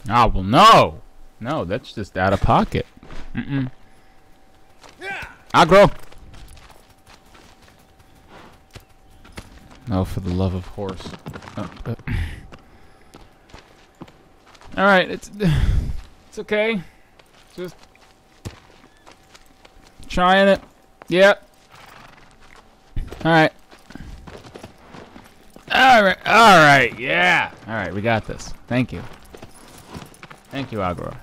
Ah, well, no. No, that's just out of pocket. Mm-mm. Aggro! Oh, for the love of horse. Alright, it's okay. Just trying it. Yep. Alright. Alright, yeah. Alright, we got this. Thank you. Thank you, Agro.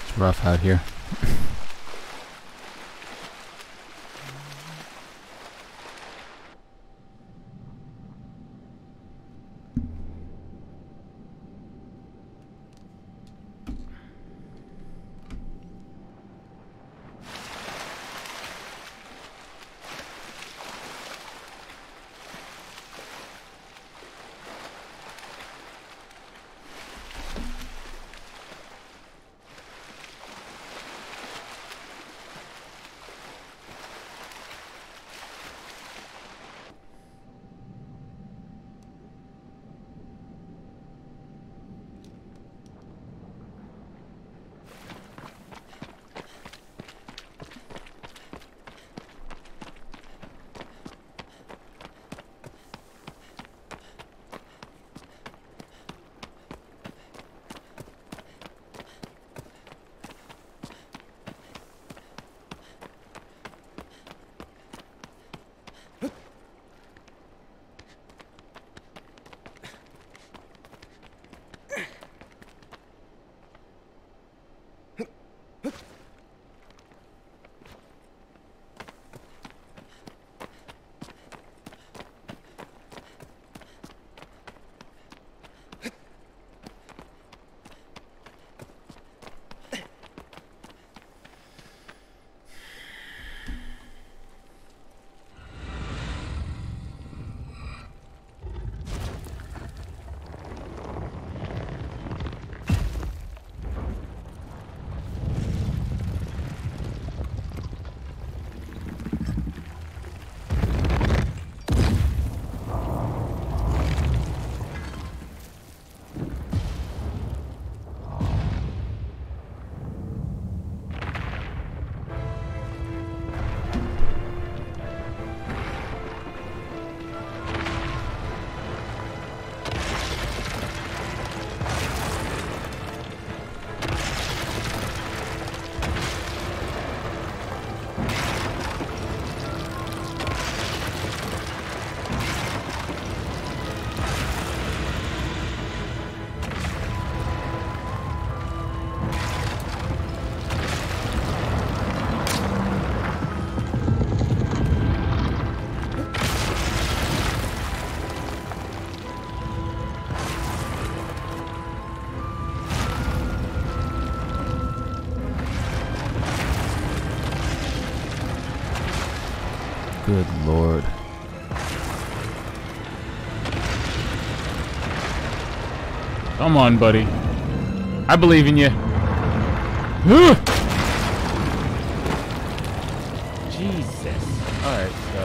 It's rough out here. Good lord. Come on, buddy. I believe in you. Jesus. Alright, so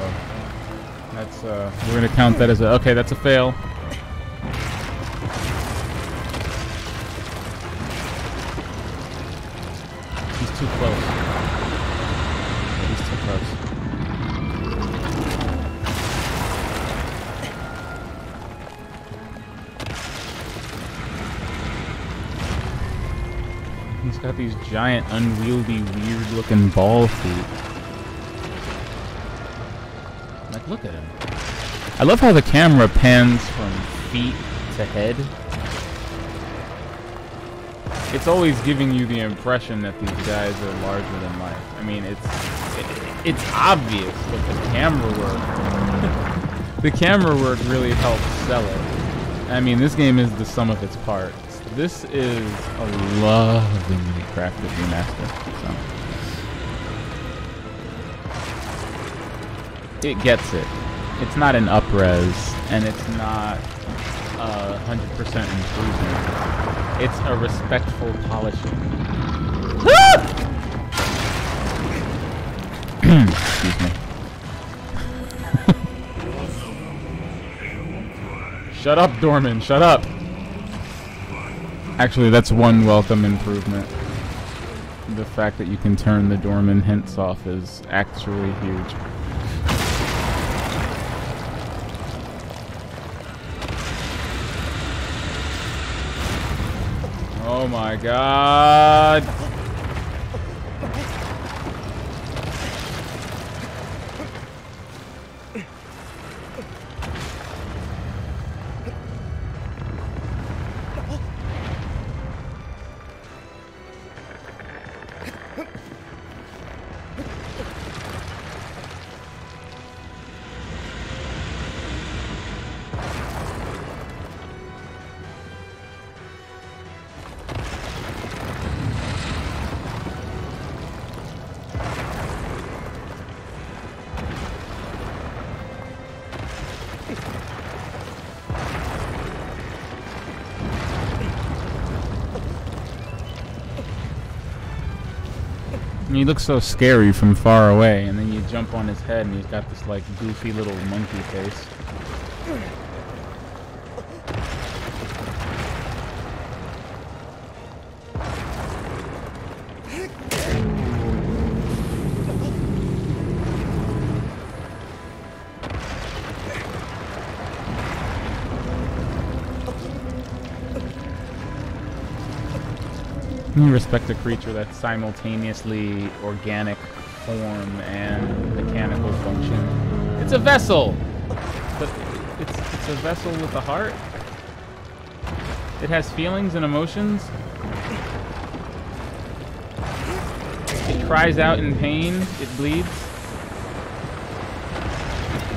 that's we're gonna count that as a okay, that's a fail. He's too close. Yeah, he's too close. He's got these giant, unwieldy, weird-looking ball feet. Like, look at him. I love how the camera pans from feet to head. It's always giving you the impression that these guys are larger than life. I mean, it's obvious, but the camera work, the camera work really helps sell it. I mean, this game is the sum of its parts. This is a lovingly crafted remaster. So. It gets it. It's not an up-res, and it's not 100% improvement. It's a respectful polishing. Excuse me. Shut up, Dorman. Shut up. Actually, that's one welcome improvement. The fact that you can turn the Dorman hints off is actually huge. Oh my god! He looks so scary from far away, and then you jump on his head and he's got this like goofy little monkey face. You respect a creature that's simultaneously organic form and mechanical function. It's a vessel! But it's a vessel with a heart? It has feelings and emotions? It cries out in pain? It bleeds?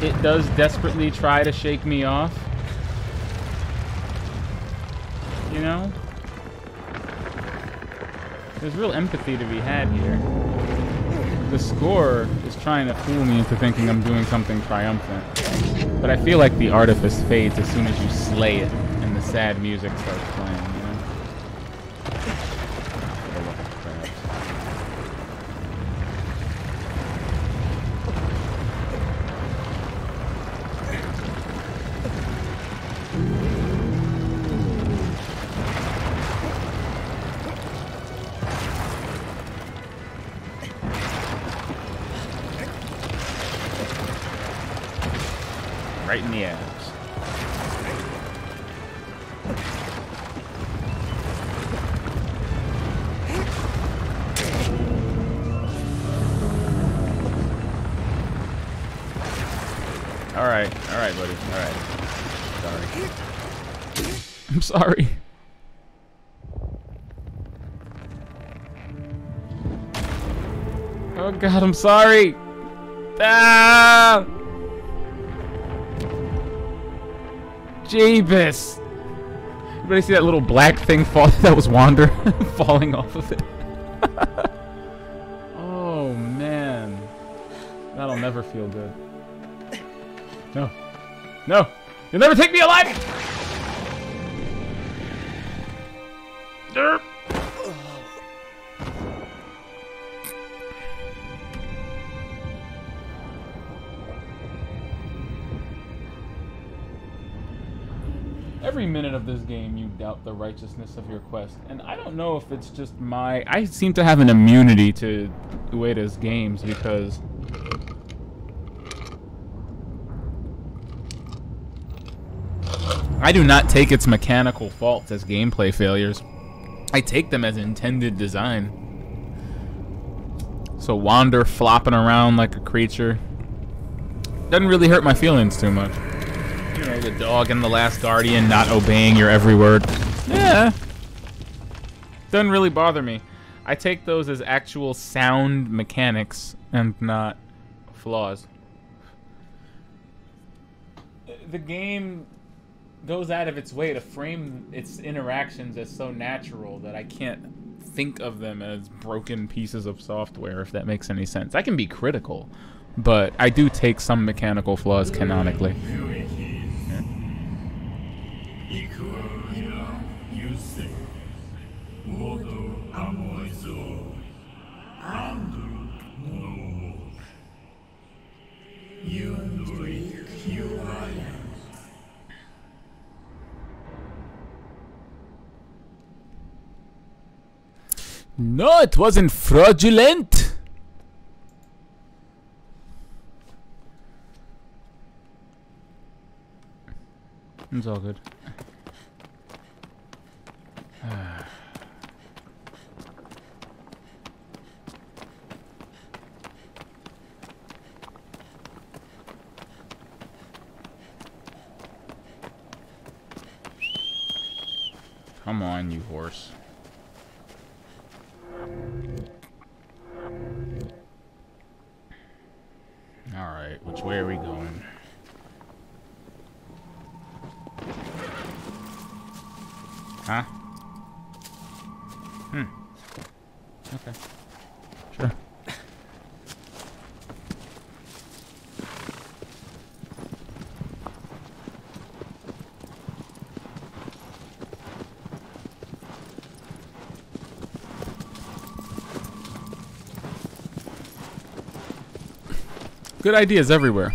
It does desperately try to shake me off? You know? There's real empathy to be had here. The score is trying to fool me into thinking I'm doing something triumphant. But I feel like the artifice fades as soon as you slay it and the sad music starts playing, you know? Right in the abs. Alright, buddy. Alright. Sorry. I'm sorry. Oh god, I'm sorry! Ah! Jeebus! Everybody see that little black thing fall that was Wander falling off of it? Oh man. That'll never feel good. No. No! You'll never take me alive! Derp. Every minute of this game, you doubt the righteousness of your quest. And I don't know if it's just my... I seem to have an immunity to Ueda's games because... I do not take its mechanical faults as gameplay failures. I take them as intended design. So wander flopping around like a creature doesn't really hurt my feelings too much. You know, the dog in The Last Guardian not obeying your every word. Yeah. Doesn't really bother me. I take those as actual sound mechanics and not flaws. The game goes out of its way to frame its interactions as so natural that I can't think of them as broken pieces of software, if that makes any sense. I can be critical, but I do take some mechanical flaws canonically. No, it wasn't fraudulent. It's all good. Come on, you horse. Alright, which way are we going? Huh? Okay. Sure. Good ideas everywhere.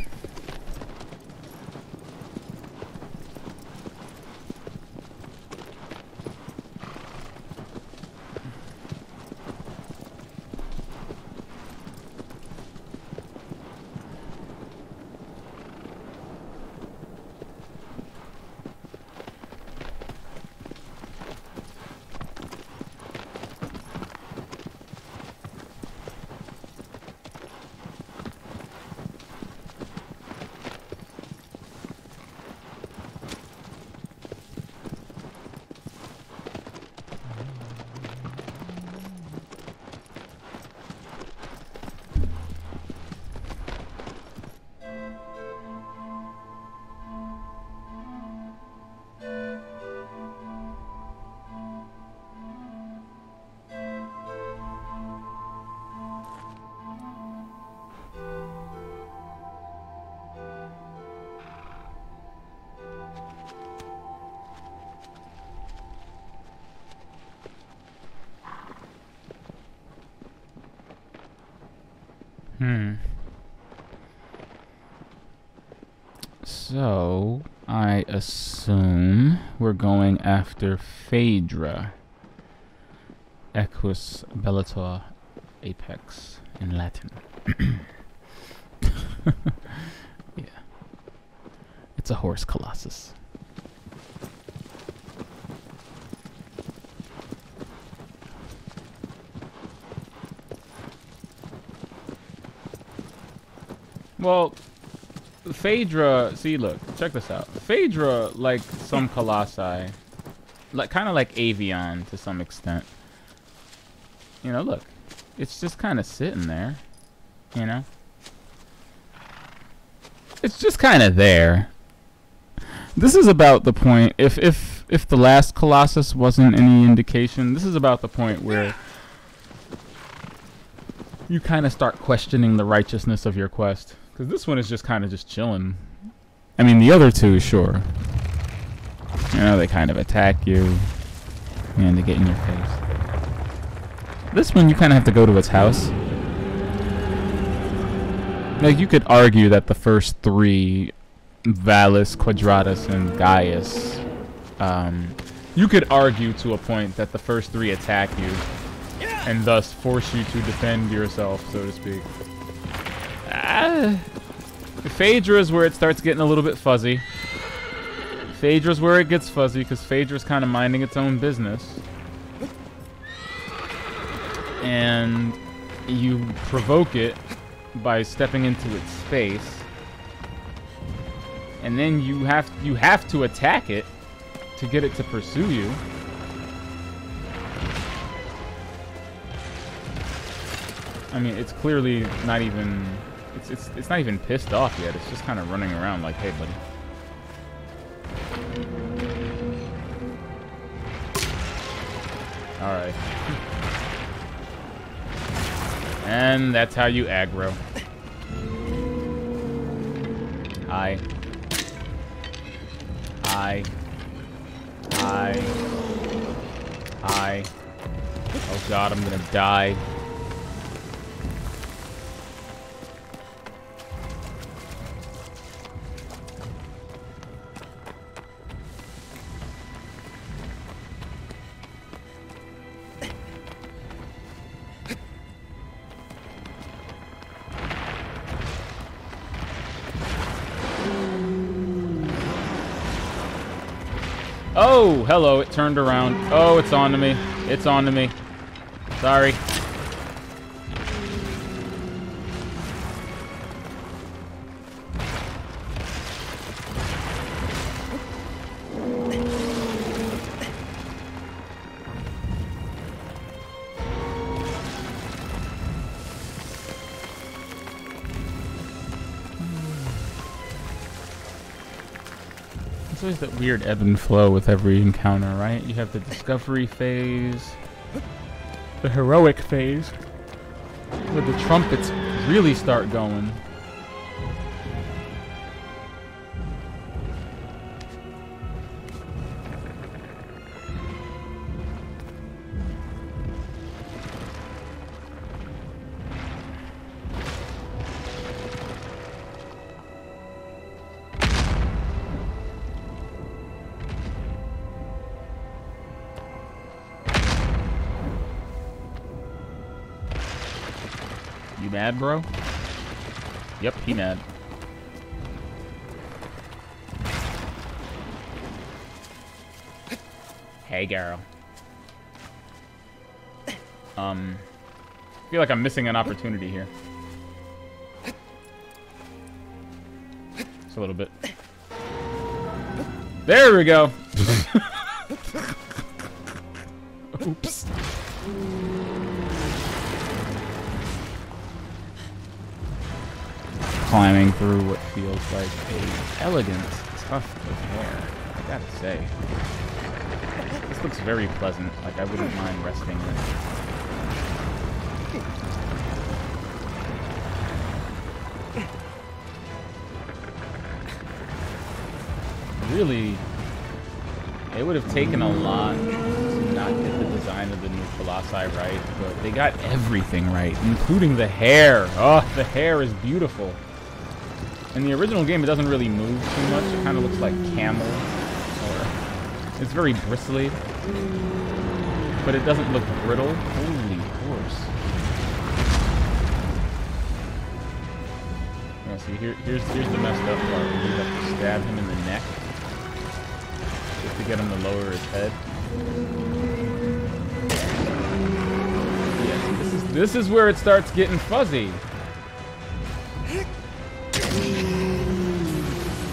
So, I assume we're going after Phaedra. Equus bellator apex in Latin. Yeah. It's a horse colossus. Well, Phaedra, see, look, check this out. Phaedra, like some colossi, like kind of like Avion to some extent. You know, look, it's just kind of sitting there, you know? It's just kind of there. This is about the point, if the last Colossus wasn't any indication, this is about the point where you kind of start questioning the righteousness of your quest. Because this one is just kind of just chilling. I mean, the other two, sure. You know, they kind of attack you, and they get in your face. This one, you kind of have to go to its house. Like, you could argue that the first three, Valus, Quadratus, and Gaius, you could argue to a point that the first three attack you, and thus force you to defend yourself, so to speak. Phaedra is where it starts getting a little bit fuzzy. Phaedra's where it gets fuzzy, because Phaedra's kind of minding its own business. And you provoke it by stepping into its space. And then you have to attack it to get it to pursue you. I mean, it's clearly not even it's not even pissed off yet. It's just kind of running around like, "Hey, buddy." All right. And that's how you aggro. Hi. Oh god, I'm gonna die. Oh, hello, it turned around. Oh, it's on to me. It's on to me. Sorry. It's always that weird ebb and flow with every encounter, right? You have the discovery phase, the heroic phase, where the trumpets really start going. You mad, bro? Yep, he mad. Hey, girl. I feel like I'm missing an opportunity here. Just a little bit. There we go. Oops. Climbing through what feels like a elegant tuft of hair, I gotta say. This looks very pleasant, like I wouldn't mind resting in it. Really, it would have taken a lot to not get the design of the new Colossi right, but they got everything right, including the hair. Oh, the hair is beautiful. In the original game, it doesn't really move too much. It kind of looks like camel, or it's very bristly, but it doesn't look brittle. Holy horse! Yeah, see, here's the messed up part. You have to stab him in the neck just to get him to lower his head. Yeah, this is where it starts getting fuzzy.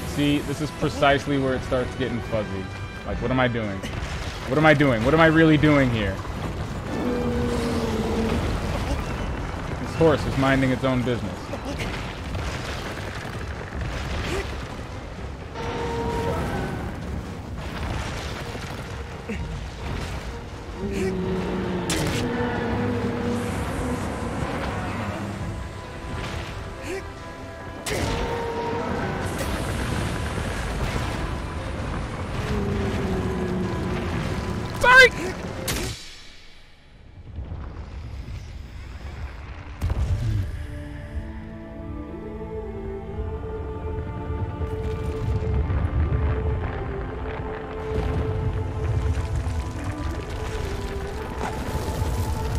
See, this is precisely where it starts getting fuzzy. Like, what am I doing? What am I doing? What am I really doing here? This horse is minding its own business. sorry!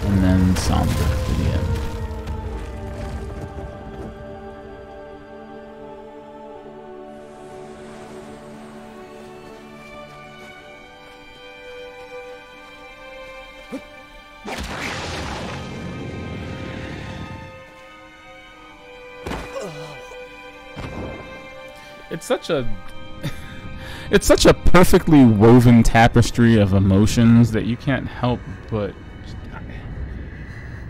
And then somber for the end. It's such a perfectly woven tapestry of emotions that you can't help but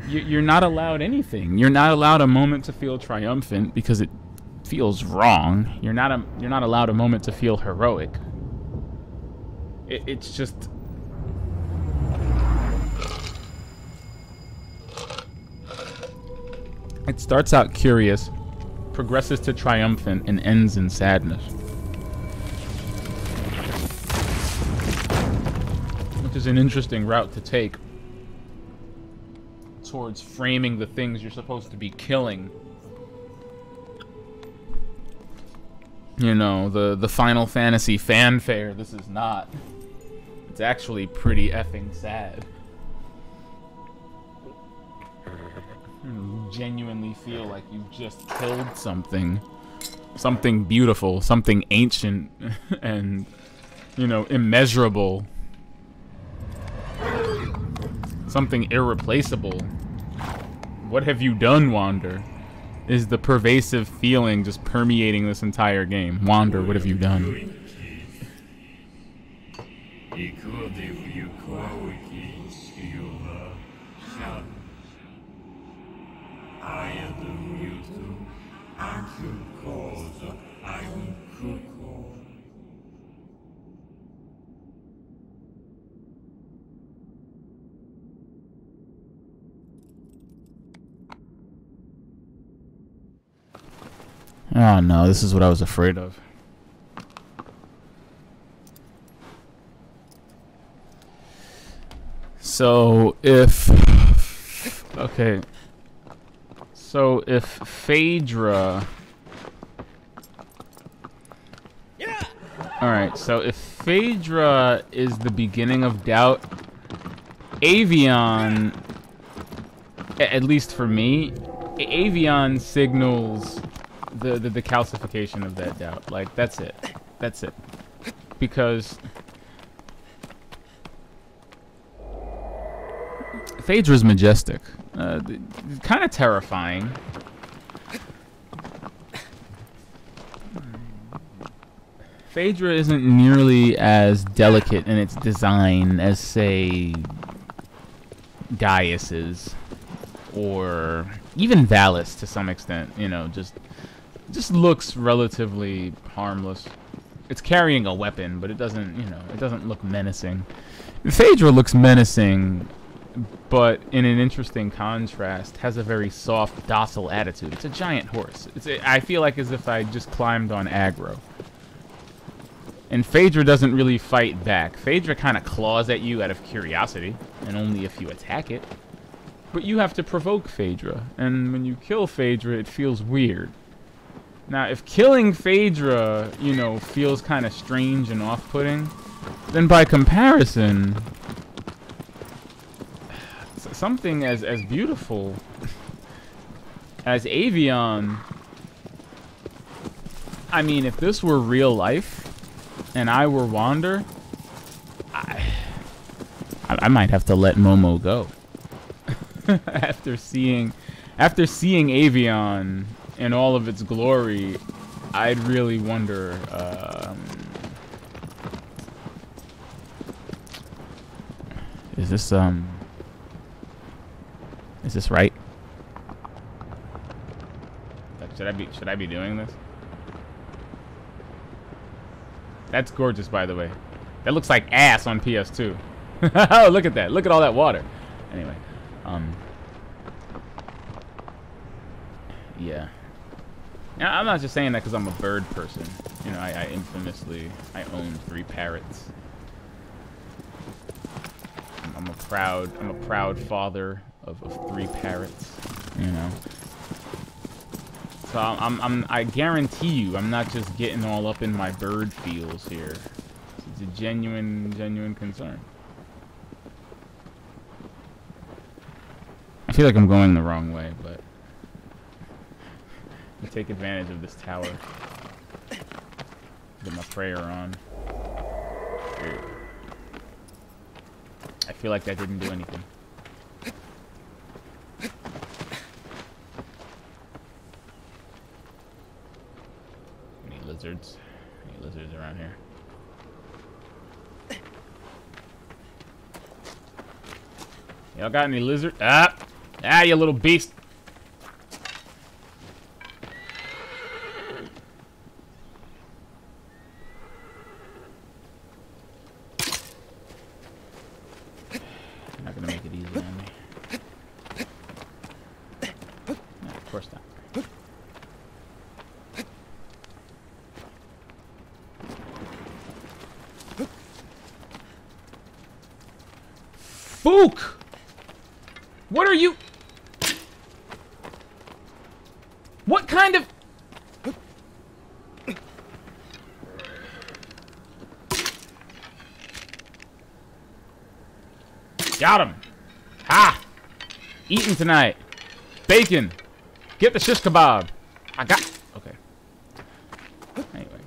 you're not allowed anything. You're not allowed a moment to feel triumphant because it feels wrong. You're not allowed a moment to feel heroic. It's just it starts out curious, progresses to triumphant, and ends in sadness. Which is an interesting route to take towards framing the things you're supposed to be killing. You know, the Final Fantasy fanfare, this is not. It's actually pretty effing sad. You genuinely feel like you've just killed something. Something beautiful, something ancient, and, you know, immeasurable. Something irreplaceable. What have you done, Wander? Is the pervasive feeling just permeating this entire game. Wander, what have you done? Oh no, this is what I was afraid of. So if Phaedra, yeah. All right, so if Phaedra is the beginning of doubt, Avion, at least for me, Avion signals the calcification of that doubt. Like, that's it. That's it. Because Phaedra's majestic. Kind of terrifying. Phaedra isn't nearly as delicate in its design as, say, Gaius is. Or even Valis to some extent, you know, just looks relatively harmless. It's carrying a weapon, but it doesn't, you know, it doesn't look menacing. Phaedra looks menacing, but in an interesting contrast, has a very soft, docile attitude. It's a giant horse. I feel like as if I just climbed on aggro. And Phaedra doesn't really fight back. Phaedra kind of claws at you out of curiosity, and only if you attack it. But you have to provoke Phaedra, and when you kill Phaedra, it feels weird. Now, if killing Phaedra, you know, feels kind of strange and off-putting, then by comparison, something as beautiful as Avion, I mean, if this were real life, and I were Wander, I might have to let Momo go. After seeing Avion in all of its glory, I'd really wonder. Is this right? Should I be doing this? That's gorgeous, by the way. That looks like ass on PS2. Oh, look at that! Look at all that water. Anyway. Yeah. Now, I'm not just saying that because I'm a bird person. You know, I infamously, I own 3 parrots. I'm a proud father of 3 parrots, you know. So I guarantee you, I'm not just getting all up in my bird feels here. It's a genuine concern. I feel like I'm going the wrong way, but I'll take advantage of this tower. Get my prayer on. I feel like that didn't do anything. Any lizards? Any lizards around here? Y'all got any lizard? Ah! Ah, you little beast! Not gonna make it easy on me. No, of course not. Fook! What are you? What kind of? Got him. Ha! Eating tonight. Bacon. Get the shish kebab. I got. Okay. Anyway.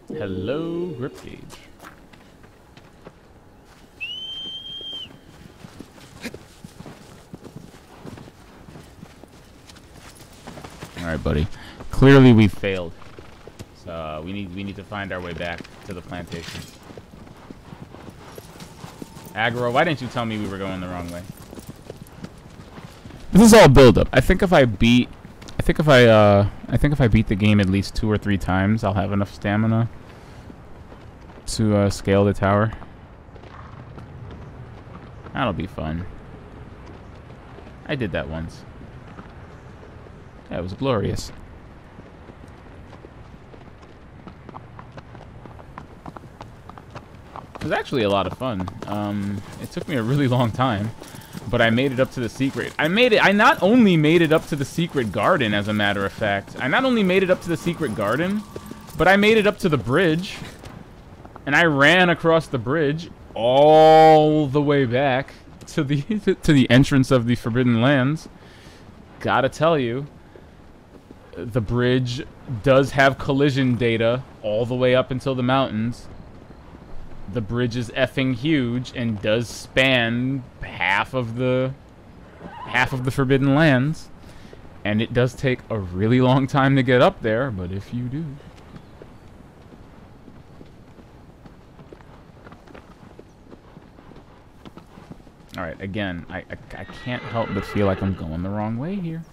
Hello, grip gauge. Alright, buddy. Clearly we failed. So we need to find our way back to the plantation. Aggro, why didn't you tell me we were going the wrong way? This is all build up. I think if I beat the game at least 2 or 3 times, I'll have enough stamina to scale the tower. That'll be fun. I did that once. That was glorious. It was actually a lot of fun. It took me a really long time, but I made it up to the secret. I not only made it up to the secret garden, as a matter of fact. I not only made it up to the secret garden, but I made it up to the bridge. And I ran across the bridge all the way back to the to the entrance of the Forbidden Lands. Gotta tell you, the bridge does have collision data all the way up until the mountains. The bridge is effing huge and does span half of the Forbidden Lands. And it does take a really long time to get up there, but if you do. Alright, again, I can't help but feel like I'm going the wrong way here.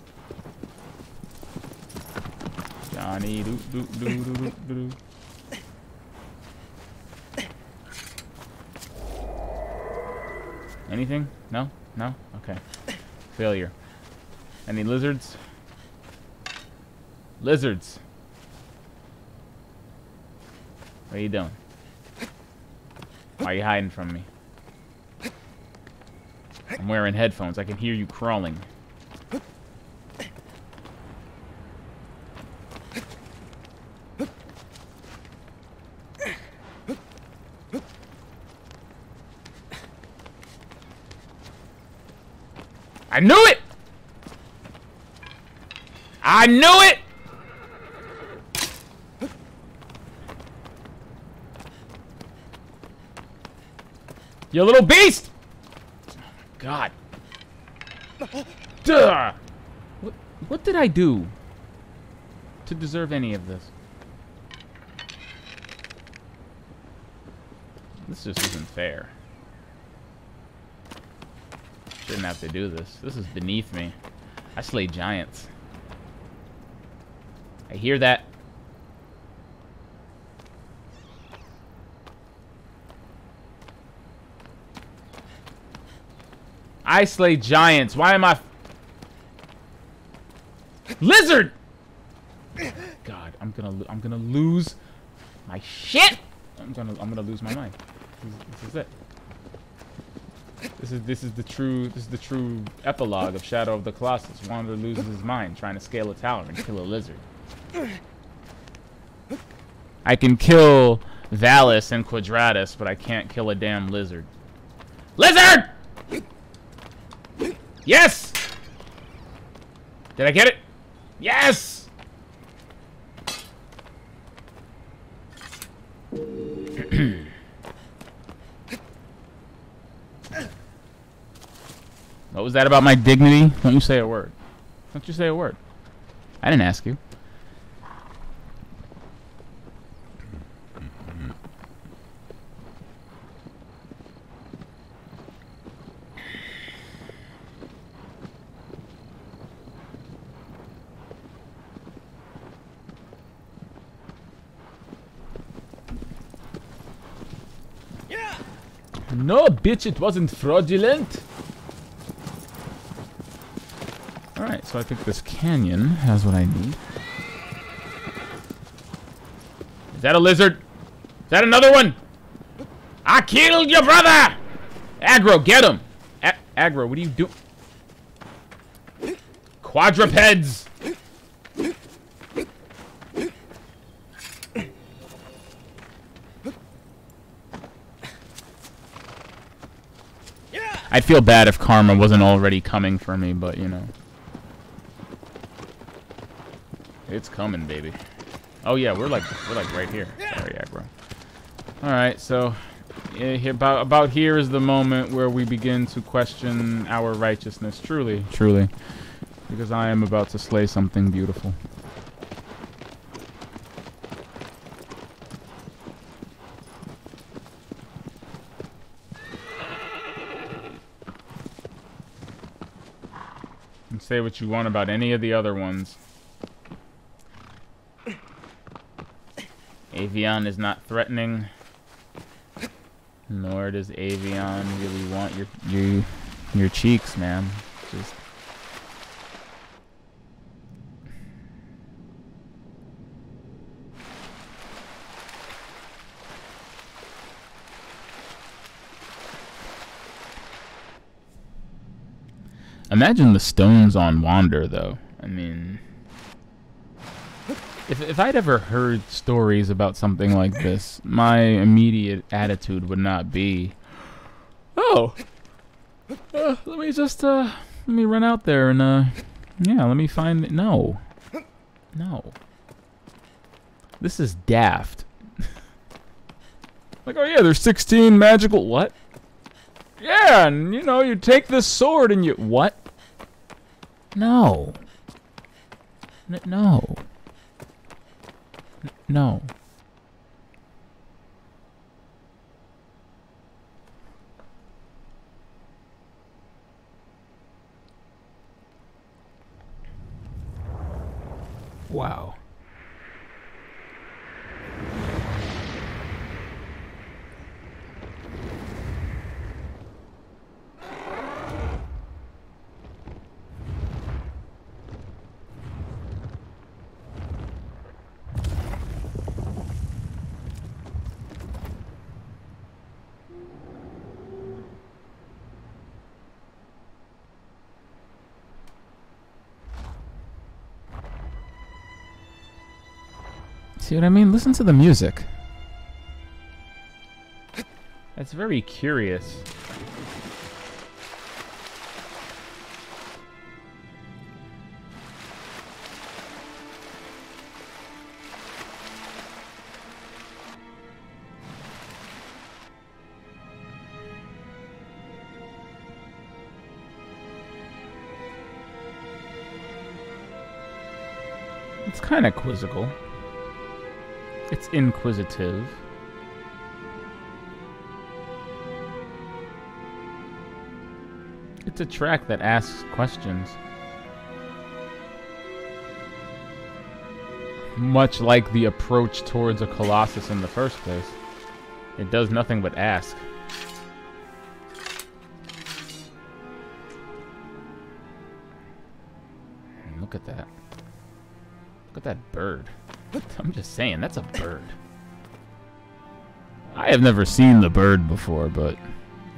Johnny doo doo doo doo doo doo. Anything? No? No? Okay. Failure. Any lizards? Lizards! What are you doing? Why are you hiding from me? I'm wearing headphones. I can hear you crawling. I knew it! I knew it! You little beast! Oh my god. Duh! What did I do to deserve any of this? This just isn't fair. Shouldn't have to do this. This is beneath me. I slay giants. I hear that. I slay giants. Why am I... Lizard! God, I'm gonna lose my shit. I'm gonna lose my mind. This is it. This is the true epilogue of Shadow of the Colossus. Wanderer loses his mind trying to scale a tower and kill a lizard. I can kill Valus and Quadratus, but I can't kill a damn lizard. Lizard! Yes! Did I get it? Yes! What was that about my dignity? Don't you say a word. Don't you say a word. I didn't ask you. No, bitch, it wasn't fraudulent. Alright, so I think this canyon has what I need. Is that a lizard? Is that another one? I killed your brother! Aggro, get him! Aggro, what do you do? Quadrupeds! I'd feel bad if karma wasn't already coming for me, but you know. It's coming, baby. Oh yeah, we're like right here. Sorry, aggro. Alright, so about here is the moment where we begin to question our righteousness. Truly, truly. Because I am about to slay something beautiful. Say what you want about any of the other ones. Avian is not threatening, nor does Avian really want your cheeks, man. Just imagine the stones on Wander, though. I mean, if I'd ever heard stories about something like this, my immediate attitude would not be, oh, let me run out there and, yeah, let me find it. No. No. This is daft. Like, oh yeah, there's 16 magical, what? Yeah, and, you know, you take this sword and you, what? No. No. No. Wow. See what I mean? Listen to the music. That's very curious. It's kind of quizzical. It's inquisitive. It's a track that asks questions. Much like the approach towards a Colossus in the first place. It does nothing but ask. Look at that. Look at that bird. I'm just saying, that's a bird. I have never seen the bird before, but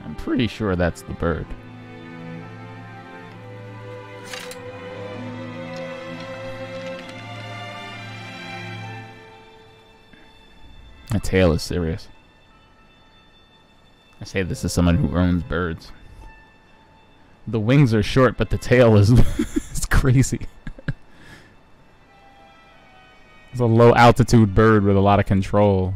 I'm pretty sure that's the bird. The tail is serious. I say this as someone who owns birds. The wings are short, but the tail is it's crazy. It's a low altitude bird with a lot of control.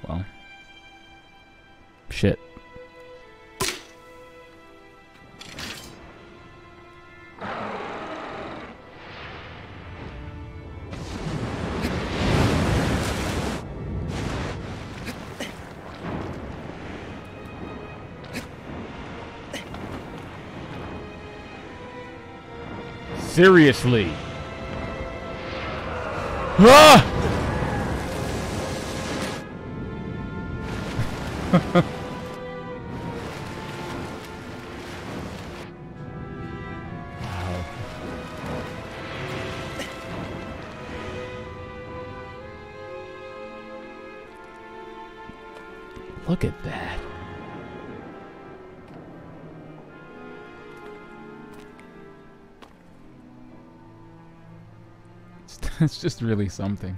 Well, shit. Seriously. Ah! Wow. Look at that. It's just really something.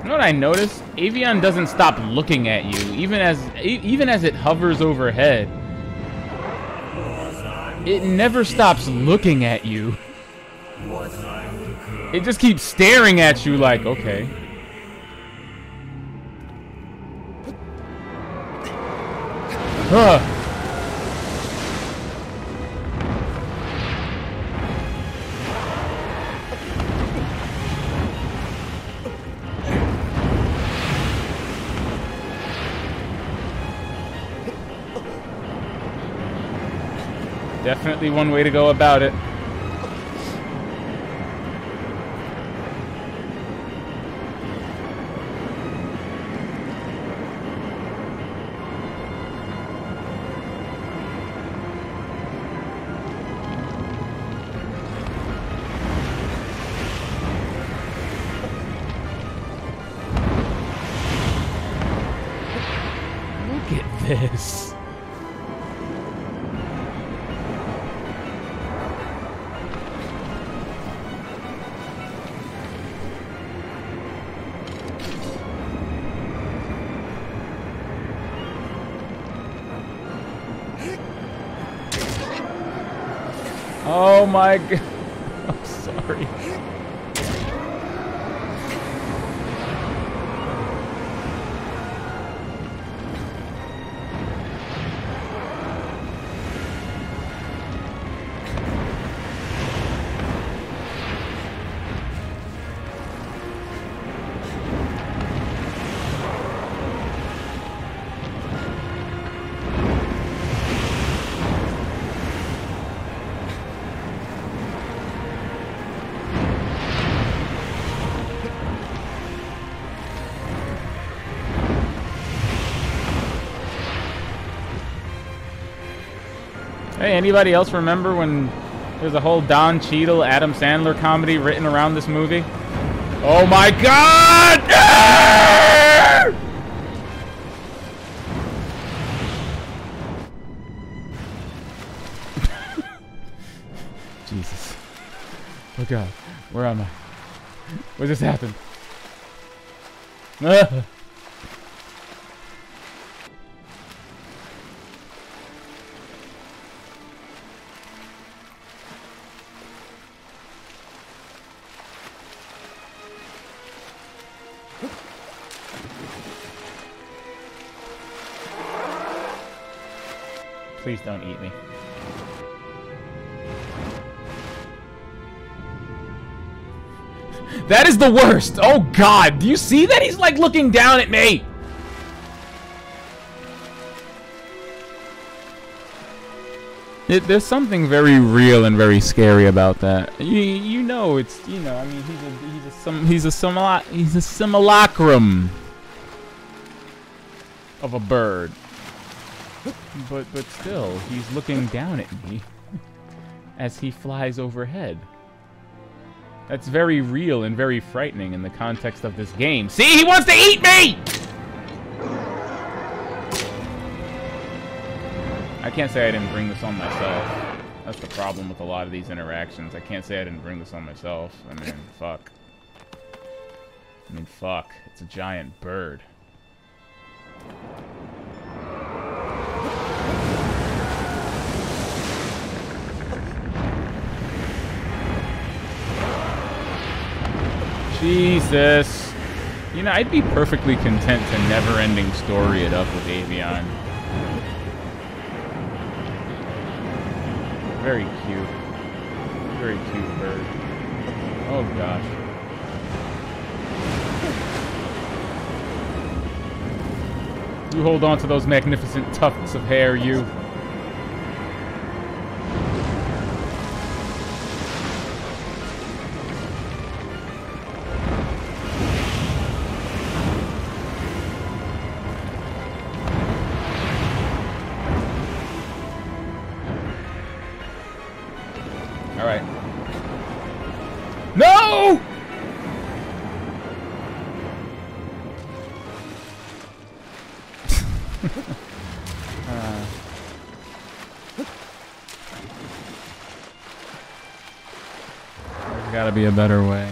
You know what I noticed? Avian doesn't stop looking at you, even as it hovers overhead. It never stops looking at you. It just keeps staring at you like, okay. Ugh. Definitely one way to go about it. Look at this. Oh my god. I'm sorry. Hey, anybody else remember when there's a whole Don Cheadle, Adam Sandler comedy written around this movie? Oh my god! Jesus. Oh god. Where am I? What just happened? Please don't eat me. That is the worst! Oh god, do you see that? He's like looking down at me! There's something very real and very scary about that. You know, it's, you know, I mean, he's a simulacrum of a bird. But still, he's looking down at me as he flies overhead. That's very real and very frightening in the context of this game. See, he wants to eat me! I can't say I didn't bring this on myself. That's the problem with a lot of these interactions. I can't say I didn't bring this on myself. I mean, fuck. It's a giant bird. Jesus. You know, I'd be perfectly content to never-ending story it up with Avian. Very cute. Very cute bird. Oh gosh. You hold on to those magnificent tufts of hair, you. Alright. No! There's gotta be a better way.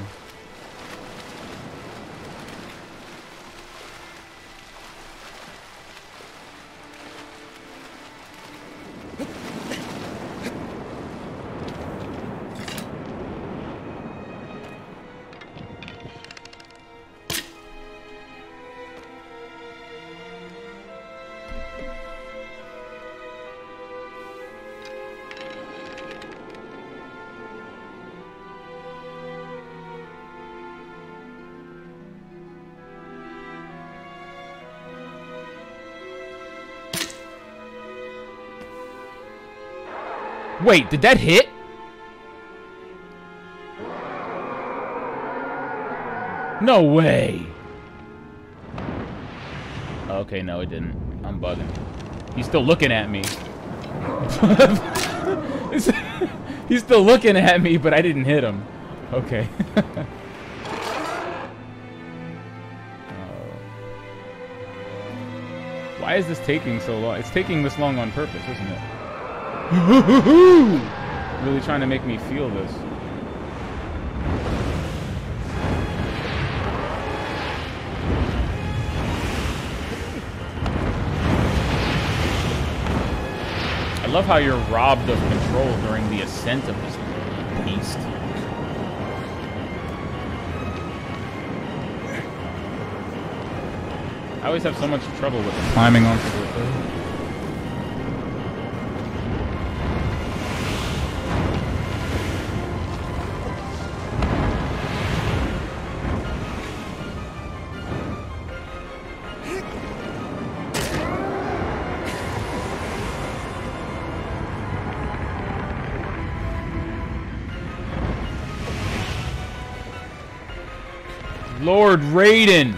Wait, did that hit? No way. Okay, no, it didn't. I'm bugging. He's still looking at me. He's still looking at me, but I didn't hit him. Okay. Why is this taking so long? It's taking this long on purpose, isn't it? Really trying to make me feel this. I love how you're robbed of control during the ascent of this beast. I always have so much trouble with climbing onto the thing. Lord Raiden!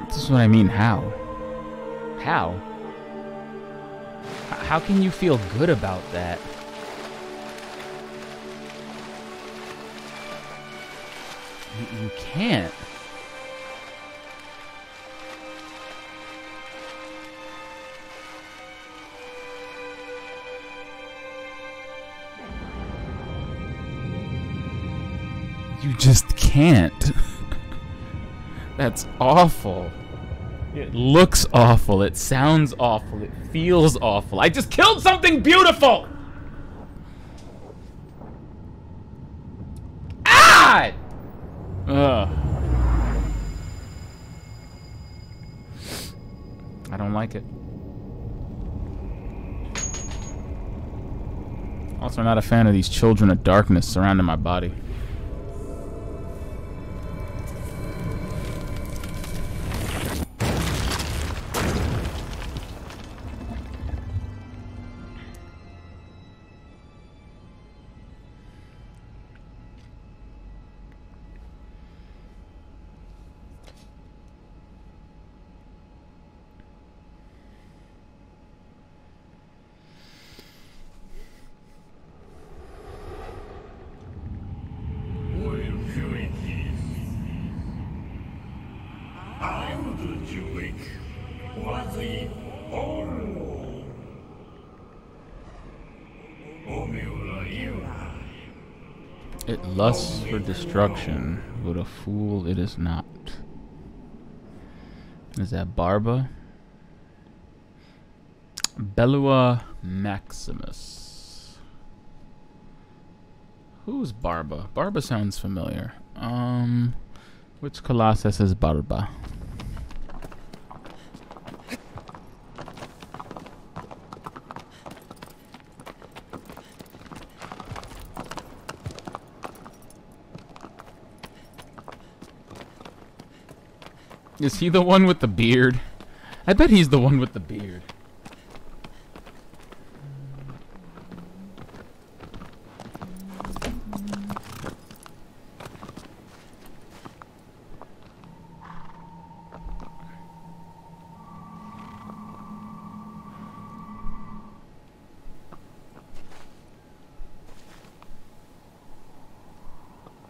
This is what I mean. How? How? How can you feel good about that? You can't. You just can't. That's awful. It looks awful. It sounds awful. It feels awful. I just killed something beautiful! Ah! Ugh. I don't like it. Also not a fan of these children of darkness surrounding my body. It lusts for destruction, but a fool it is not. Is that Barba? Bellua Maximus. Who's Barba? Barba sounds familiar. Which Colossus is Barba? Is he the one with the beard? I bet he's the one with the beard.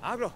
Abro.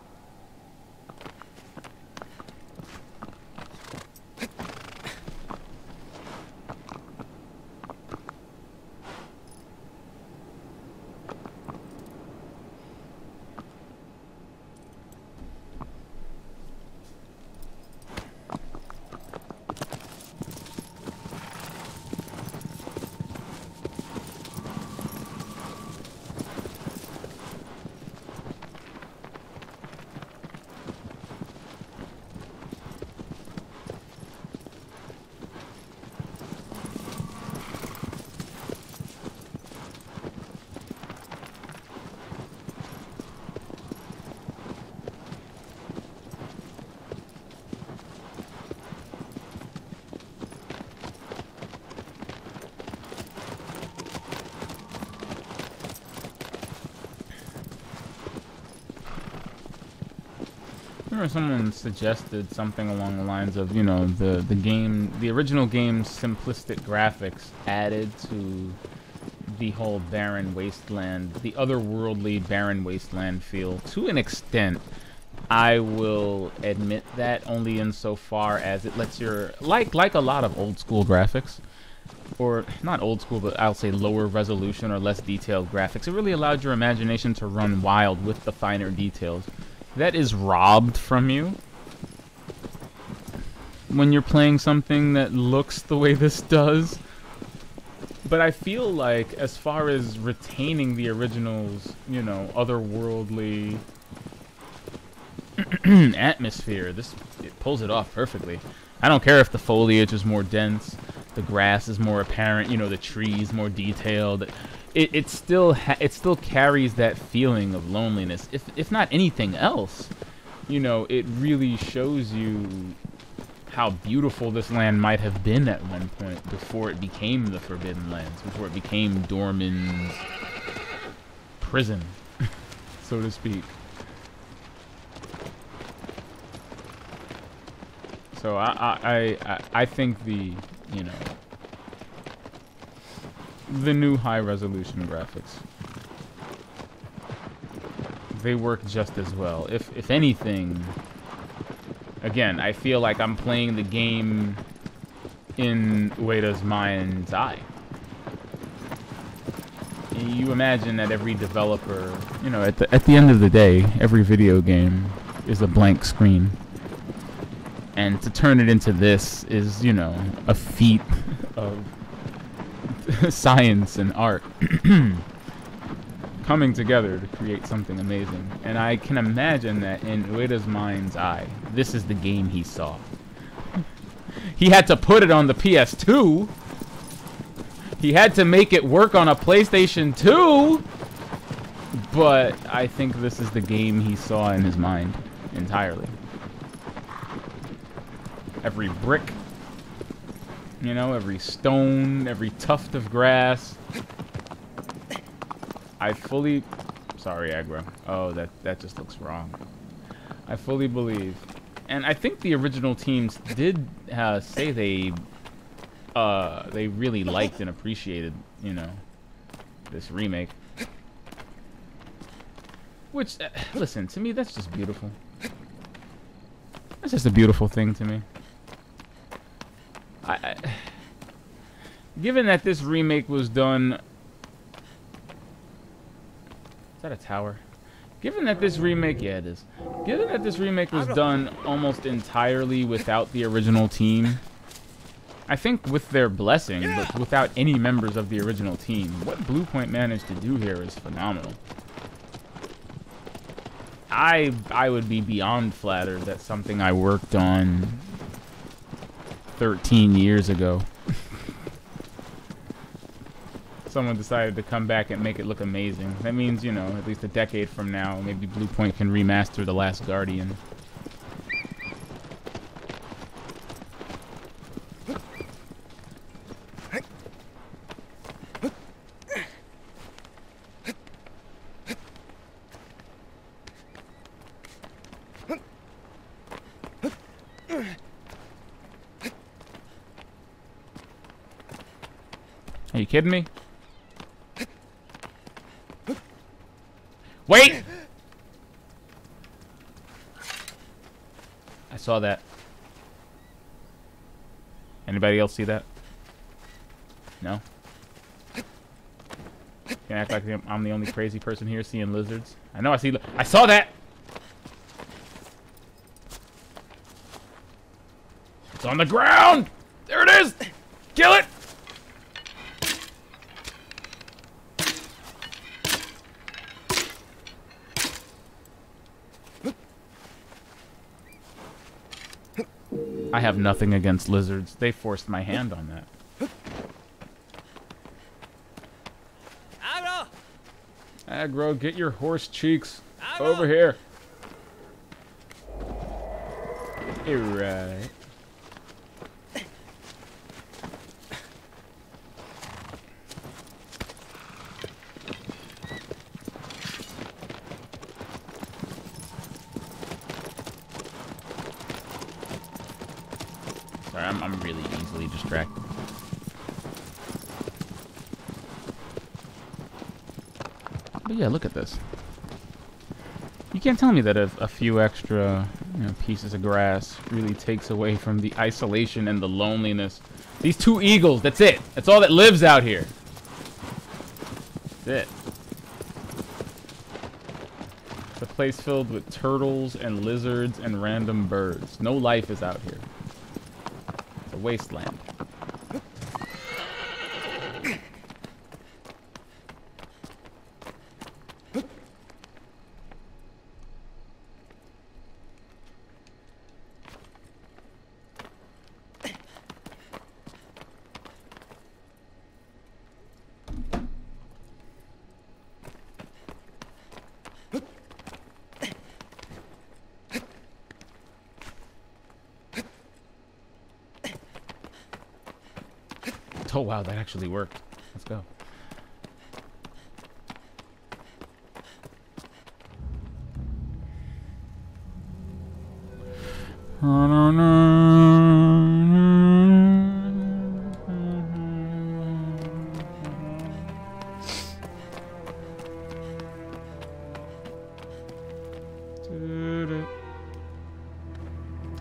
Someone suggested something along the lines of, you know, the original game's simplistic graphics added to the whole barren wasteland, the otherworldly barren wasteland feel to an extent. I will admit that only insofar as it lets your like a lot of old school graphics, or not old school, but I'll say lower resolution or less detailed graphics. It really allowed your imagination to run wild with the finer details. That is robbed from you when you're playing something that looks the way this does. But I feel like, as far as retaining the original's, you know, otherworldly atmosphere, it pulls it off perfectly. I don't care if the foliage is more dense, the grass is more apparent, you know, the trees more detailed. It still carries that feeling of loneliness. If not anything else, you know, it really shows you how beautiful this land might have been at one point before it became the Forbidden Lands, before it became Dorman's prison, so to speak. So I think the, you know, the new high resolution graphics, they work just as well. If anything, again, I feel like I'm playing the game in Ueda's mind's eye. You imagine that every developer, you know, at the end of the day, every video game is a blank screen. And to turn it into this is, you know, a feat of science and art coming together to create something amazing. And I can imagine that in Ueda's mind's eye, this is the game he saw. He had to put it on the PS2. He had to make it work on a PlayStation 2. But I think this is the game he saw in his mind entirely. Every brick, you know, every stone, every tuft of grass. I fully... Sorry, aggro. Oh, that just looks wrong. I fully believe. And I think the original teams did say they really liked and appreciated, you know, this remake. Which, listen, to me, that's just beautiful. That's just a beautiful thing to me. Given that this remake was done... Is that a tower? Given that this remake... Yeah, it is. Given that this remake was done almost entirely without the original team, I think with their blessing, but without any members of the original team, what Bluepoint managed to do here is phenomenal. I would be beyond flattered that something I worked on 13 years ago, someone decided to come back and make it look amazing. That means, you know, at least a decade from now, maybe Bluepoint can remaster The Last Guardian. Are you kidding me? Wait! I saw that. Anybody else see that? No? Can't act like I'm the only crazy person here seeing lizards. I know I saw that! It's on the ground! There it is! Kill it! I have nothing against lizards. They forced my hand on that. Aggro! Aggro, get your horse cheeks over here. Alright. Sorry, I'm really easily distracted. But yeah, look at this. You can't tell me that a few extra, you know, pieces of grass really takes away from the isolation and the loneliness. These two eagles, that's it. That's all that lives out here. That's it. It's a place filled with turtles and lizards and random birds. No life is out here. It's a wasteland. Oh wow, that actually worked. Let's go. Oh, no, no.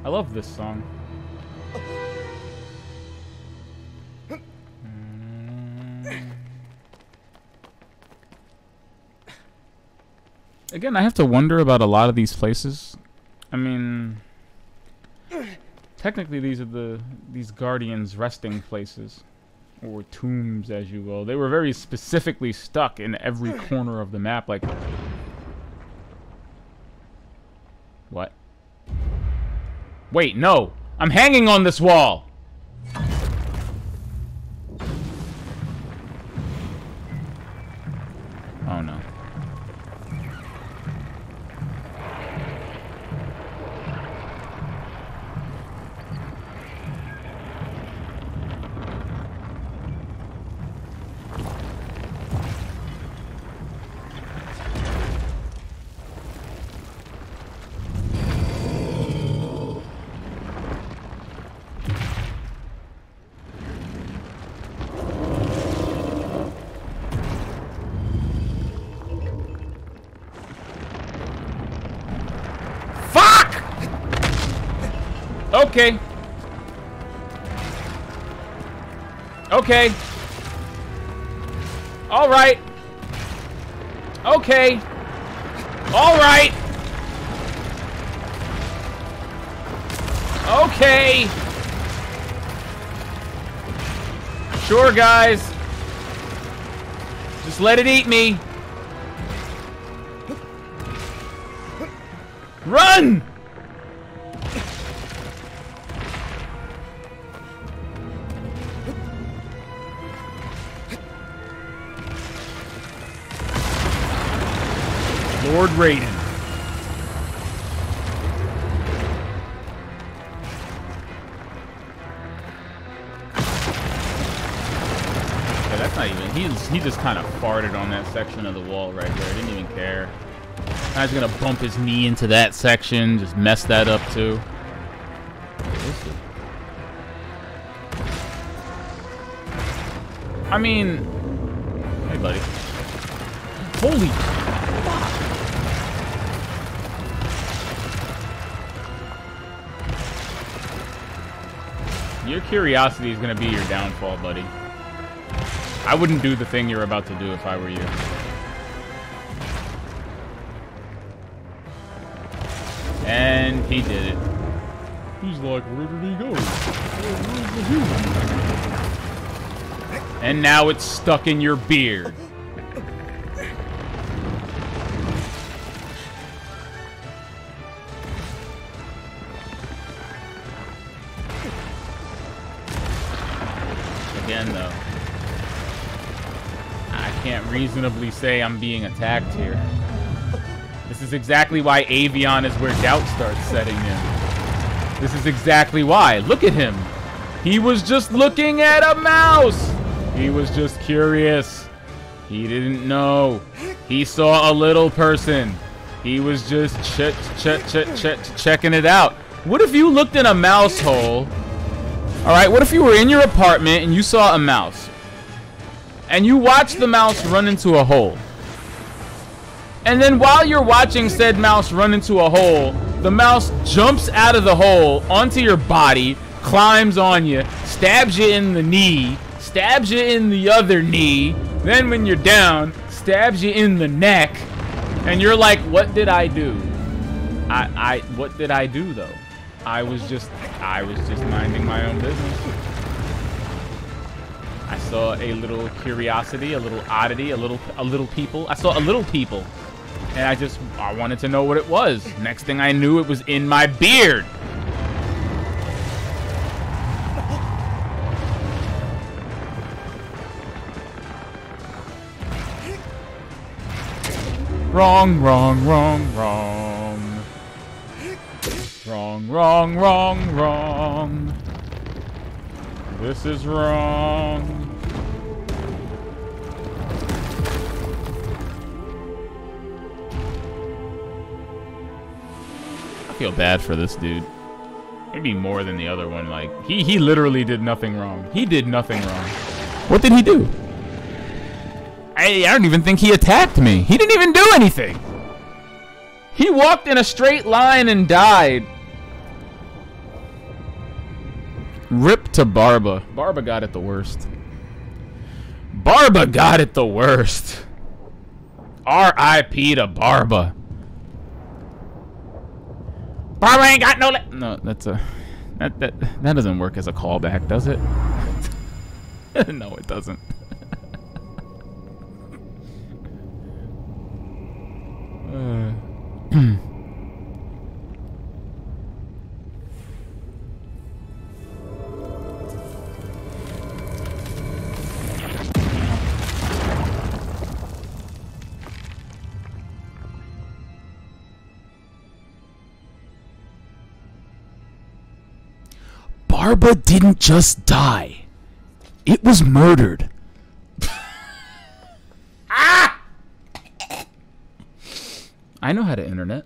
I love this song. Again, I have to wonder about a lot of these places. I mean, technically these are these guardians' resting places, or tombs, as you will. They were very specifically stuck in every corner of the map. Like, what? Wait, no! I'm hanging on this wall! Oh no. Okay. Okay. All right. Okay. All right. Okay. Sure, guys. Just let it eat me. Run! Lord Raiden. Yeah, that's not even. He just kind of farted on that section of the wall right there. Didn't even care. Now he's gonna bump his knee into that section, just mess that up too. I mean, hey buddy. Holy fuck! Your curiosity is gonna be your downfall, buddy. I wouldn't do the thing you're about to do if I were you. And he did it. He's like, where did he go? And now it's stuck in your beard. Again, though, I can't reasonably say I'm being attacked here. This is exactly why Avion is where doubt starts setting in. This is exactly why. Look at him. He was just looking at a mouse. He was just curious. He didn't know. He saw a little person. He was just checking it out. What if you looked in a mouse hole? All right, what if you were in your apartment and you saw a mouse? And you watched the mouse run into a hole. And then while you're watching said mouse run into a hole, the mouse jumps out of the hole onto your body, climbs on you, stabs you in the knee, stabs you in the other knee, then when you're down, stabs you in the neck, and you're like, what did I do? What did I do though? I was just minding my own business. I saw a little curiosity, a little oddity, a little people. I saw a little people. And I wanted to know what it was. Next thing I knew, it was in my beard. Wrong, wrong, wrong, wrong. Wrong, wrong, wrong, wrong. This is wrong. I feel bad for this dude. Maybe more than the other one. Like, he literally did nothing wrong. He did nothing wrong. What did he do? I don't even think he attacked me. He didn't even do anything. He walked in a straight line and died. Rip to Barba. Barba got it the worst. Barba got it the worst. R.I.P. to Barba. Barba ain't got no. No, that's a that doesn't work as a callback, does it? No, it doesn't. Barba didn't just die. It was murdered. Ah! I know how to internet.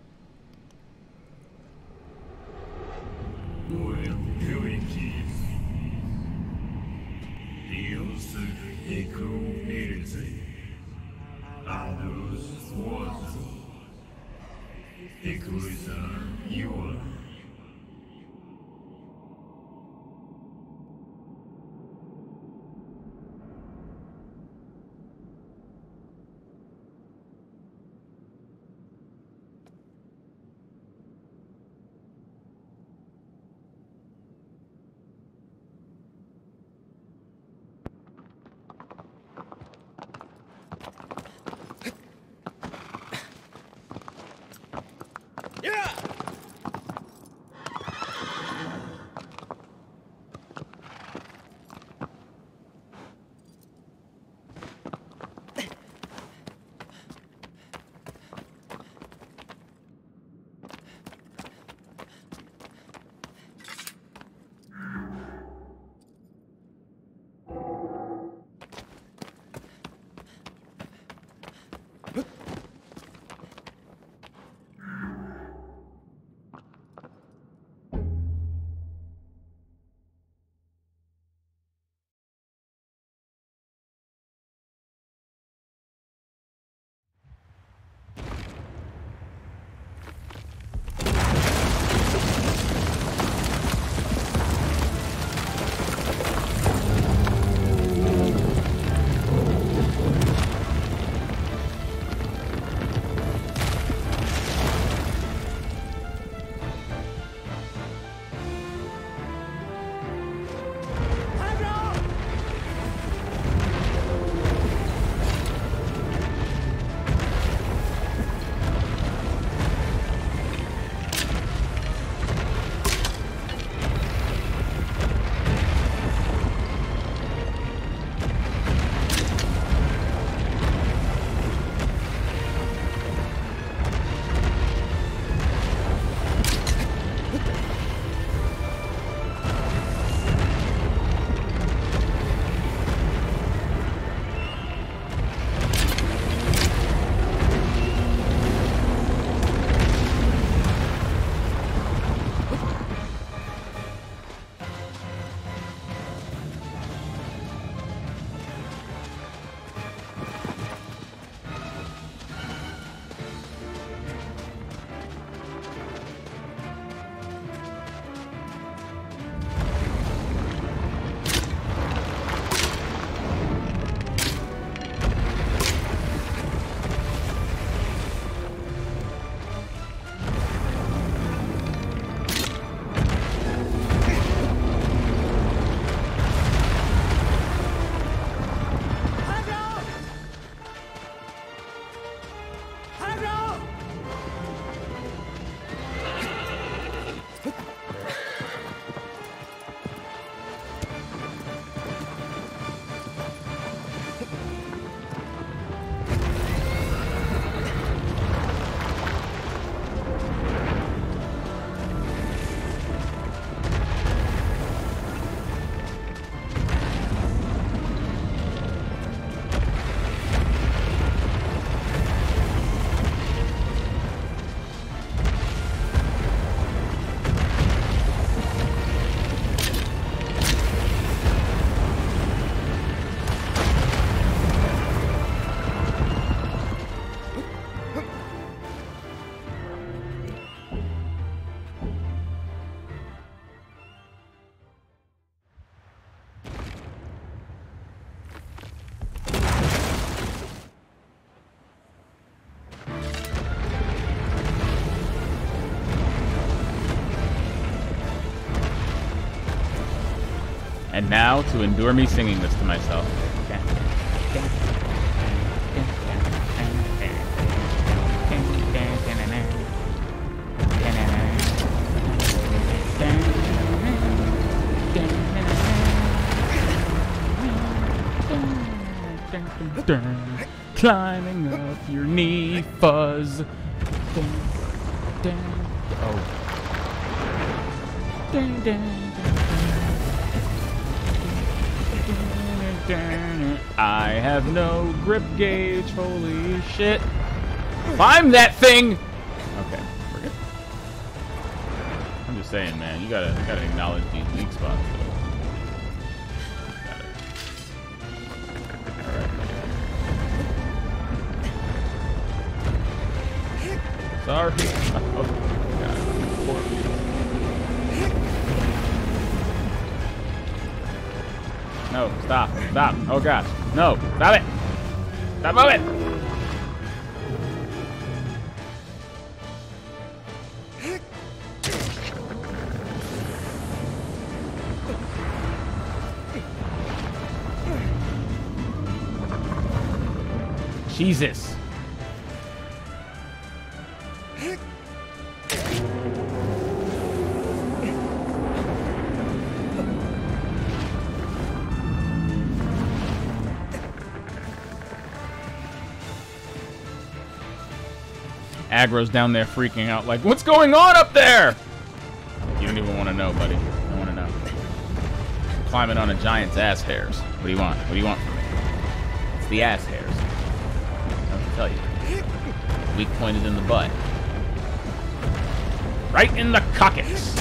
And now to endure me singing this to myself. Climbing up your knee, fuzz. Oh. I have no grip gauge. Holy shit! Climb that thing. Okay, forget. I'm just saying, man. You gotta acknowledge these weak spots. Sorry. Oh, God. No, stop. Stop. Oh, gosh. No. Stop it. Stop moving. Jesus. Aggro's down there freaking out like, what's going on up there? You don't even want to know, buddy. I don't want to know. I'm climbing on a giant's ass hairs. What do you want? What do you want from me? It's the ass hairs. I have to tell you. Weak point is in the butt. Right in the coccyx.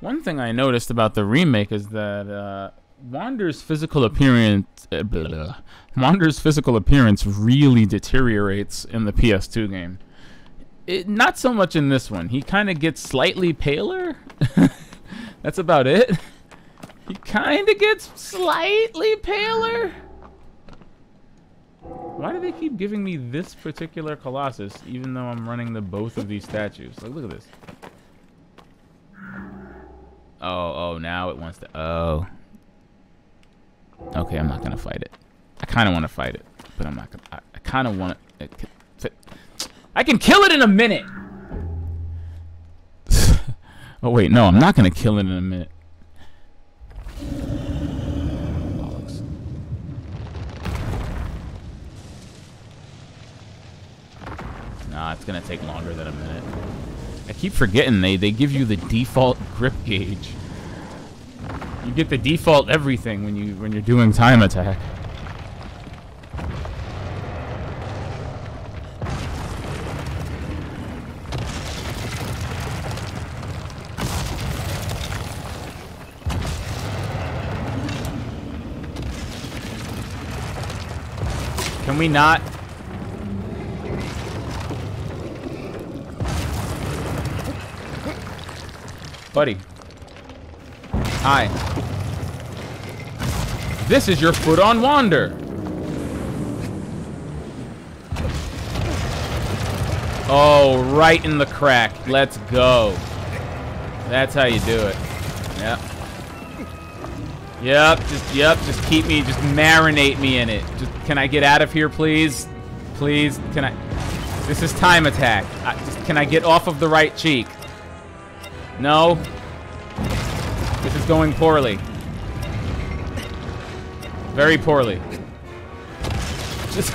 One thing I noticed about the remake is that Wander's physical appearance really deteriorates in the PS2 game. Not so much in this one. He kind of gets slightly paler. That's about it. He kind of gets slightly paler. Why do they keep giving me this particular Colossus, even though I'm running both of these statues? Like, look at this. Oh, now it wants to... Oh. Okay, I'm not going to fight it. I kind of want to fight it, but I'm not going to... I kind of want it... I can kill it in a minute! Oh, wait, no, I'm not going to kill it in a minute. Bollocks. Nah, it's going to take longer than a minute. I keep forgetting they give you the default grip gauge. You get the default everything when you're doing time attack. Can we not? Buddy. Hi. This is your foot on Wander. Oh, right in the crack. Let's go. That's how you do it. Yep. Just keep me, just marinate me in it. Just, can I get out of here, please? Please, can I? This is time attack. Can I get off of the right cheek? No. This is going poorly. Very poorly. Just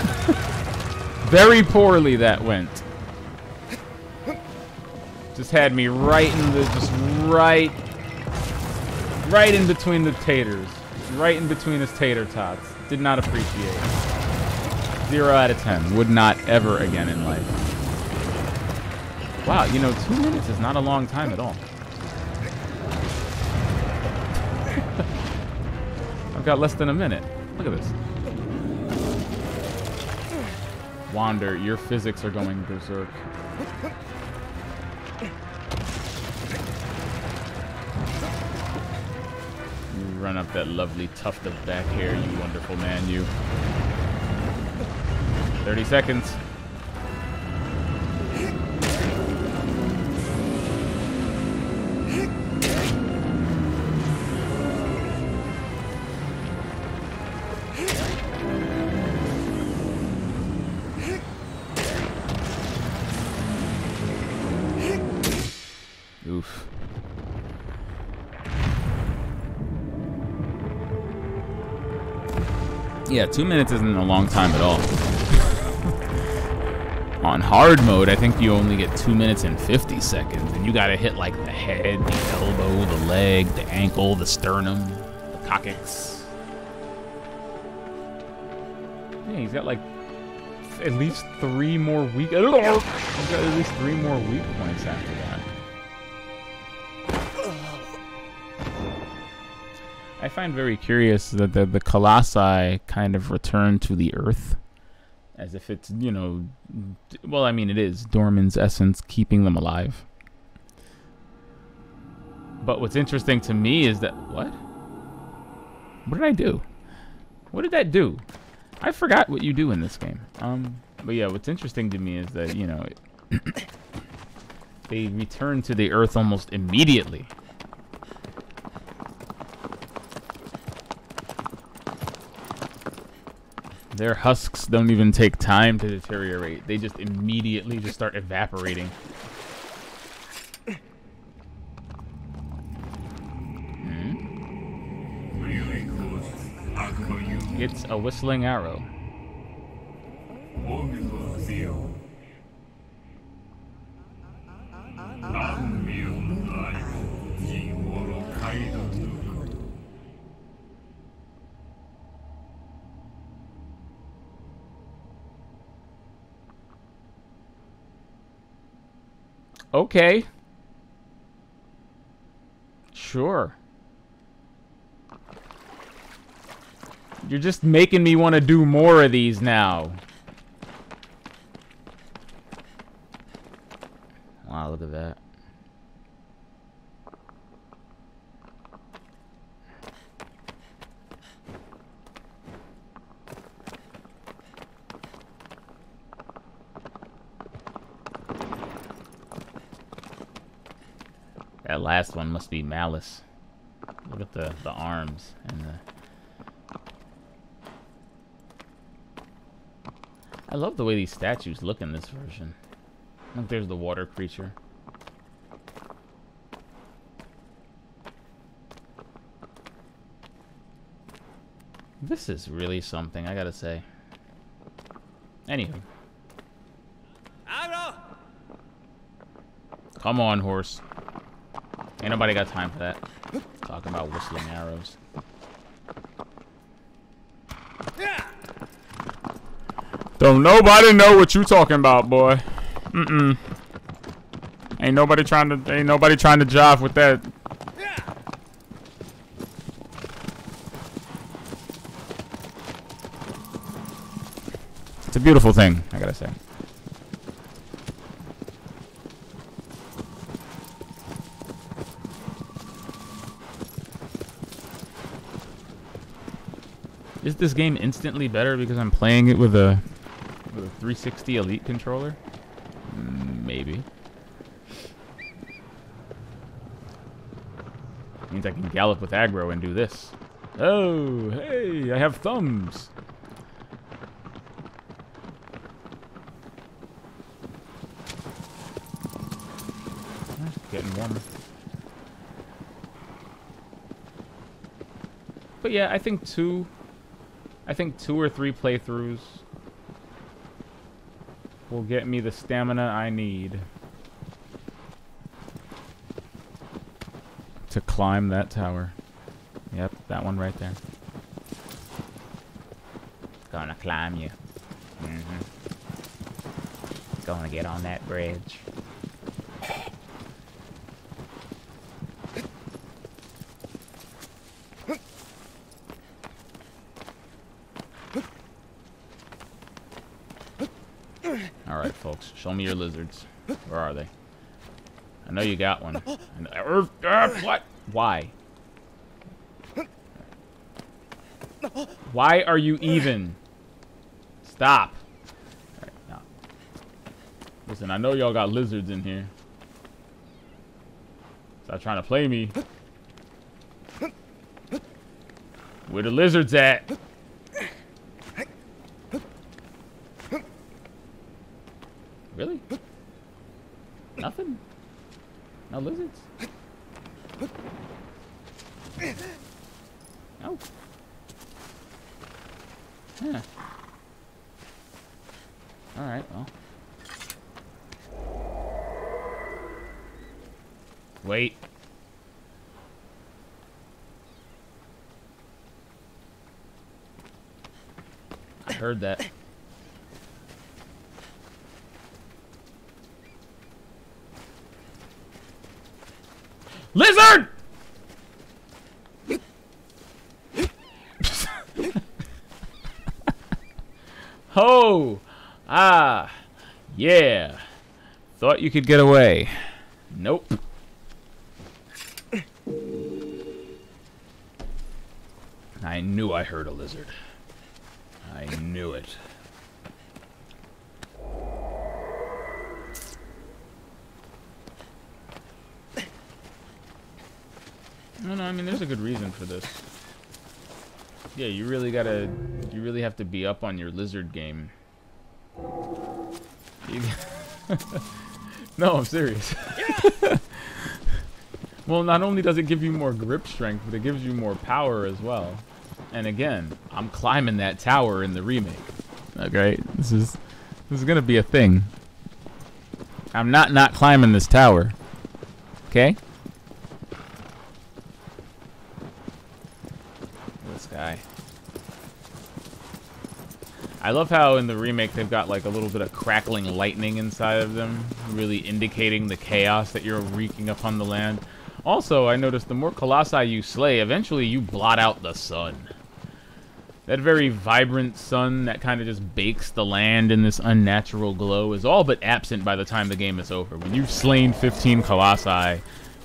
very poorly that went. Just had me right in the, just right Right in between the taters. Right in between his tater tots. Did not appreciate. 0 out of 10. Would not ever again in life. Wow, you know, 2 minutes is not a long time at all. I've got less than a minute. Look at this. Wander, your physics are going berserk. You run up that lovely tuft of back hair, you wonderful man, you. 30 seconds. Oof. Yeah, 2 minutes isn't a long time at all. On hard mode, I think you only get 2 minutes and 50 seconds, and you gotta hit like the head, the elbow, the leg, the ankle, the sternum, the coccyx. Yeah, he's got like at least 3 more weak. He's got at least 3 more weak points after that. I find very curious that the Colossi kind of return to the earth. As if it's, you know, well, I mean, it is Dorman's essence keeping them alive. But what's interesting to me is that, what? What did I do? What did that do? I forgot what you do in this game. But yeah, what's interesting to me is that, you know, they return to the earth almost immediately. Their husks don't even take time to deteriorate. They just immediately just start evaporating. It's a whistling arrow. Okay. Sure. You're just making me want to do more of these now. Wow, look at that. That last one must be Malice. Look at the arms and the... I love the way these statues look in this version. Look, there's the water creature. This is really something, I gotta say. Anywho. Come on, horse. Ain't nobody got time for that. Talking about whistling arrows. Don't nobody know what you talking about, boy. Ain't nobody trying to jive with that. It's a beautiful thing, I gotta say. Is this game instantly better because I'm playing it with a 360 Elite controller? Maybe. Means I can gallop with aggro and do this. Oh, hey, I have thumbs. Getting warmer. But yeah, I think two or three playthroughs will get me the stamina I need to climb that tower. Yep, that one right there. Gonna climb you. Gonna get on that bridge. Alright, folks. Show me your lizards. Where are they? I know you got one. What? Why? Why are you even? Stop. Alright, now. Listen, I know y'all got lizards in here. Stop trying to play me. Where the lizards at? Really? Nothing? No lizards? No. Yeah. Alright, well. Wait. I heard that. Lizard! Oh! Ah! Yeah! Thought you could get away. Nope. I knew I heard a lizard. I knew it. No, I mean, there's a good reason for this. Yeah, you really have to be up on your lizard game. No, I'm serious. Well, not only does it give you more grip strength, but it gives you more power as well. And again, I'm climbing that tower in the remake. Okay, this is gonna be a thing. I'm not climbing this tower. Okay? This guy. I love how in the remake they've got like a little bit of crackling lightning inside of them, really indicating the chaos that you're wreaking upon the land. Also, I noticed the more colossi you slay, eventually you blot out the sun. That very vibrant sun that kind of just bakes the land in this unnatural glow is all but absent by the time the game is over. When you've slain 15 colossi,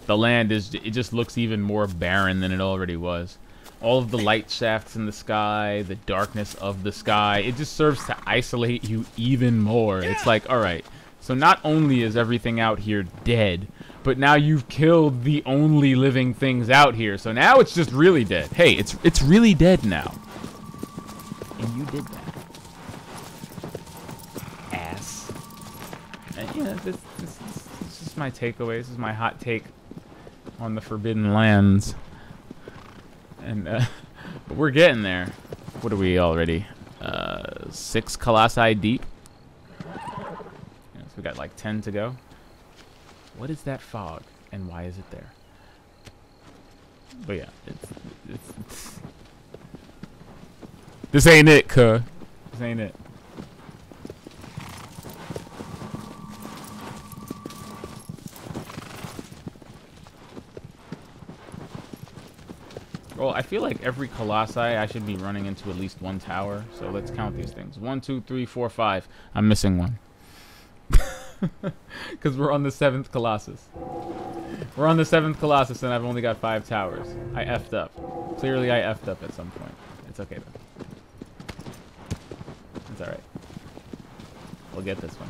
the land it just looks even more barren than it already was. All of the light shafts in the sky, the darkness of the sky, it just serves to isolate you even more. It's like, alright, so not only is everything out here dead, but now you've killed the only living things out here, so now it's just really dead. Hey, it's really dead now. And you did that. Ass. And, yeah, this is just my takeaway. This is my hot take on the Forbidden Lands. And, but we're getting there. What are we already? 6 colossi deep. Yeah, so we got like 10 to go. What is that fog, and why is it there? But yeah, it's this ain't it, cuh. This ain't it. Well, I feel like every colossi I should be running into at least one tower. So let's count these things. 1, 2, 3, 4, 5. I'm missing one. Because we're on the 7th Colossus. We're on the 7th Colossus and I've only got 5 towers. I effed up. Clearly I effed up at some point. It's okay though. It's alright. We'll get this one.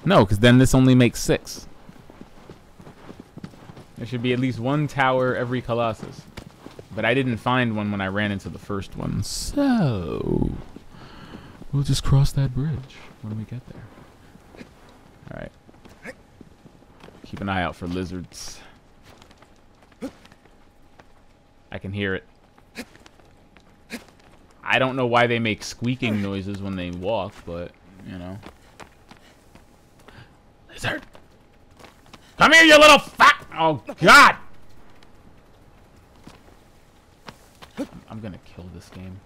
No, because then this only makes 6. There should be at least 1 tower every Colossus. But I didn't find one when I ran into the first one. So we'll just cross that bridge when we get there. Alright. Keep an eye out for lizards. I can hear it. I don't know why they make squeaking noises when they walk, but, you know. Lizard! Come here, you little fat... Oh, God! I'm gonna kill this game.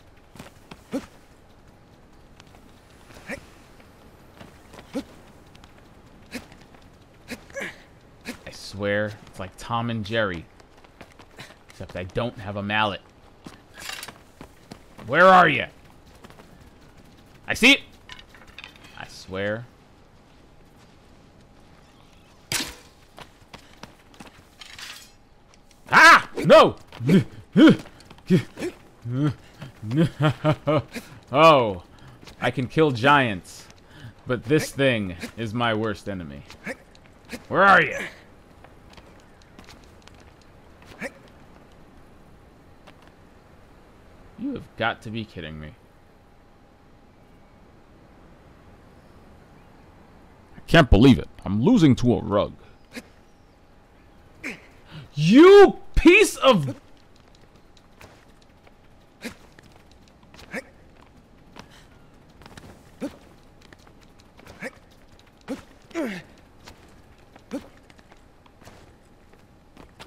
I swear, it's like Tom and Jerry. Except I don't have a mallet. Where are you? I see it! I swear. Ah! No! Oh, I can kill giants, but this thing is my worst enemy. Where are you? You have got to be kidding me. I can't believe it. I'm losing to a rug. You piece of...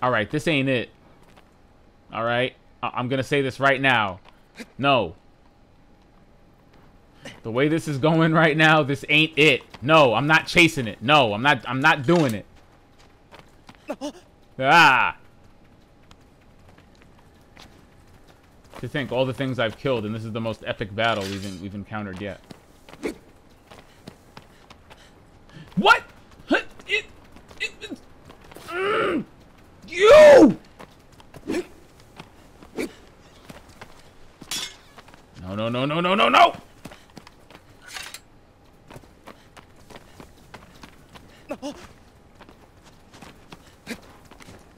Alright, this ain't it. Alright? I'm gonna say this right now. No. The way this is going right now, this ain't it. No, I'm not chasing it. No, I'm not doing it. Ah! To think all the things I've killed, and this is the most epic battle we've encountered yet. What? You! No, no, no, no, no, no, no!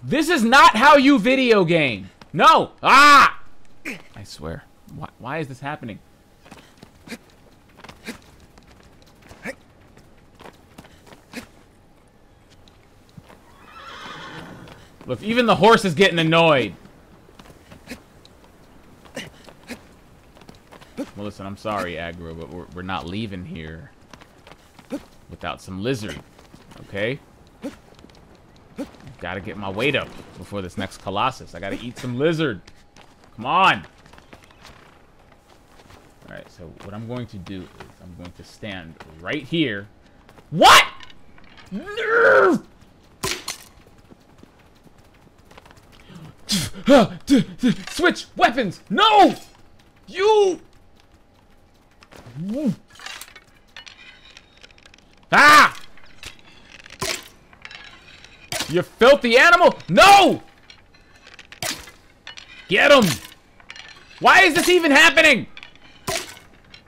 This is not how you video game. No! Ah! I swear. Why is this happening? Look, even the horse is getting annoyed. Well, listen, I'm sorry, Aggro, but we're not leaving here without some lizard, okay? Gotta get my weight up before this next Colossus. I gotta eat some lizard. Come on! Alright, so what I'm going to do is I'm going to stand right here. What?! Nerve! Switch weapons! No! You! Ah! You filthy animal! No! Get him! Why is this even happening?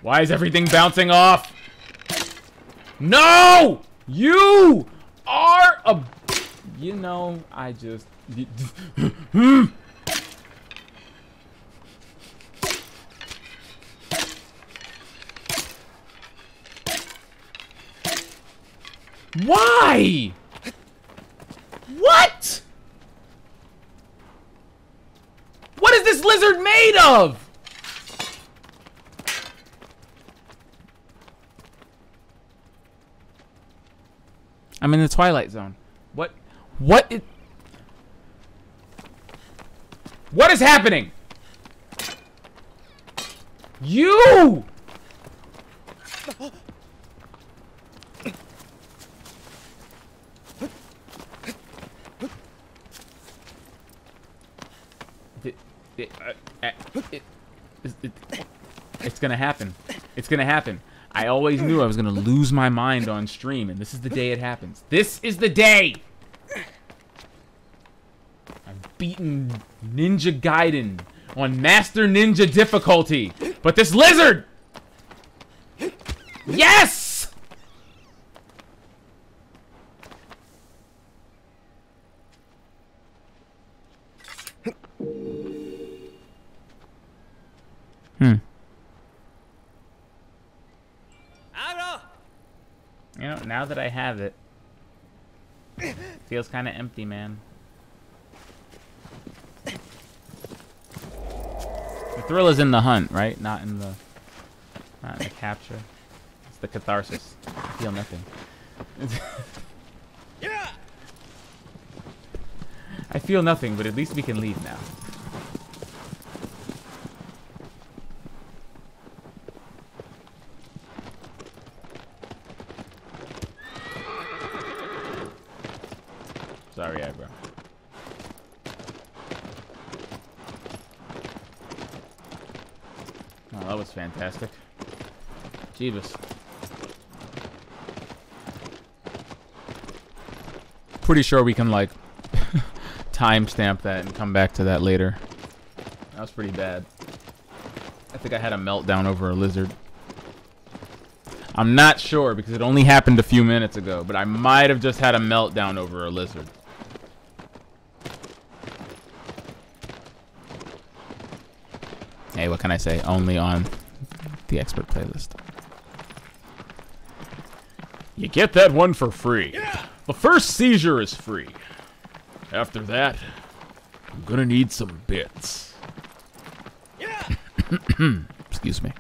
Why is everything bouncing off? No! You are a... You know, I just... Why? What? What is this lizard made of? I'm in the Twilight Zone. What is happening? You! It's gonna happen. It's gonna happen. I always knew I was gonna lose my mind on stream, and this is the day it happens. This is the day! I've beaten Ninja Gaiden on Master Ninja difficulty, but this lizard! Yes! You know, now that I have it, feels kind of empty, man. The thrill is in the hunt, right? Not in the capture. It's the catharsis. I feel nothing. Yeah. I feel nothing, but at least we can leave now. Oh, that was fantastic. Jeebus. Pretty sure we can, like, timestamp that and come back to that later. That was pretty bad. I think I had a meltdown over a lizard. I'm not sure because it only happened a few minutes ago, but I might have just had a meltdown over a lizard. Hey, what can I say? Only on the expert playlist. You get that one for free. Yeah. The first seizure is free. After that, I'm gonna need some bits. Yeah. Excuse me.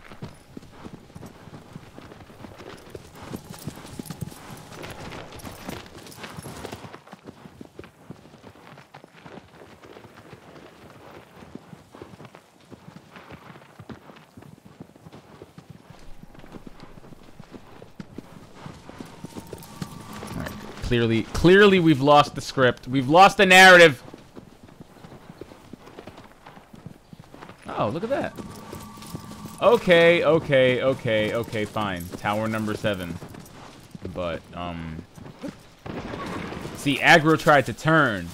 Clearly we've lost the script. We've lost the narrative. Oh, look at that. Okay, fine. Tower number 7. But, see, Aggro tried to turn.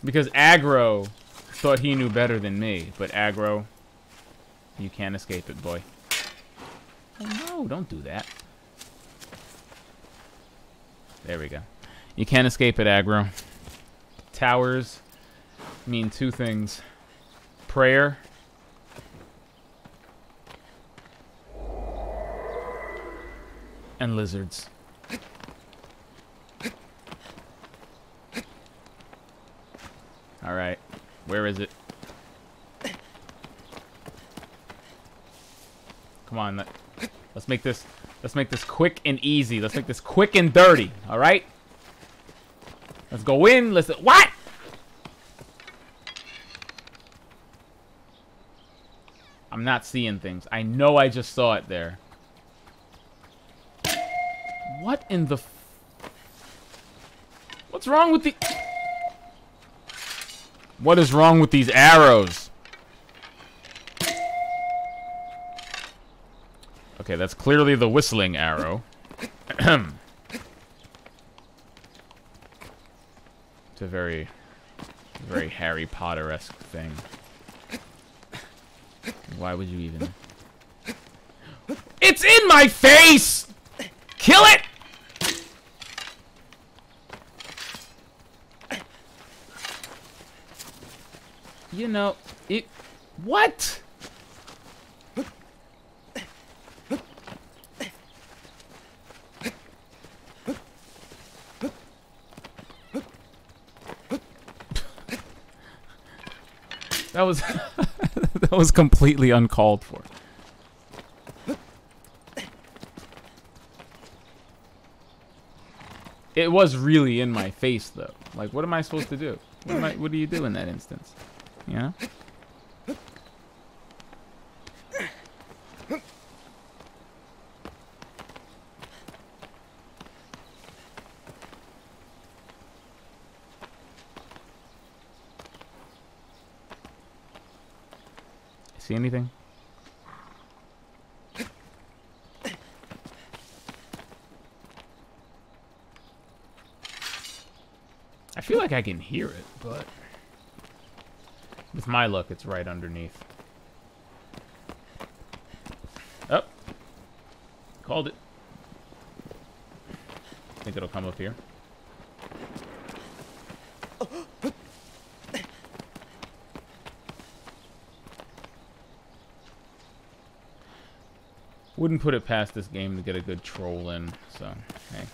Because Aggro thought he knew better than me. But Aggro, you can't escape it, boy. Oh, no, don't do that. There we go. You can't escape it, Aggro. Towers mean 2 things. Prayer and lizards. Alright. Where is it? Come on. Let's make this quick and easy. Let's make this quick and dirty. Alright? Let's go in. What? I'm not seeing things. I know I just saw it there. What in the... What's wrong with the... What is wrong with these arrows? Okay, that's clearly the whistling arrow. It's a very Harry Potter-esque thing. Why would you even... It's in my face! Kill it! You know, it... What? That was... that was completely uncalled for. It was really in my face, though. Like, what am I supposed to do? What do you do in that instance? You know? See anything? I feel like I can hear it, but with my luck, it's right underneath. Oh, called it. I think it'll come up here. Wouldn't put it past this game to get a good troll in, so, hey.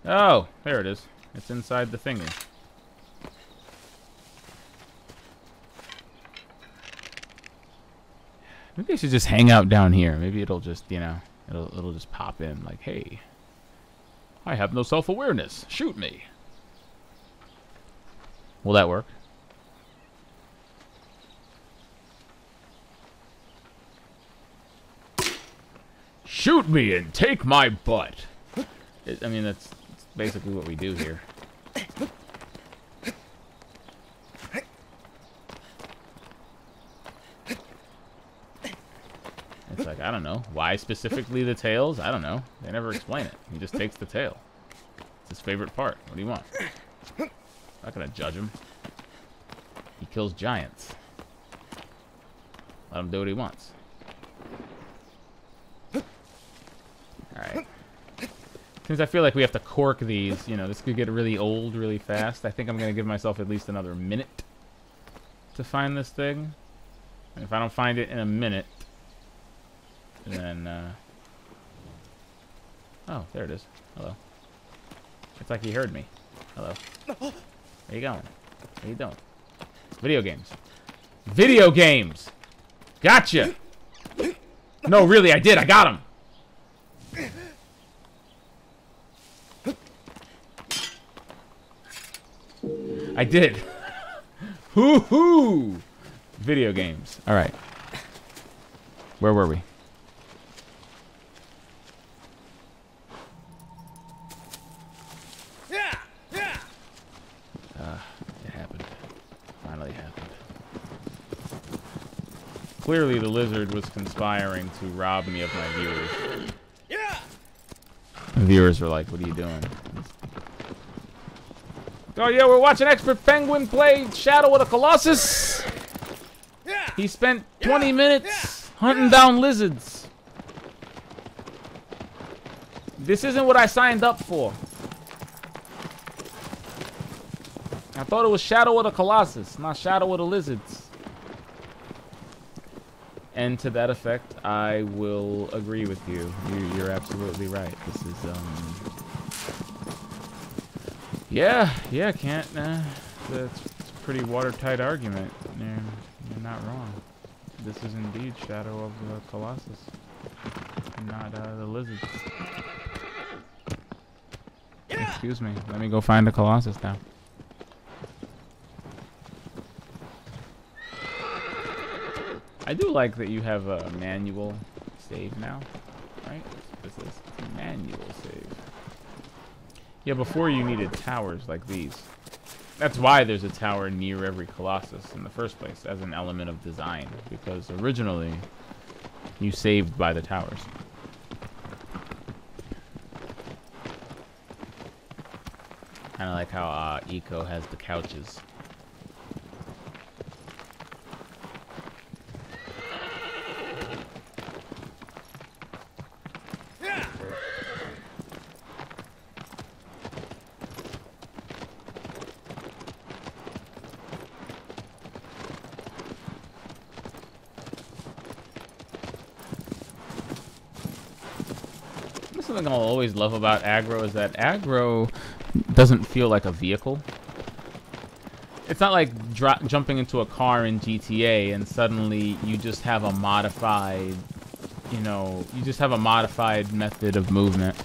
Oh, there it is. It's inside the thingy. Maybe I should just hang out down here. Maybe it'll just, you know, it'll just pop in like, hey, I have no self-awareness. Shoot me. Will that work? Shoot me and take my butt. I mean, that's basically what we do here. It's like, I don't know. Why specifically the tails? I don't know. They never explain it. He just takes the tail. It's his favorite part. What do you want? I'm not gonna judge him. He kills giants. Let him do what he wants. Alright. Since I feel like we have to cork these, you know, this could get really old really fast. I think I'm gonna give myself at least another minute to find this thing. And if I don't find it in a minute, then, oh, there it is. Hello. It's like he heard me. Hello. Where you going? Where you doing? Video games. Video games! Gotcha! No, really, I did. I got him! I did. Hoo-hoo! Video games. Alright. Where were we? It happened. Finally happened. Clearly the lizard was conspiring to rob me of my viewers. The viewers were like, what are you doing? Oh yeah, we're watching Expert Penguin play Shadow of the Colossus. He spent 20 minutes hunting down lizards. This isn't what I signed up for. I thought it was Shadow of the Colossus, not Shadow of the Lizards. And to that effect, I will agree with you. You're absolutely right. This is, yeah, can't, that's a pretty watertight argument. You're not wrong. This is indeed Shadow of the Colossus, not, the Lizards. Excuse me, let me go find the Colossus now. I do like that you have a manual save now, right? This is a manual save. Yeah, before you needed towers like these. That's why there's a tower near every Colossus in the first place, as an element of design. Because originally, you saved by the towers. Kind of like how Eco has the couches. Something I'll always love about aggro is that aggro doesn't feel like a vehicle. It's not like jumping into a car in GTA and suddenly you just have a modified, you know, you just have a modified method of movement.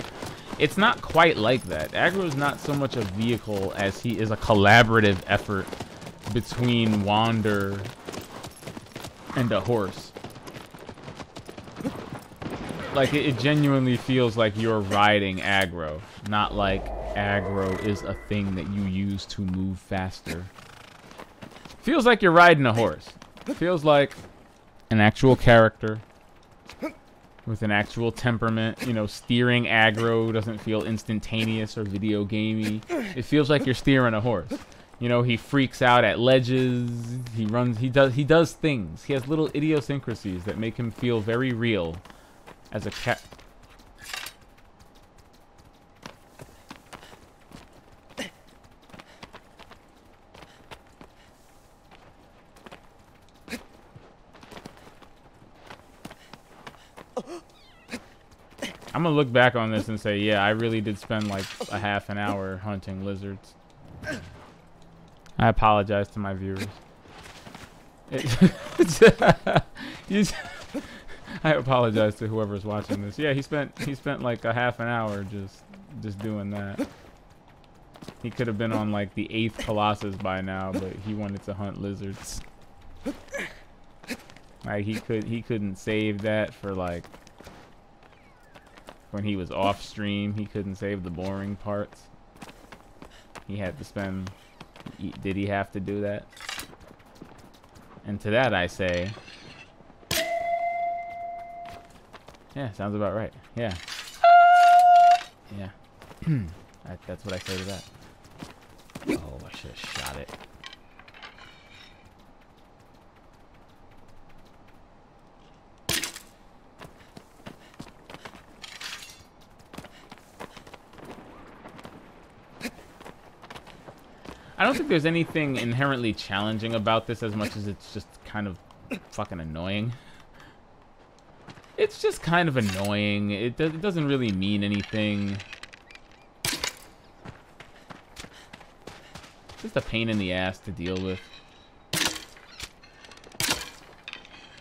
It's not quite like that. Aggro is not so much a vehicle as he is a collaborative effort between Wander and a horse. Like, it genuinely feels like you're riding aggro, not like aggro is a thing that you use to move faster. Feels like you're riding a horse. Feels like an actual character with an actual temperament. You know, steering aggro doesn't feel instantaneous or video gamey. It feels like you're steering a horse. You know, he freaks out at ledges. He runs. He does things. He has little idiosyncrasies that make him feel very real. As a cat. I'm gonna look back on this and say, yeah, I really did spend like a half an hour hunting lizards. I apologize to my viewers. I apologize to whoever's watching this. Yeah, he spent like a half an hour just doing that. He could have been on like the 8th Colossus by now, but he wanted to hunt lizards. Like he couldn't save that for like when he was off stream, he couldn't save the boring parts. He had to spend... Did he have to do that? And to that I say... Yeah, sounds about right. Yeah. Yeah. That's what I say to that. Oh, I should have shot it. I don't think there's anything inherently challenging about this as much as it's just kind of fucking annoying. It's just kind of annoying. It doesn't really mean anything. It's just a pain in the ass to deal with.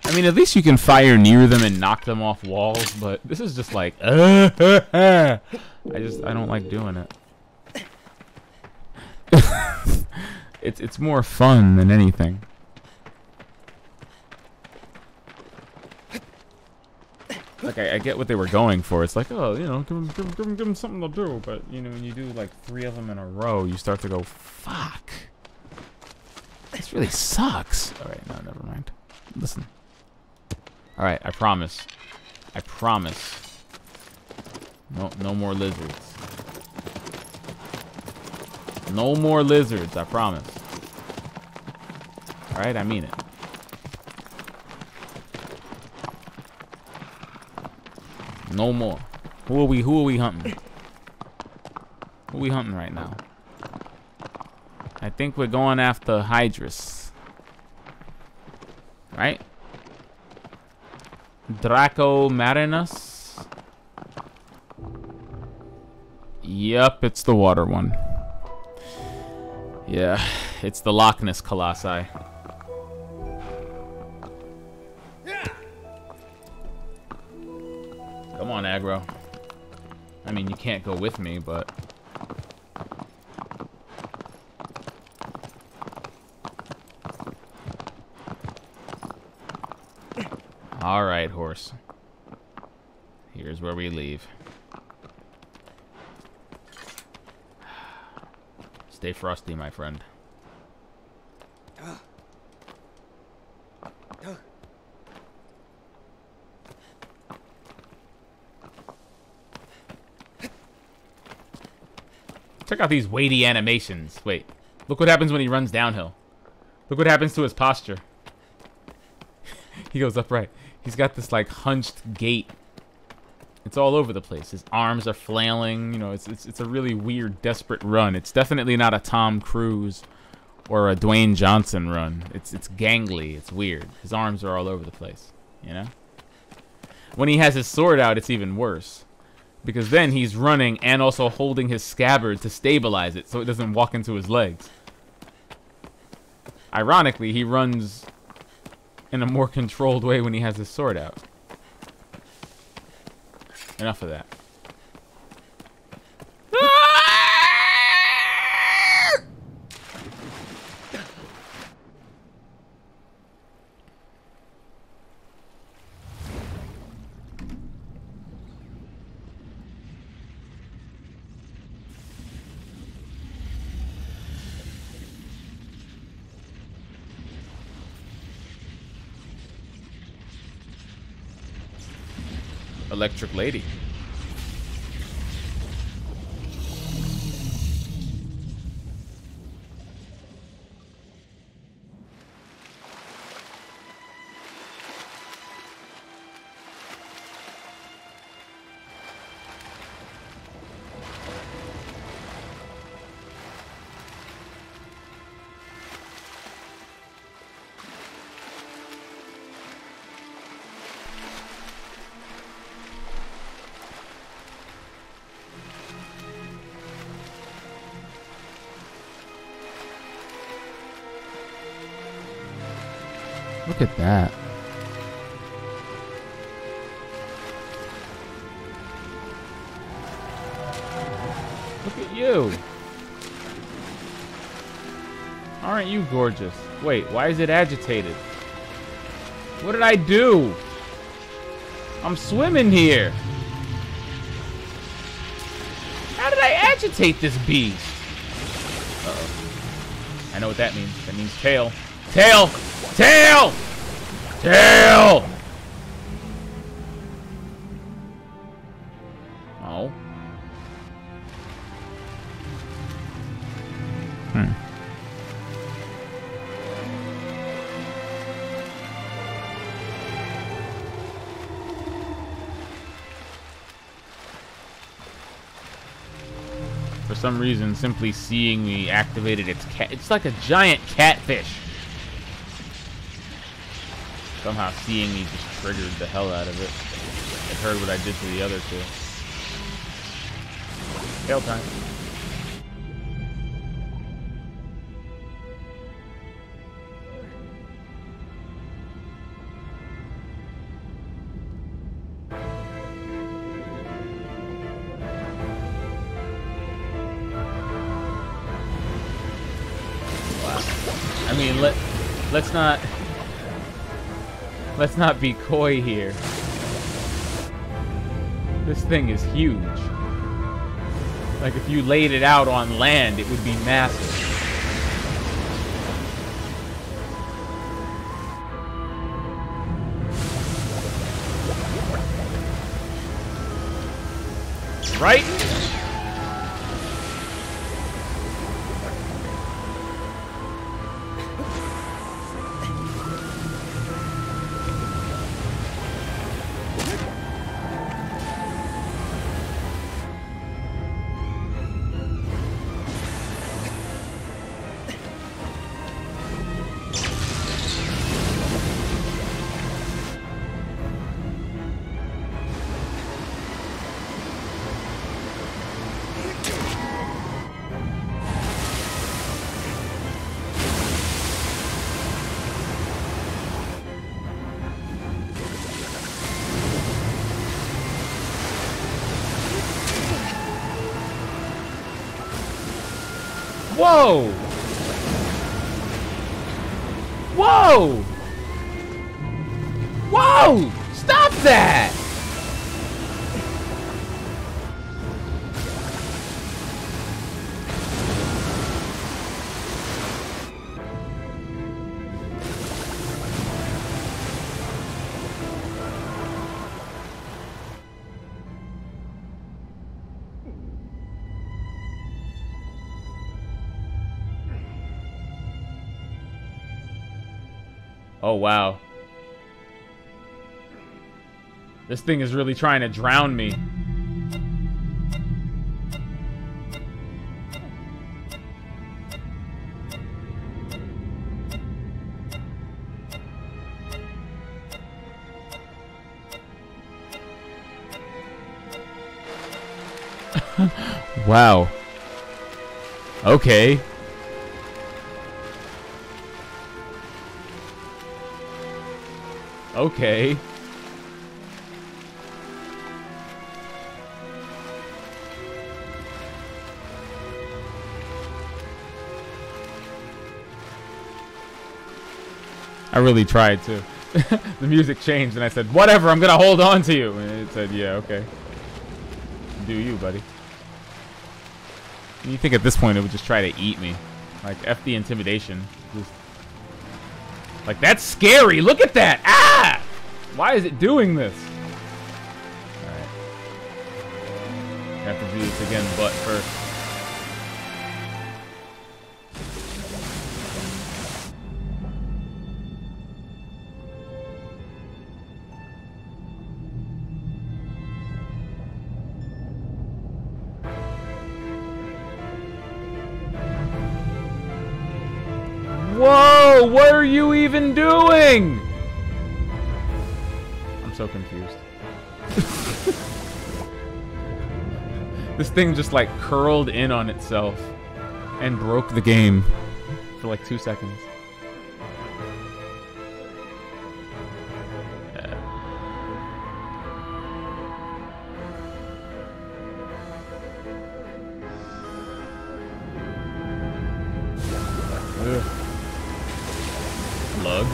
I mean, at least you can fire near them and knock them off walls, but this is just like, I don't like doing it. It's more fun than anything. Like, I get what they were going for. It's like, oh, you know, give them something to do. But, you know, when you do, like, 3 of them in a row, you start to go, fuck. This really sucks. All right, no, never mind. Listen. All right, I promise. I promise. No more lizards. No more lizards, I promise. All right, I mean it. No more. Who are we hunting? Who are we hunting right now? I think we're going after Hydrus. Right? Draco Marinus? Yep, it's the water one. Yeah, it's the Loch Ness Colossi. Come on, aggro. I mean, you can't go with me, but... Alright, horse. Here's where we leave. Stay frosty, my friend. Check out these weighty animations. Wait, look what happens when he runs downhill. Look what happens to his posture. He goes upright. He's got this like hunched gait. It's all over the place. His arms are flailing. You know, it's a really weird, desperate run. It's definitely not a Tom Cruise or a Dwayne Johnson run. It's gangly. It's weird. His arms are all over the place. You know. When he has his sword out, it's even worse. Because then he's running and also holding his scabbard to stabilize it so it doesn't walk into his legs. Ironically, he runs in a more controlled way when he has his sword out. Enough of that. Electric Lady. Look at that. Look at you. Aren't you gorgeous? Wait, why is it agitated? What did I do? I'm swimming here. agitate this beast. Uh-oh. I know what that means. That means tail. Tail! Tail! Tail! Oh. For some reason, simply seeing me activated its cat. It's like a giant catfish. Somehow seeing me just triggered the hell out of it. It heard what I did to the other two. Tail time. I mean, let's not be coy here. This thing is huge. Like, if you laid it out on land, it would be massive. Right? Whoa! Whoa! Whoa! Stop that! Oh, wow. This thing is really trying to drown me. Wow. Okay. Okay. I really tried to. The music changed and I said, whatever, I'm gonna hold on to you. And it said, yeah, okay. Do you, buddy. You think at this point it would just try to eat me. Like, F the intimidation. Just... Like, that's scary. Look at that. Ah! Why is it doing this? Alright. Have to do this again, but first. Whoa! What are you even doing? I'm so confused. This thing just like curled in on itself and broke the game for like 2 seconds. Lug.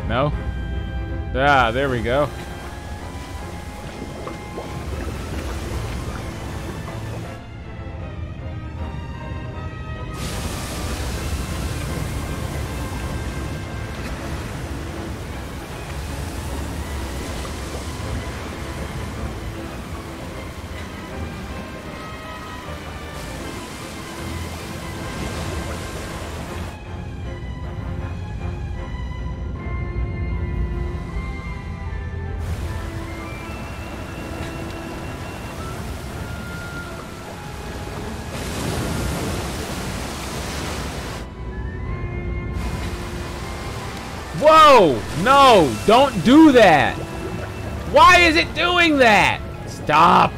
No? Ah, there we go. Whoa! No! Don't do that! Why is it doing that? Stop!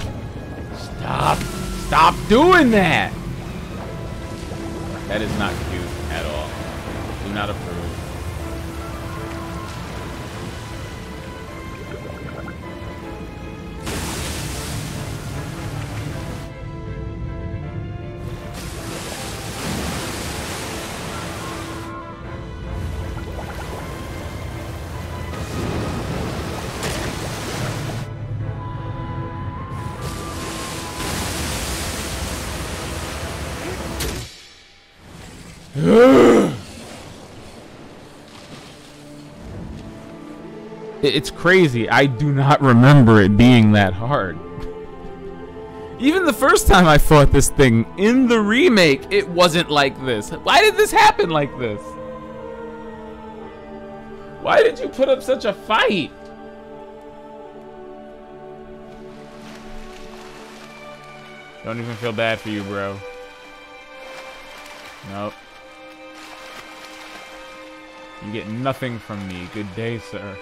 Stop! Stop doing that! That is not cute at all. Do not approve. It's crazy. I do not remember it being that hard. Even the first time I fought this thing in the remake, it wasn't like this. Why did this happen like this? Why did you put up such a fight? Don't even feel bad for you, bro. Nope. You get nothing from me. Good day, sir.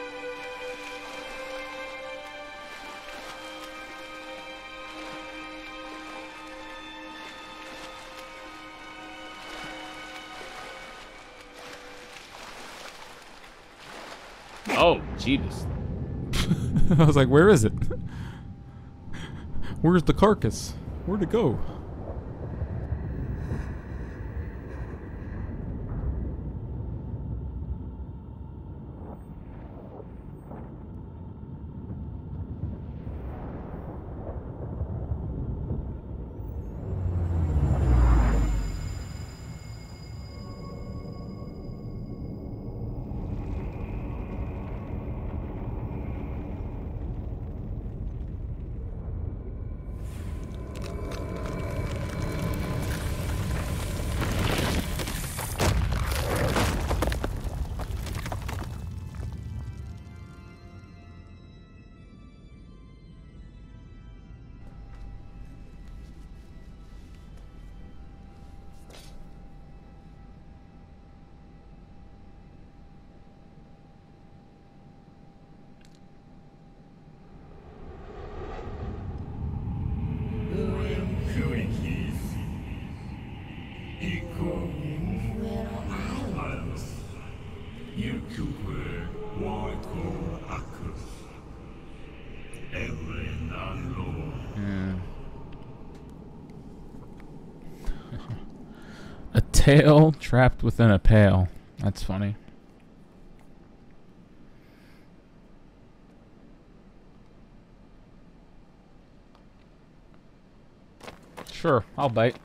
Oh, Jesus. I was like, where is it? Where's the carcass? Where'd it go? A tail trapped within a pail. That's funny. Sure, I'll bite.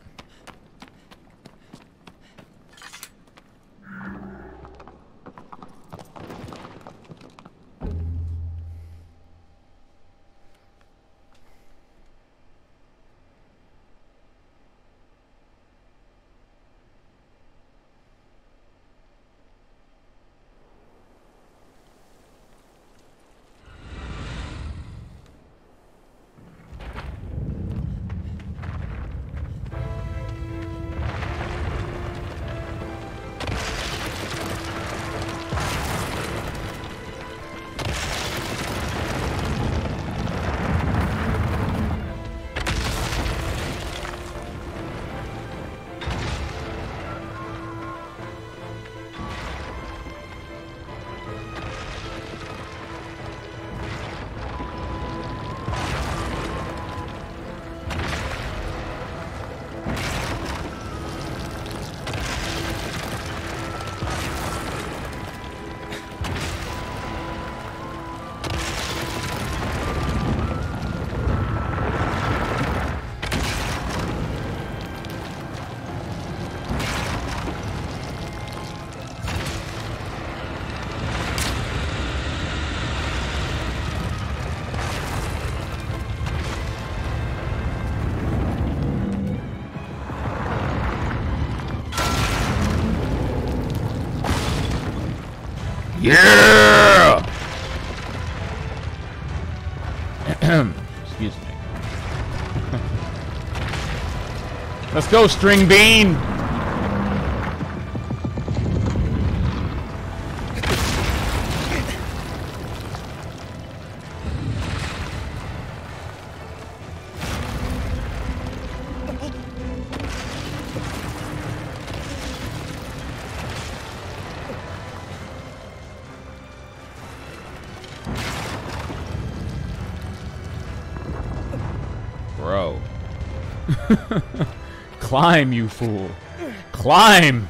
Yeah! Excuse me. Let's go, String Bean! Bro. Climb, you fool. Climb!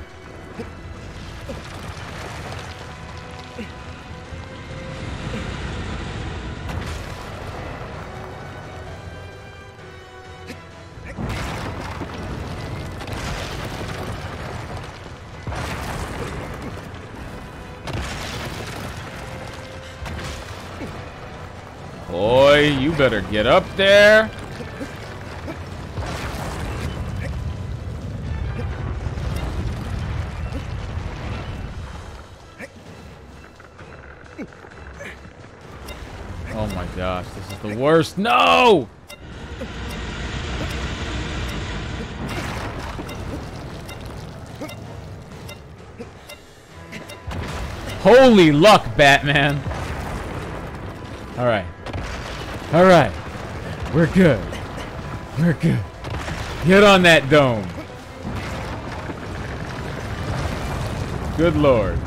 Boy, you better get up there. Oh my gosh, this is the worst. No! Holy luck, Batman. All right. All right. We're good. We're good. Get on that dome. Good Lord.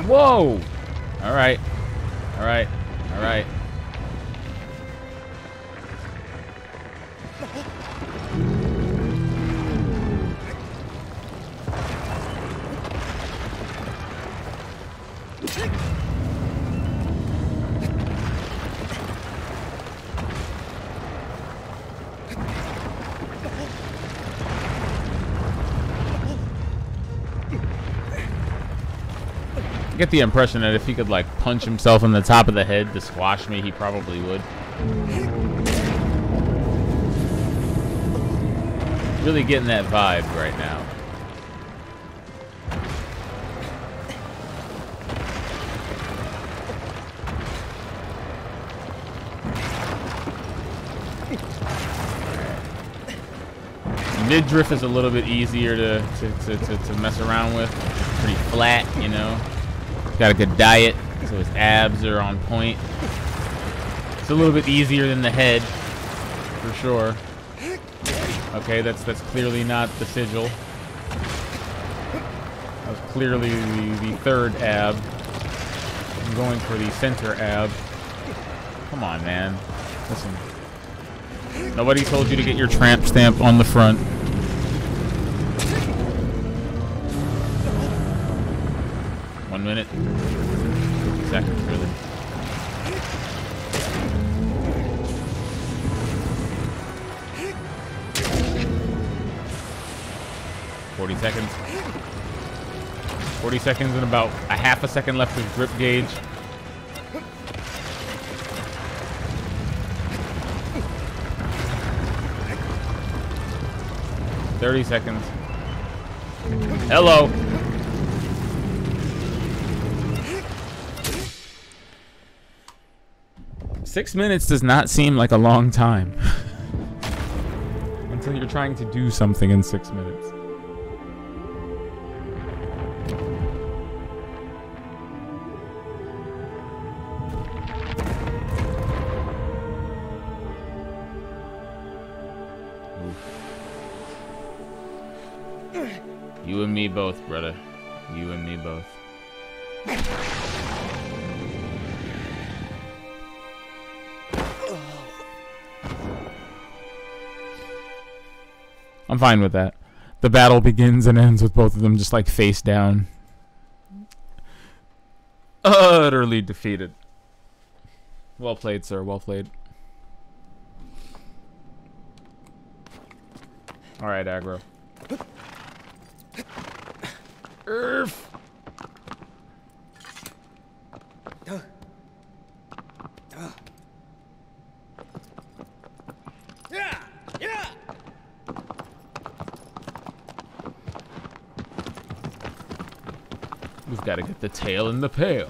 Whoa! All right. All right. All right. I get the impression that if he could, like, punch himself in the top of the head to squash me, he probably would. Really getting that vibe right now. Midriff is a little bit easier to mess around with. Pretty flat, you know. Got a good diet, so his abs are on point. It's a little bit easier than the head, for sure. Okay, that's clearly not the sigil. That was clearly the third ab. I'm going for the center ab. Come on, man. Listen. Nobody told you to get your tramp stamp on the front. Minute, 50 seconds, really. $40 seconds. 40 seconds and about a half a second left of grip gauge. $30 seconds. Hello. Six minutes does not seem like a long time until you're trying to do something in 6 minutes. me both, brother. You and me both. I'm fine with that. The battle begins and ends with both of them just like face down. Utterly defeated. Well played, sir. Well played. Alright, aggro. Urf. We've got to get the tail in the pail.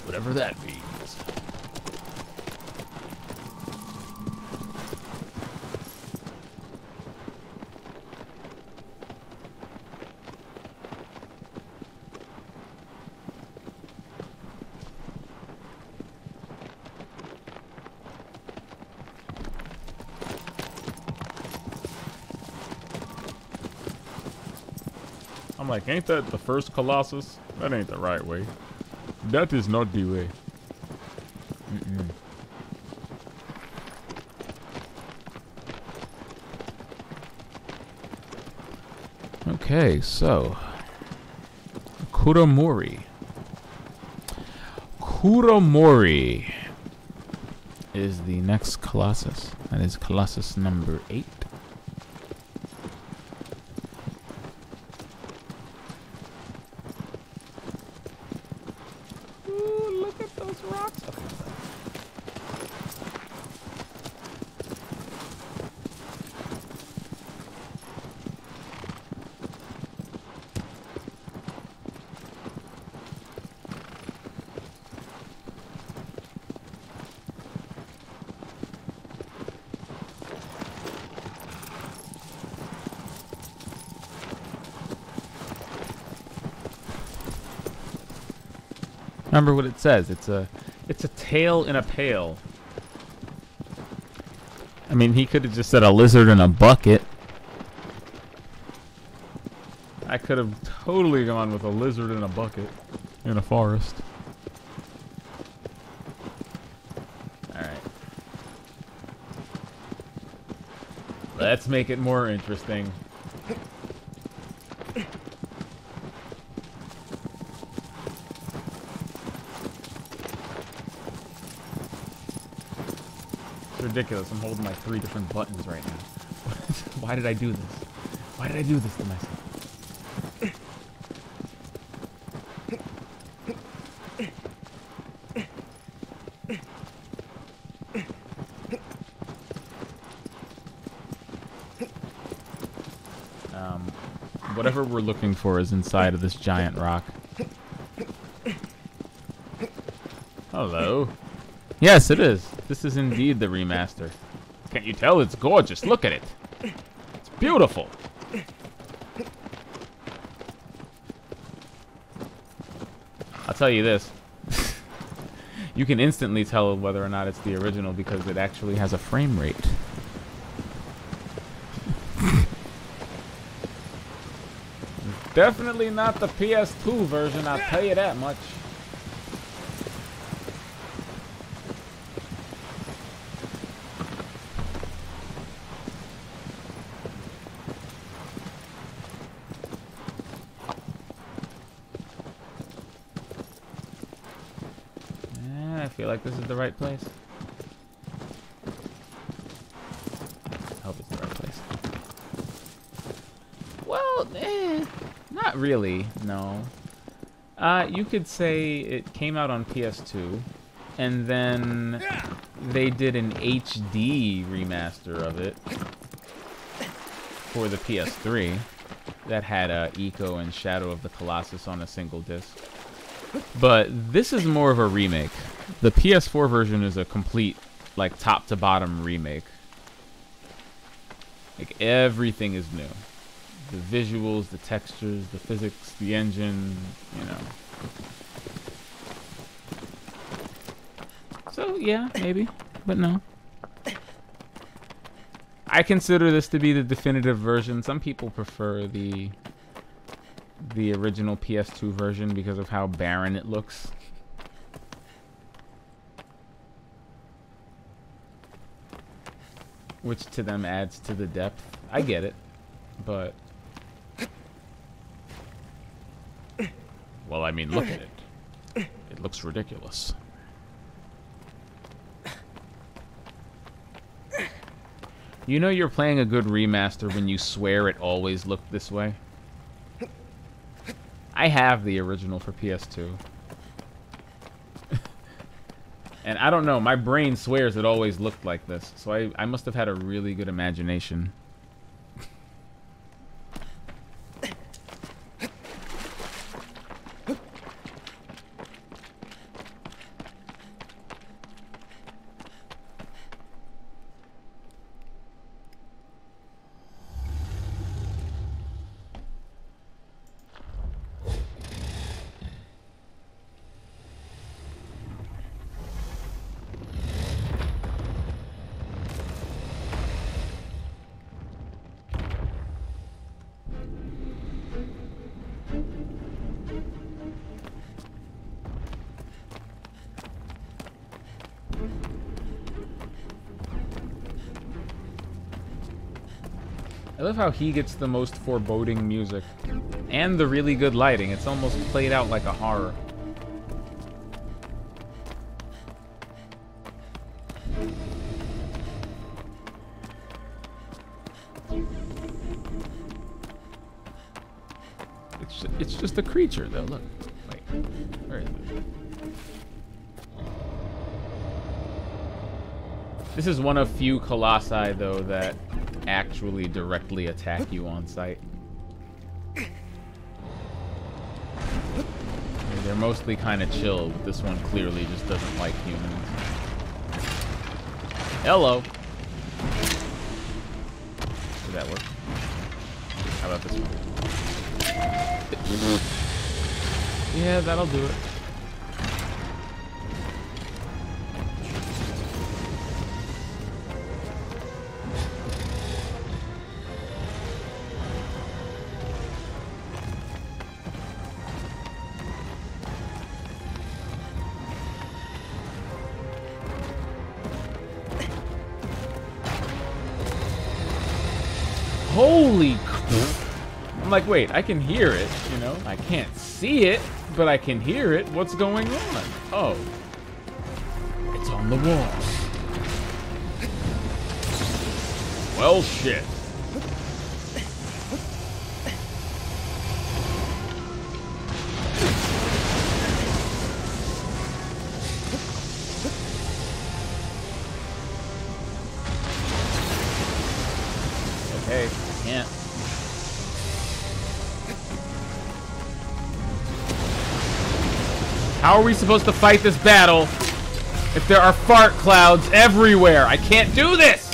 Whatever that means. I'm like, ain't that the first Colossus? That ain't the right way. That is not the way. Okay, so Kuramori. Kuramori is the next Colossus. That is Colossus number 8. Ooh, look at those rocks. Okay. Remember what it says. It's a tail in a pail. I mean, he could have just said a lizard in a bucket. I could have totally gone with a lizard in a bucket in a forest. Alright. Let's make it more interesting. Ridiculous. I'm holding like 3 different buttons right now. Why did I do this? Why did I do this to myself? Whatever we're looking for is inside of this giant rock. Hello. Yes, it is. This is indeed the remaster. Can't you tell? It's gorgeous. Look at it. It's beautiful. I'll tell you this. You can instantly tell whether or not it's the original because it actually has a frame rate. Definitely not the PS2 version, I'll tell you that much. I feel like this is the right place. I hope it's the right place. Well, not really, no. You could say it came out on PS2, and then they did an HD remaster of it for the PS3 that had Eco and Shadow of the Colossus on a single disc. But this is more of a remake. The PS4 version is a complete, like, top-to-bottom remake. Like, everything is new. The visuals, the textures, the physics, the engine, you know. So, yeah, maybe, but no. I consider this to be the definitive version. Some people prefer the the original PS2 version because of how barren it looks. Which to them adds to the depth. I get it, but... Well, I mean, look at it. It looks ridiculous. You know you're playing a good remaster when you swear it always looked this way? I have the original for PS2. And I don't know, my brain swears it always looked like this. So I must have had a really good imagination. I love how he gets the most foreboding music. And the really good lighting. It's almost played out like a horror. It's just a creature, though. Look. Wait. Where is it? This is one of few colossi, though, that actually directly attack you on sight. They're mostly kind of chill, but this one clearly just doesn't like humans. Hello. Did that work? How about this one? Yeah, that'll do it. Holy crap. I'm like, wait, I can hear it, you know? I can't see it, but I can hear it. What's going on? Oh. It's on the wall. Well, shit. Okay, can't. How are we supposed to fight this battle if there are fart clouds everywhere? I can't do this!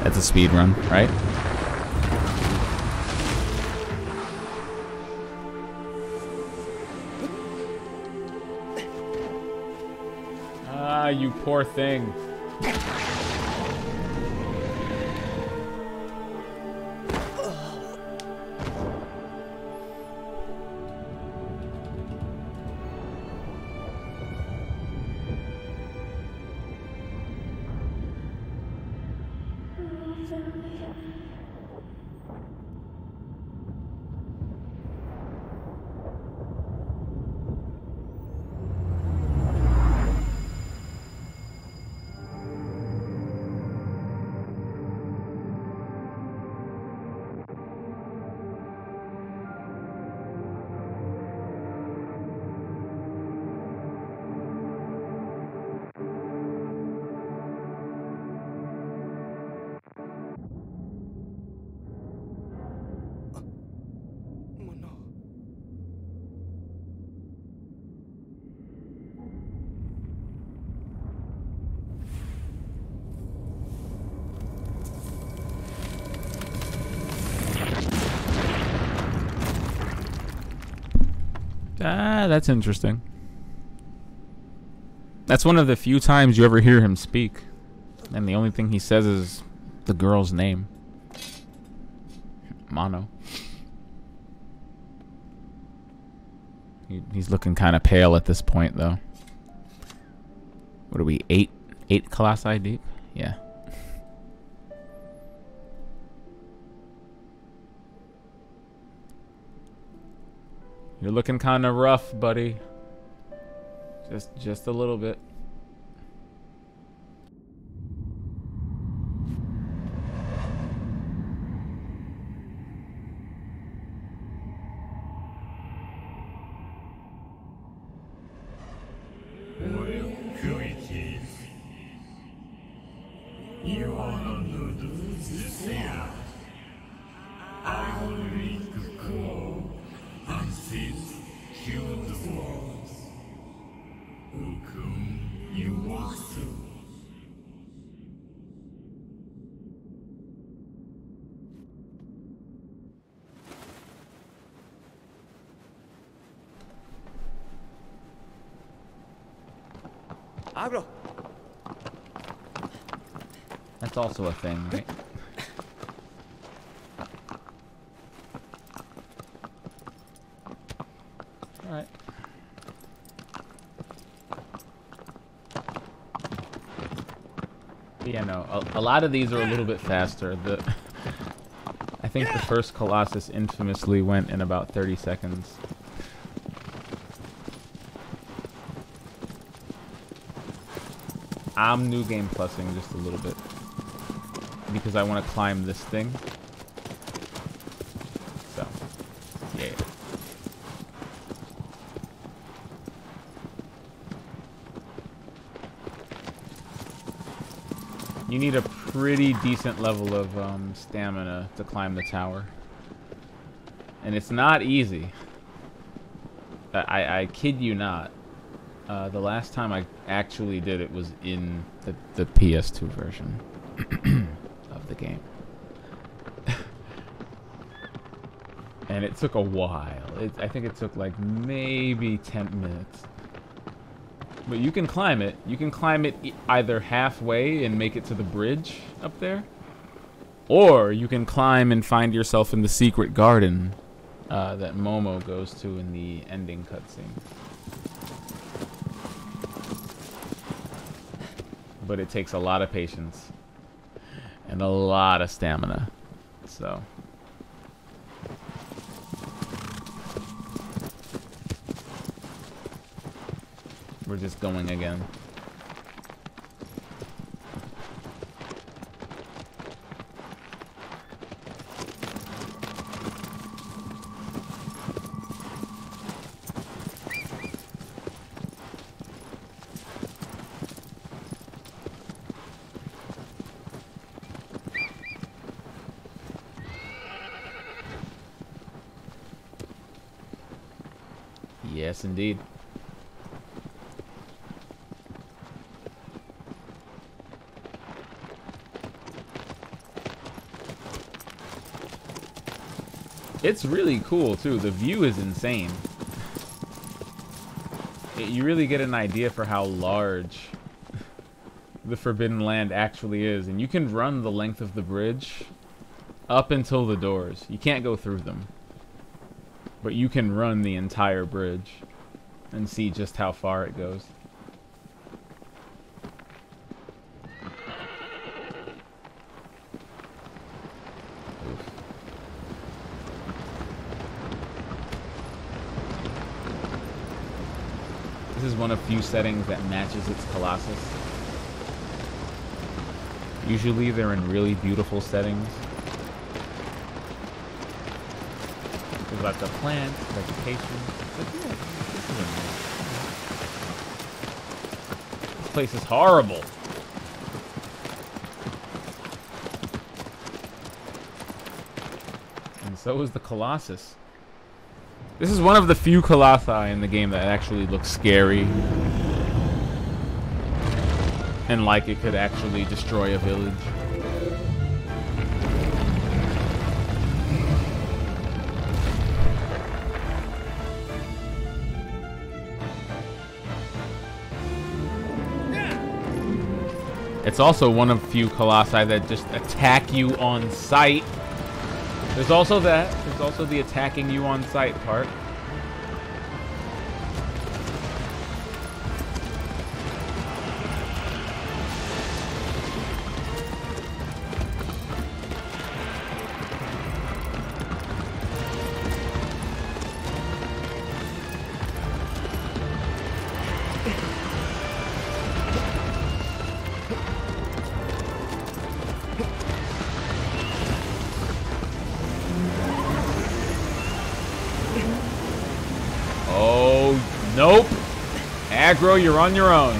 That's a speed run, right? Ah, you poor thing. Ah, that's interesting. That's one of the few times you ever hear him speak. And the only thing he says is the girl's name. Mono. He's looking kind of pale at this point, though. What are we, 8 colossi deep? Yeah. You're looking kind of rough, buddy. Just a little bit. Abro. That's also a thing, right? Alright. Yeah, no, a lot of these are a little bit faster. I think the first Colossus infamously went in about 30 seconds. I'm new game plussing just a little bit because I want to climb this thing. So, yeah. You need a pretty decent level of stamina to climb the tower. And it's not easy. I kid you not. The last time I actually did it was in the PS2 version of the game. And it took a while. I think it took like maybe 10 minutes. But you can climb it. You can climb it either halfway and make it to the bridge up there. Or you can climb and find yourself in the secret garden that Momo goes to in the ending cutscene. But it takes a lot of patience and a lot of stamina. So we're just going again. Yes, indeed. It's really cool, too. The view is insane. You really get an idea for how large the Forbidden Land actually is. And you can run the length of the bridge up until the doors. You can't go through them. But you can run the entire bridge and see just how far it goes. This is one of few settings that matches its Colossus. Usually they're in really beautiful settings. We've got the plants, vegetation. But yeah, this place is horrible. And so is the Colossus. This is one of the few Colossi in the game that actually looks scary. And like it could actually destroy a village. It's also one of few colossi that just attack you on sight. There's also that. There's also the attacking you on sight part. Nope. Aggro, you're on your own.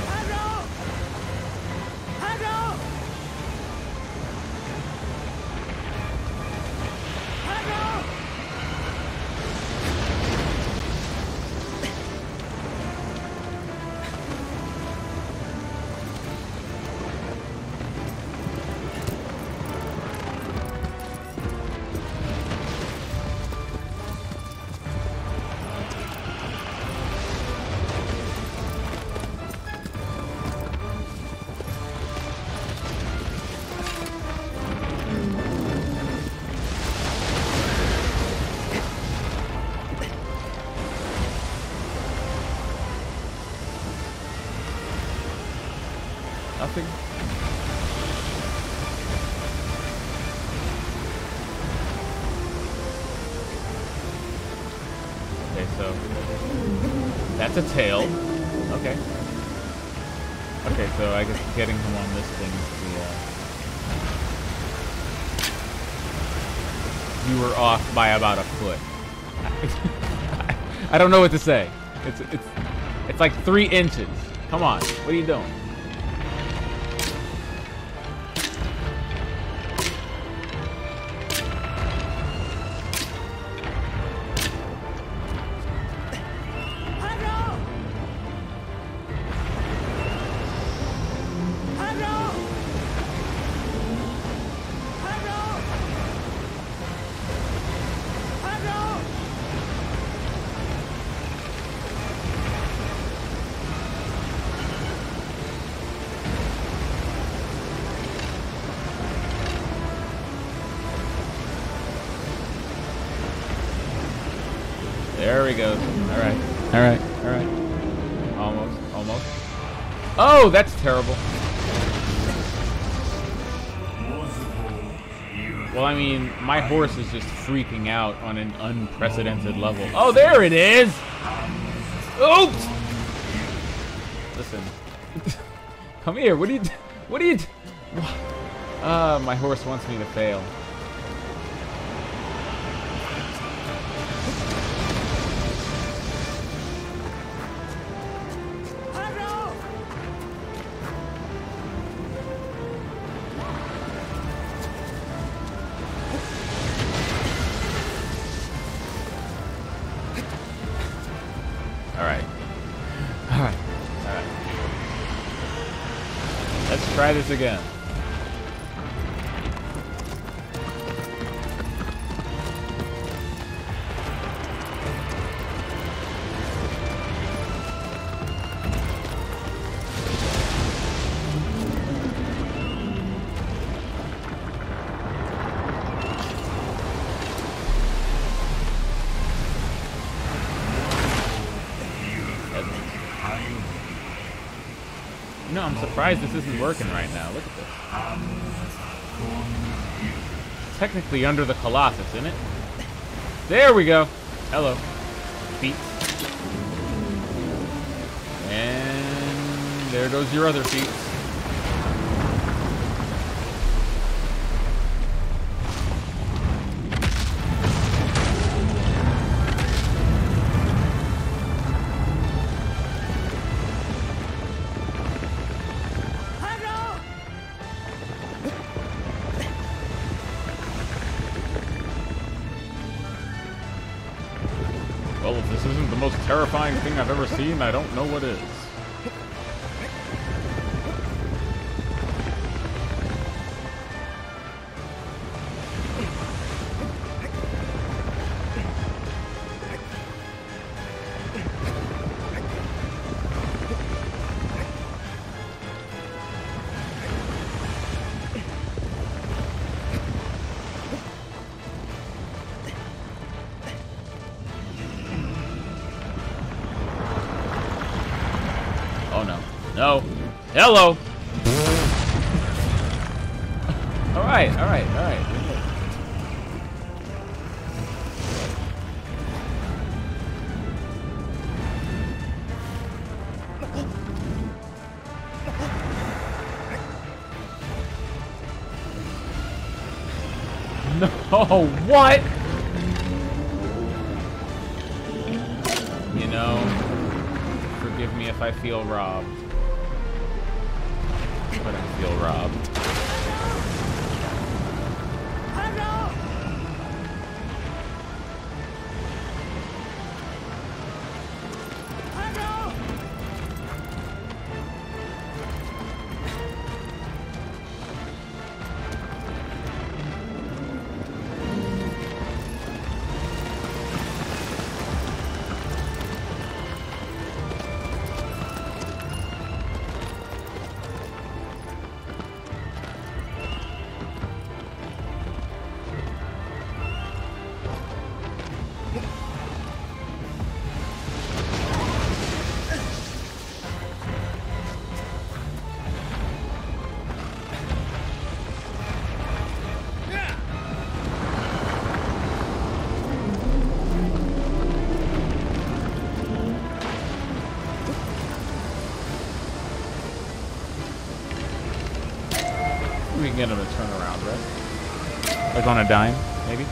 Nothing. Okay, so that's a tail. Okay. Okay, so I guess getting him on this thing is the you were off by about a foot. I don't know what to say. It's like 3 inches. Come on, what are you doing? There we go. Alright. Alright. Alright. Almost. Almost. Oh, that's terrible. Well, I mean, my horse is just freaking out on an unprecedented level. Oh, there it is! Oops! Listen. Come here. What do you... my horse wants me to fail. Let's try this again. No, I'm surprised this isn't working right now. Look at this. Technically under the Colossus, isn't it? There we go. Hello. Feet. And there goes your other feet. Well, if this isn't the most terrifying thing I've ever seen, I don't know what is. No. Hello. All right. All right. All right. No, what? You know, forgive me if I feel robbed. But I feel robbed. We can get him to turn around, right? Like on a dime, maybe?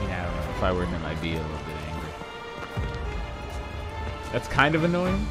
Yeah, I don't know. If I were him, I'd be a little bit angry. That's kind of annoying.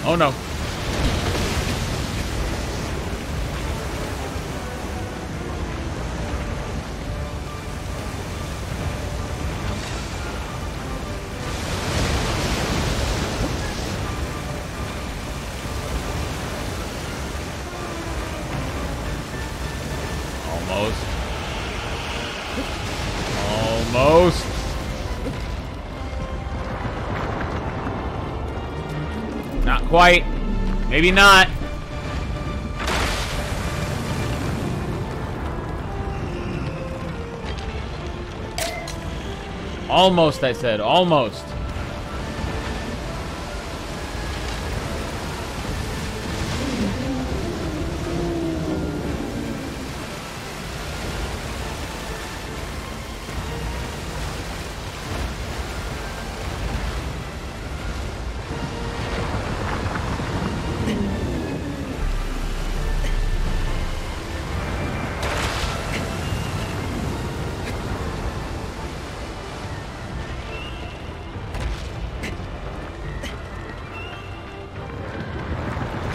Oh no. Almost. Almost. Not quite. Maybe not. Almost, I said. Almost.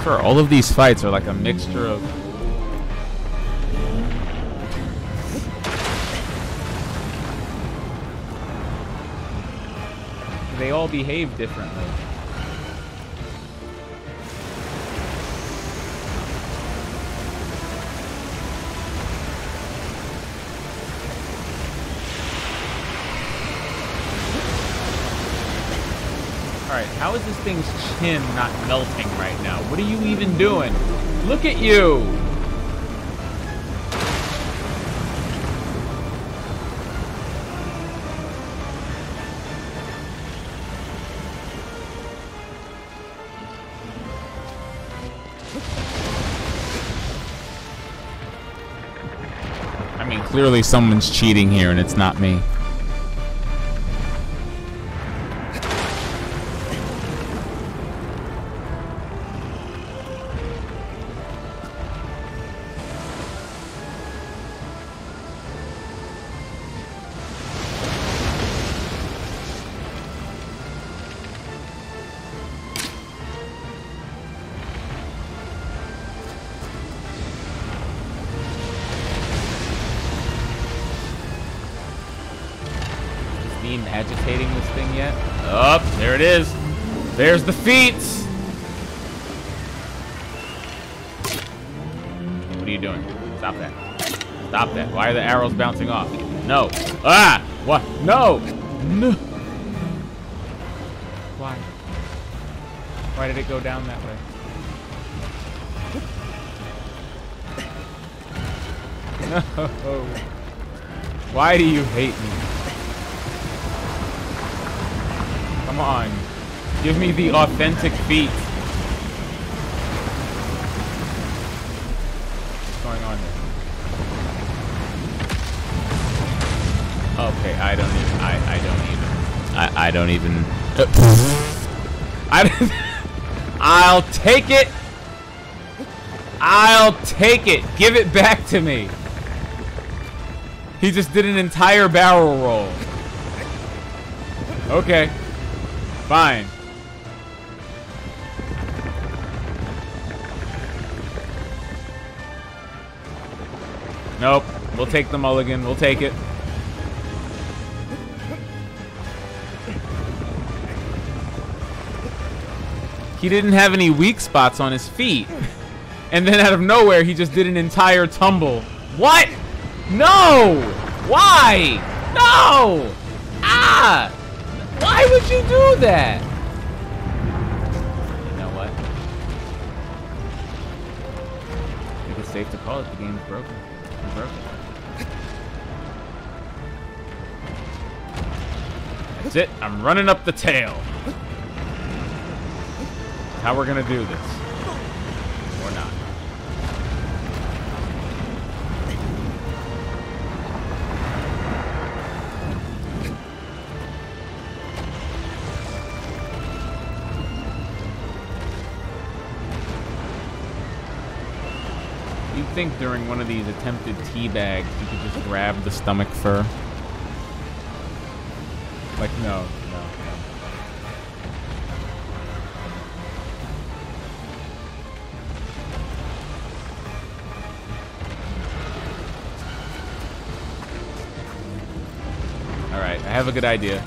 Sure, all of these fights are like a mixture of... They all behave differently. Alright, how is this thing's chin not melting right now? What are you even doing? Look at you! mean, clearly someone's cheating here, and it's not me. Agitating this thing yet? Oh, there it is. There's the feet. What are you doing? Stop that. Stop that. Why are the arrows bouncing off? No. Ah! What? No! No! Why? Why did it go down that way? No. Why do you hate me? Come on. Give me the authentic feet. What's going on here? Okay, I don't even. I'll take it. I'll take it. Give it back to me. He just did an entire barrel roll. Okay. Fine. Nope. We'll take the mulligan. We'll take it. He didn't have any weak spots on his feet. And then out of nowhere, he just did an entire tumble. What? No! Why? No! Ah! Why would you do that? You know what? I think it's safe to call it. The game's broken. It's broken. That's it. I'm running up the tail. That's how we're gonna do this. Or not. You'd think during one of these attempted tea bags you could just grab the stomach fur. Like, no. Alright, I have a good idea.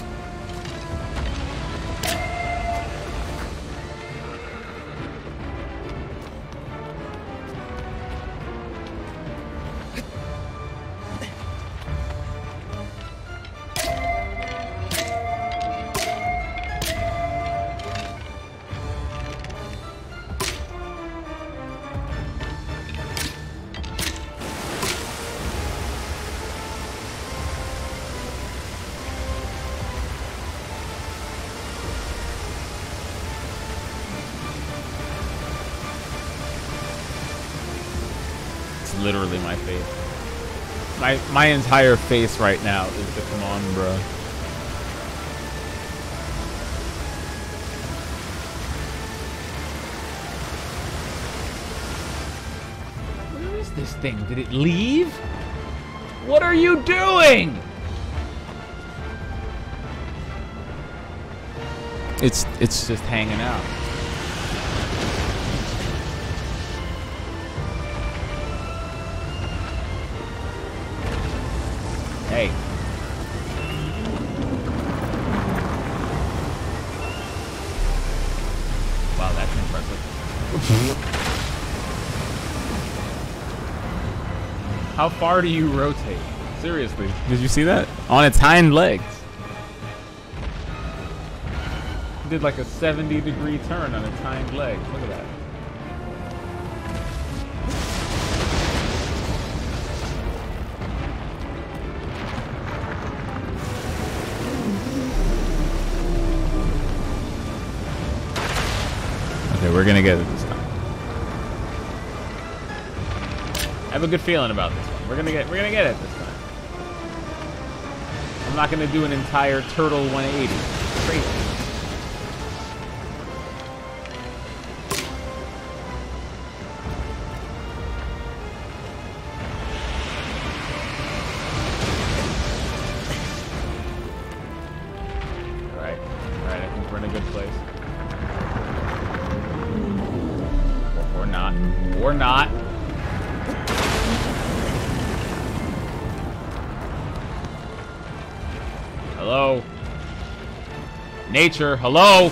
Literally my face. My entire face right now is the come on, bro. Where is this thing? Did it leave? What are you doing? It's just hanging out. Hey. Wow, that's impressive. How far do you rotate? Seriously, did you see that? On its hind legs. It did like a 70-degree turn on its hind legs. Look at that. Okay, we're gonna get it this time. I have a good feeling about this one. We're gonna get it this time. I'm not gonna do an entire turtle 180. It's crazy. Alright, I think we're in a good place. Or not. Or not. Hello? Nature, hello?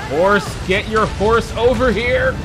Horse, get your horse over here!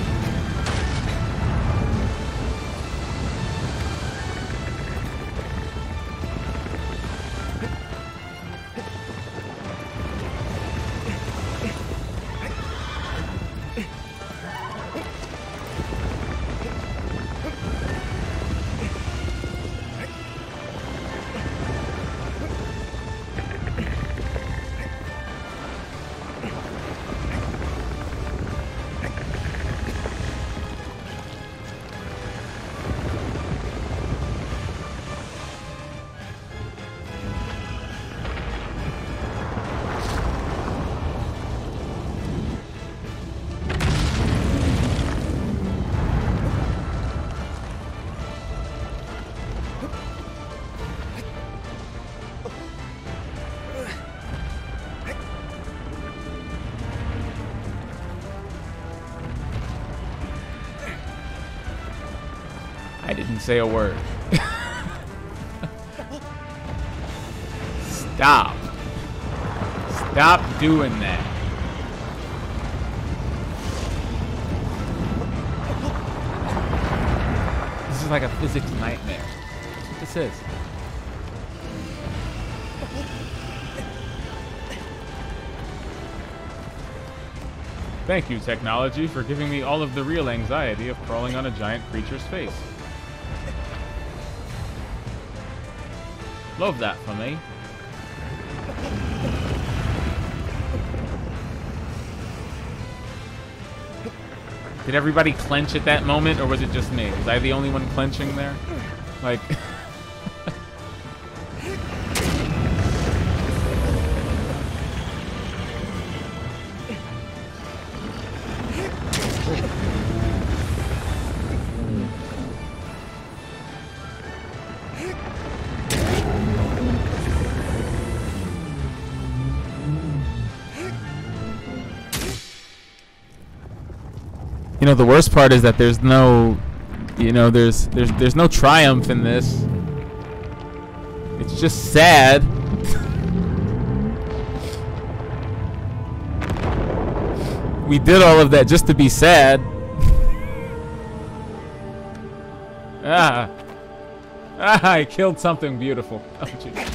I didn't say a word. Stop. Stop doing that. This is like a physics nightmare. That's what this is. Thank you, technology, for giving me all of the real anxiety of crawling on a giant creature's face. Love that for me. Did everybody clench at that moment, or was it just me? Was I the only one clenching there? Like... You know, the worst part is that there's no, you know, there's no triumph in this. It's just sad. We did all of that just to be sad. I killed something beautiful. Oh, geez.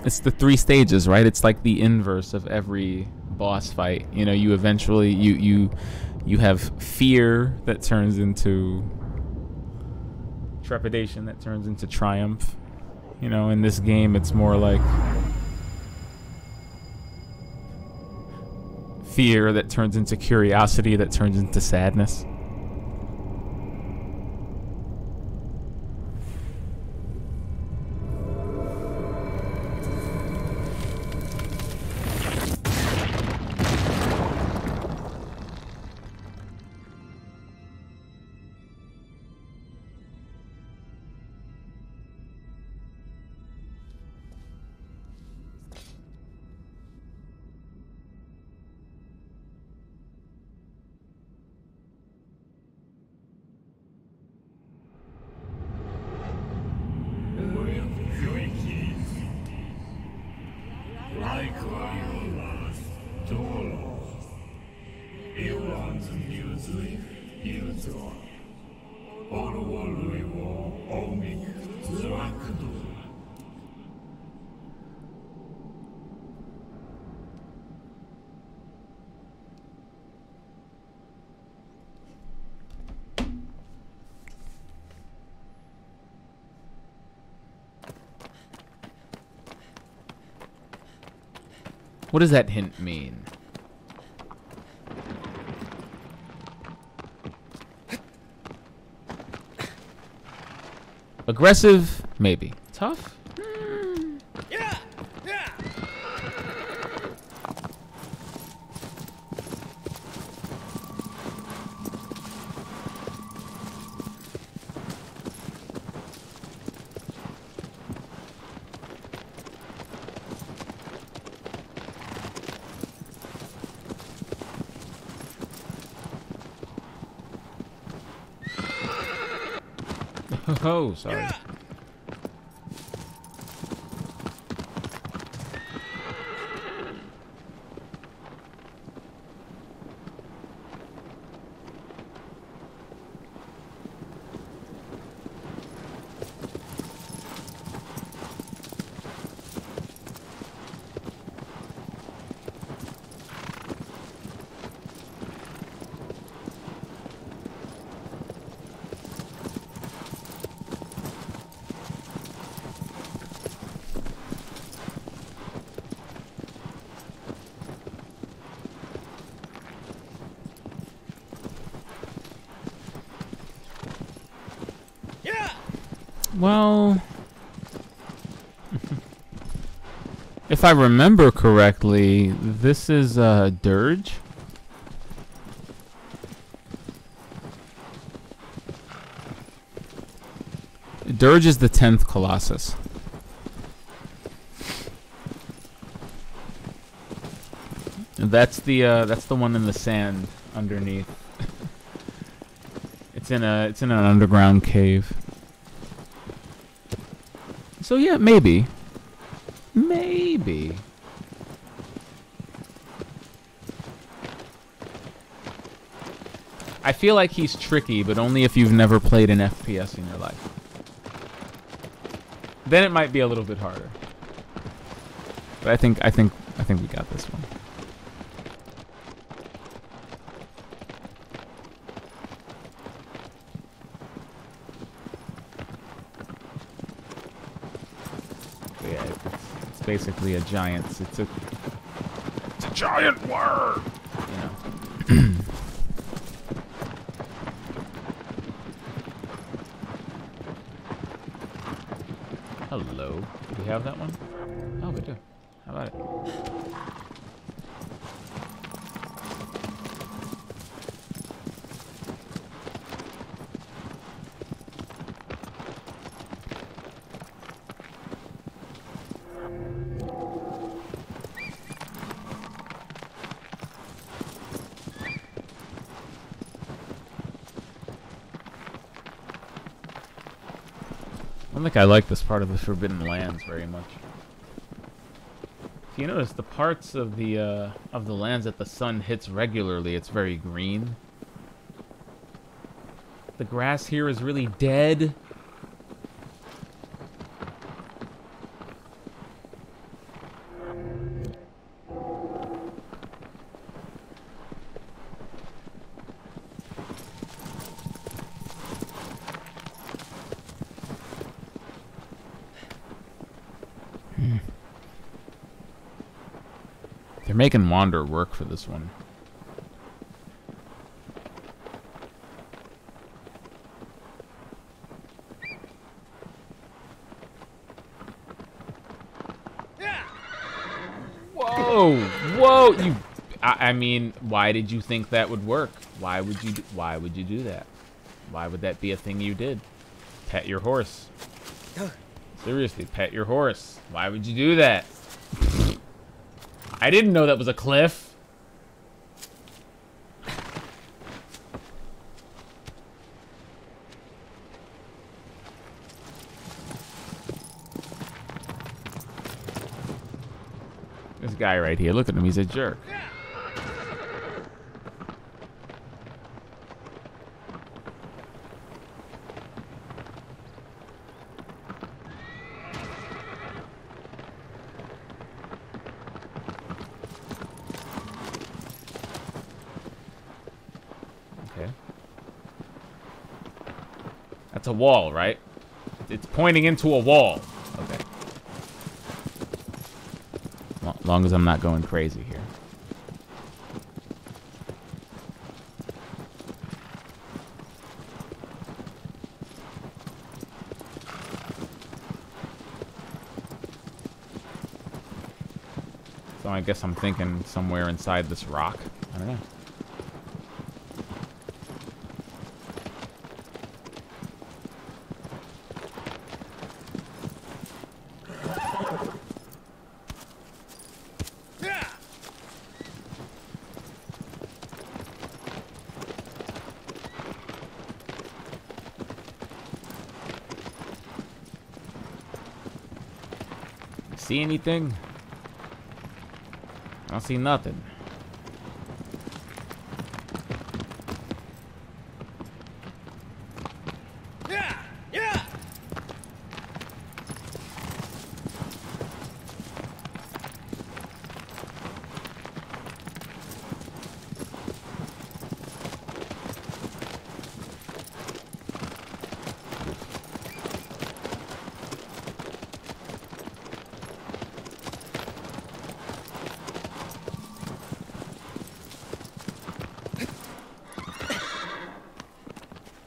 It's the 3 stages, right? It's like the inverse of every boss fight. You know, you eventually you have fear that turns into trepidation, that turns into triumph. You know, in this game, it's more like fear that turns into curiosity, that turns into sadness. What does that hint mean? Aggressive? Maybe. Tough? Yeah! Yeah! Oh, sorry. Yeah! Well, if I remember correctly, this is Dirge. Dirge is the 10th Colossus. And that's the one in the sand underneath. It's in an underground cave. So yeah, maybe. Maybe. I feel like he's tricky, but only if you've never played an FPS in your life. Then it might be a little bit harder. But I think we got this one. Basically a giant. It's a giant word. You know. Hello. Do we have that one? Oh, we do. How about it? I don't think I like this part of the Forbidden Lands very much. If you notice, the parts of the lands that the sun hits regularly, it's very green. The grass here is really dead. They're making Wander work for this one. Whoa! Whoa! You. I mean, why did you think that would work? Why would you do that? Why would that be a thing you did? Pet your horse. Seriously, pet your horse. Why would you do that? I didn't know that was a cliff. This guy right here, look at him, he's a jerk. a wall, right? It's pointing into a wall. Okay. Well, as long as I'm not going crazy here. So I guess I'm thinking somewhere inside this rock. I don't know. See anything? I don't see nothing.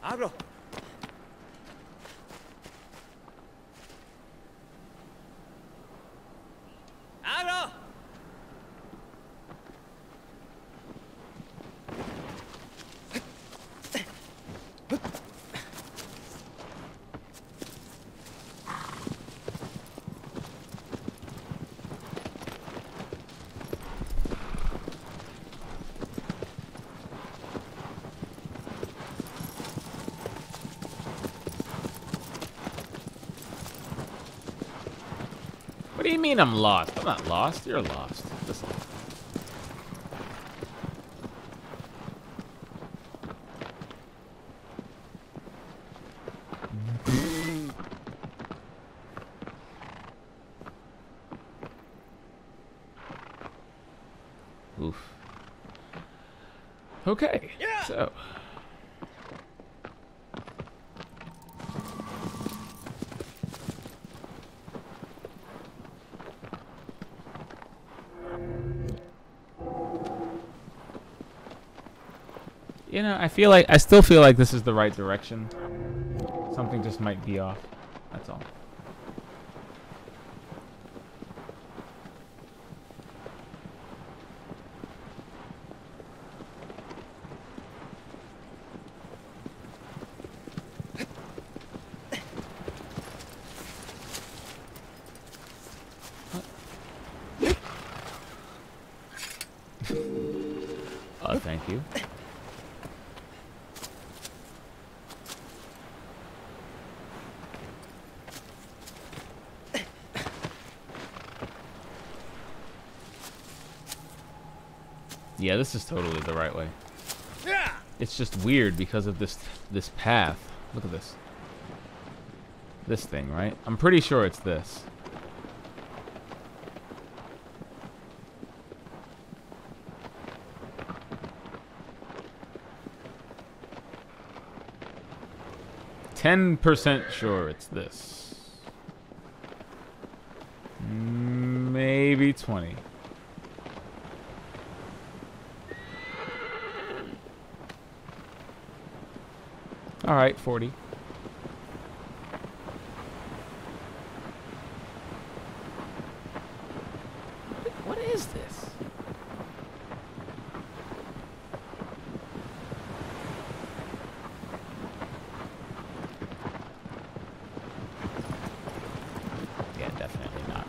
Abro. Abro. What do you mean I'm lost? I'm not lost. You're lost. Listen. Oof. Okay. Yeah. So. You know, I still feel like this is the right direction. Something just might be off. That's all. Oh, thank you. Yeah, this is totally the right way. It's just weird because of this path. Look at this. This thing, right? I'm pretty sure it's this. %, sure it's this. Maybe 20. All right, 40. What is this? Yeah, definitely not.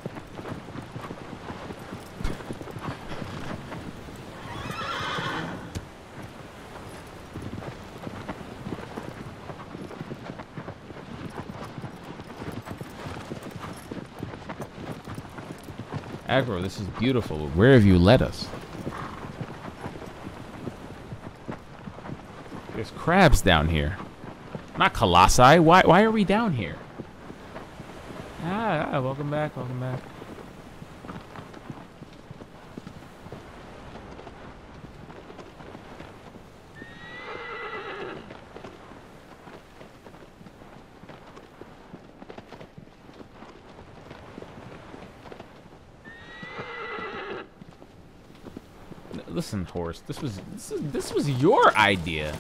Aggro, this is beautiful. Where have you led us? There's crabs down here. Not colossi. Why are we down here? Welcome back, welcome back. Listen, horse. This was your idea.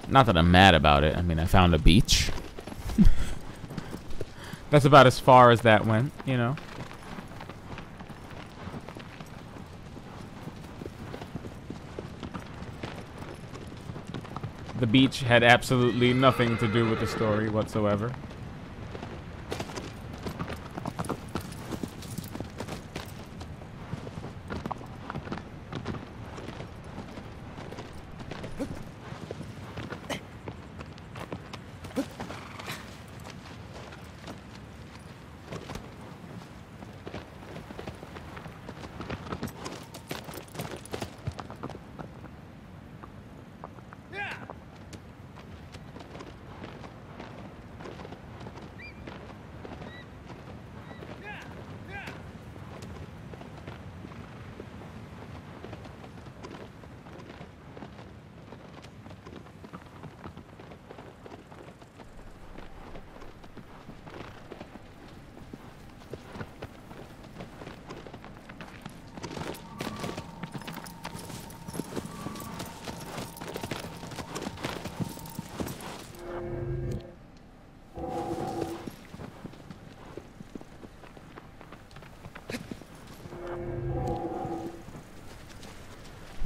Not that I'm mad about it. I mean, I found a beach. That's about as far as that went, you know. The beach had absolutely nothing to do with the story whatsoever.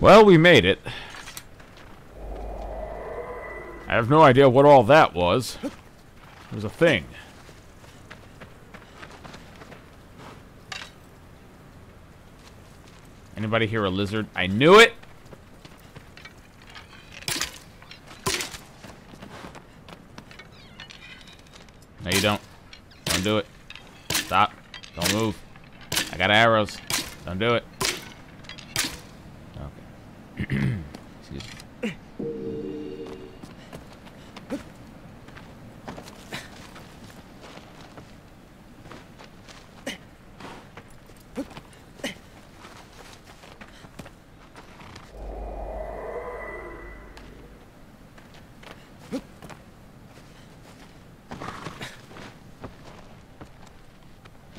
Well, we made it. I have no idea what all that was. It was a thing. Anybody hear a lizard? I knew it! No, you don't. Don't do it. Stop. Don't move. I got arrows. Don't do it. Excuse me.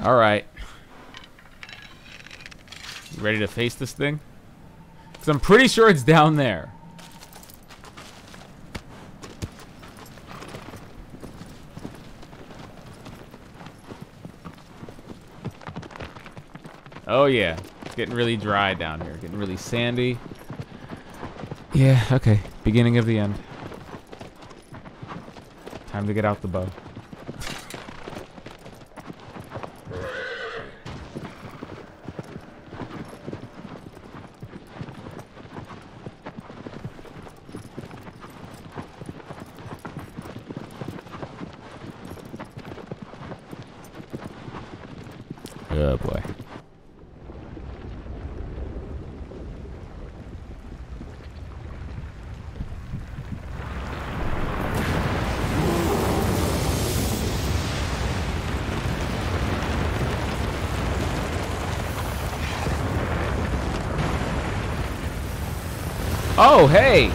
All right. You ready to face this thing? Because I'm pretty sure it's down there. Oh yeah, it's getting really dry down here. Getting really sandy. Yeah, okay. Beginning of the end. Time to get out the bow. Oh boy. Oh, hey!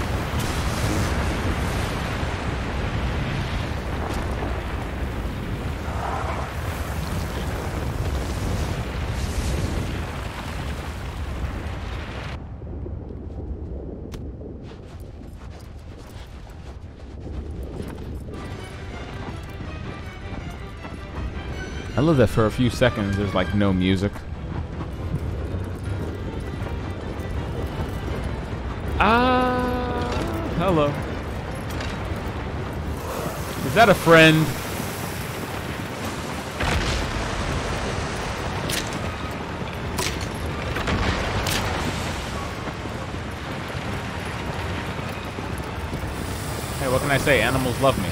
I love that for a few seconds there's like no music. Hello. Is that a friend? Hey, what can I say? Animals love me.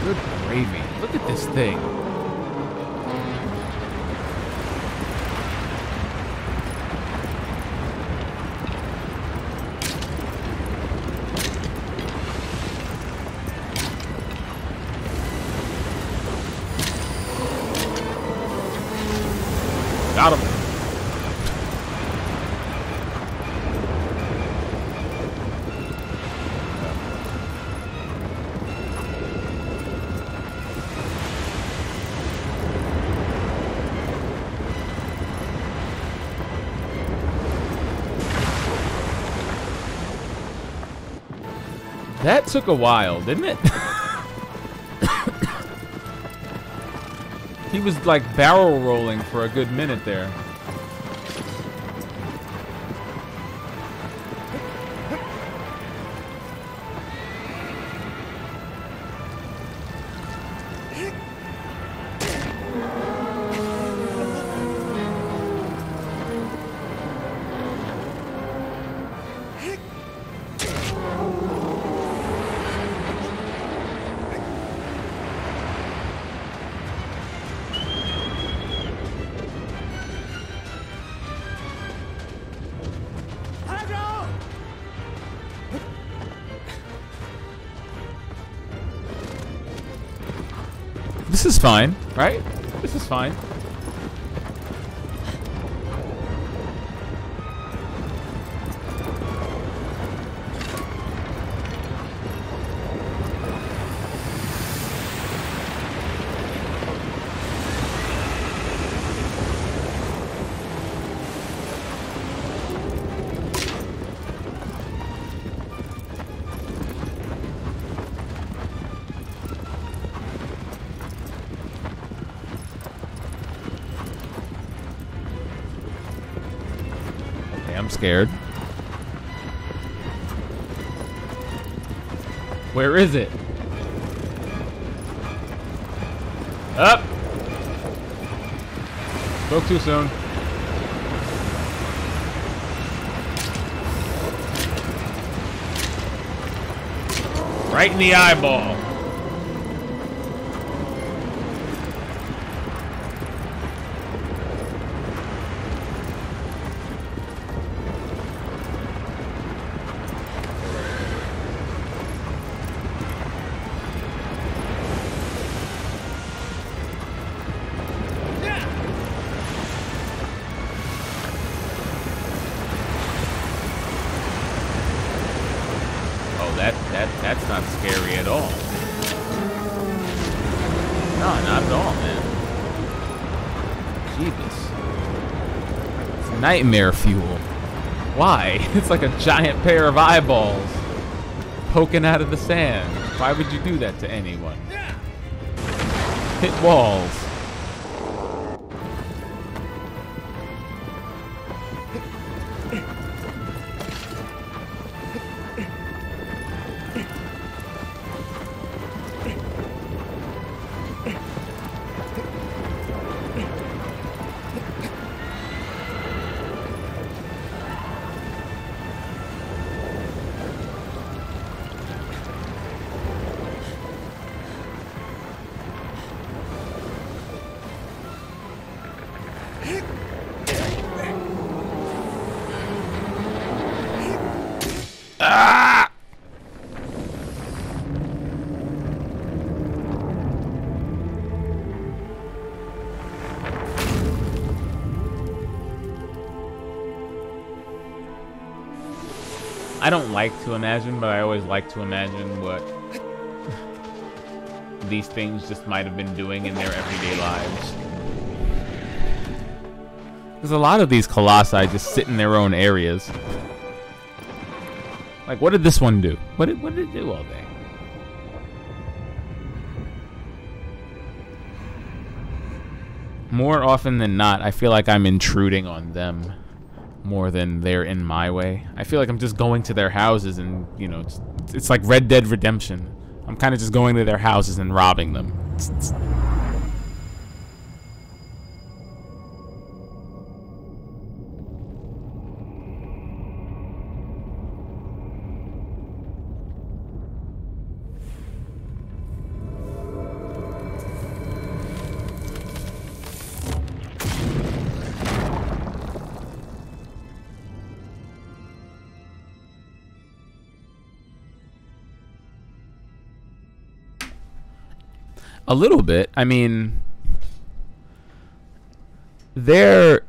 Good gravy. Look at this thing. That took a while, didn't it? He was like barrel rolling for a good minute there. This is fine, right? This is fine. I'm scared. Where is it? Up! Spoke too soon. Right in the eyeball. That's not scary at all. No, not at all, man. Jesus. It's nightmare fuel. Why? It's like a giant pair of eyeballs poking out of the sand. Why would you do that to anyone? Hit walls. Ah! I don't like to imagine, but I always like to imagine what these things just might have been doing in their everyday lives. Because a lot of these colossi just sit in their own areas. Like, what did this one do? What did it do all day? More often than not, I feel like I'm intruding on them more than they're in my way. I feel like I'm just going to their houses and, you know, it's like Red Dead Redemption. I'm kind of just going to their houses and robbing them. A little bit. I mean, they're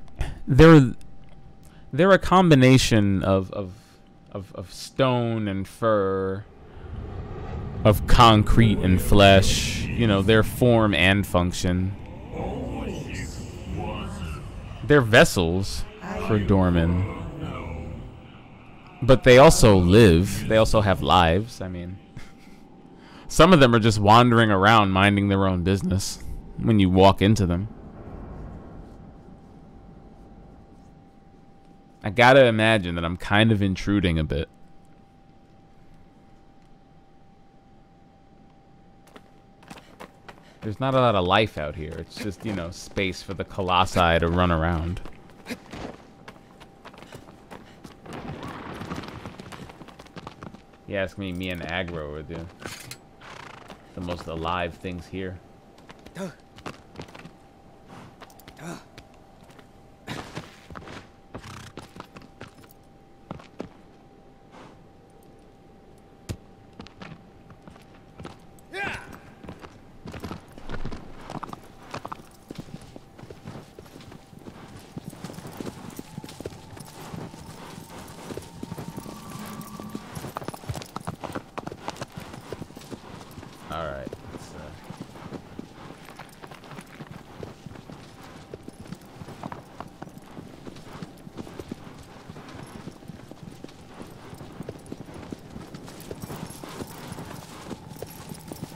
a combination of stone and fur, of concrete and flesh. You know, their form and function. They're vessels for Dorman. But they also live. They also have lives. I mean, some of them are just wandering around minding their own business when you walk into them. I gotta imagine that I'm kind of intruding a bit. There's not a lot of life out here. It's just, you know, space for the colossi to run around. You ask me and Aggro are the most alive things here.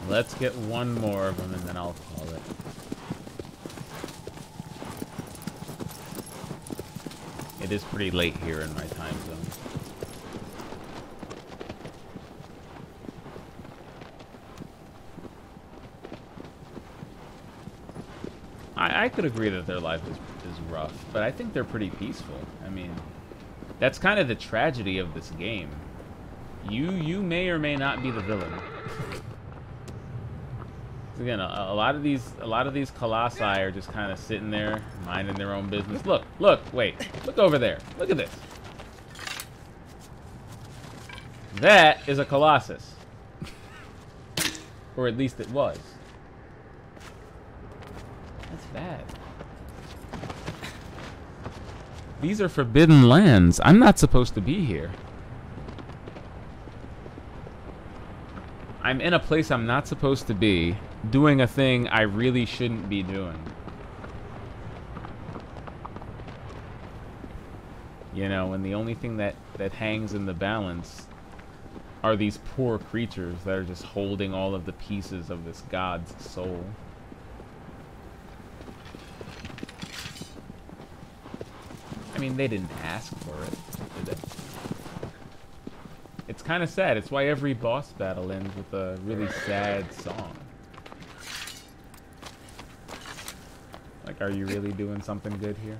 Let's get one more of them and then I'll call it. It is pretty late here in my time zone. I could agree that their life is rough, but I think they're pretty peaceful. I mean, that's kind of the tragedy of this game. You may or may not be the villain. Again, a lot of these colossi are just kind of sitting there, minding their own business. Look, wait, look over there. Look at this. That is a colossus, or at least it was. That's bad. These are forbidden lands. I'm not supposed to be here. I'm in a place I'm not supposed to be, doing a thing I really shouldn't be doing. You know, and the only thing that hangs in the balance are these poor creatures that are just holding all of the pieces of this god's soul. I mean, they didn't ask for it, did they? It's kind of sad. It's why every boss battle ends with a really sad song. Like, are you really doing something good here?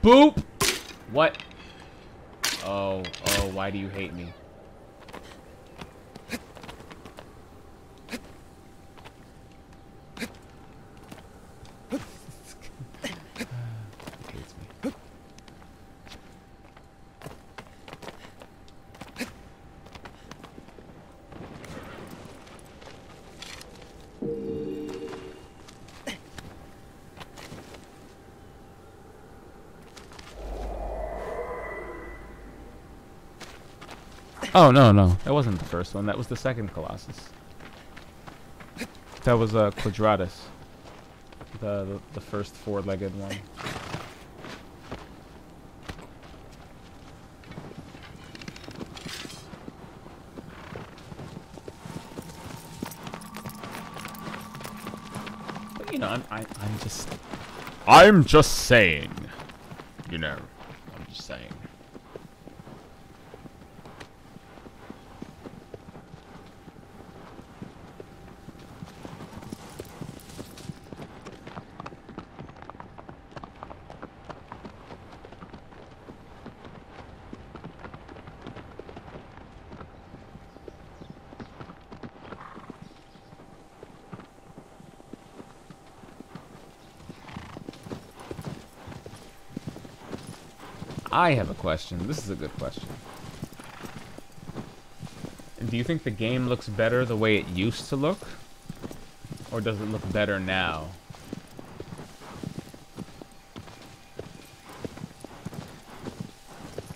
Boop! What? Oh, why do you hate me? Oh, no. That wasn't the first one. That was the second Colossus. That was Quadratus. The first four-legged one. But, you know, I'm just saying. You know, I'm just saying. I have a question. This is a good question. Do you think the game looks better the way it used to look? Or does it look better now?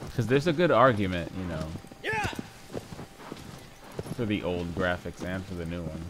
Because there's a good argument, you know, for the old graphics and for the new one.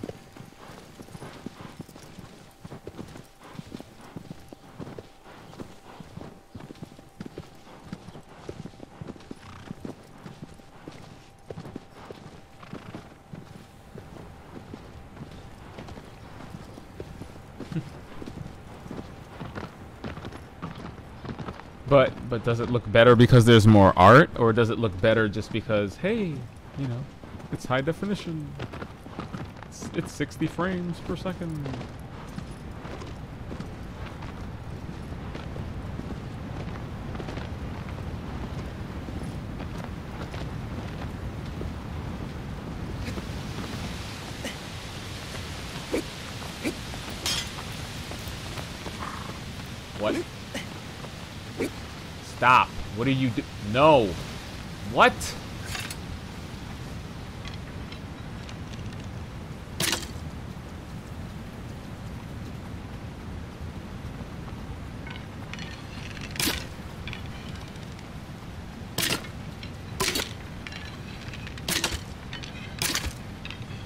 But does it look better because there's more art, or does it look better just because, hey, you know, it's high definition. It's 60 frames per second. What? Stop. What are you do? No. What?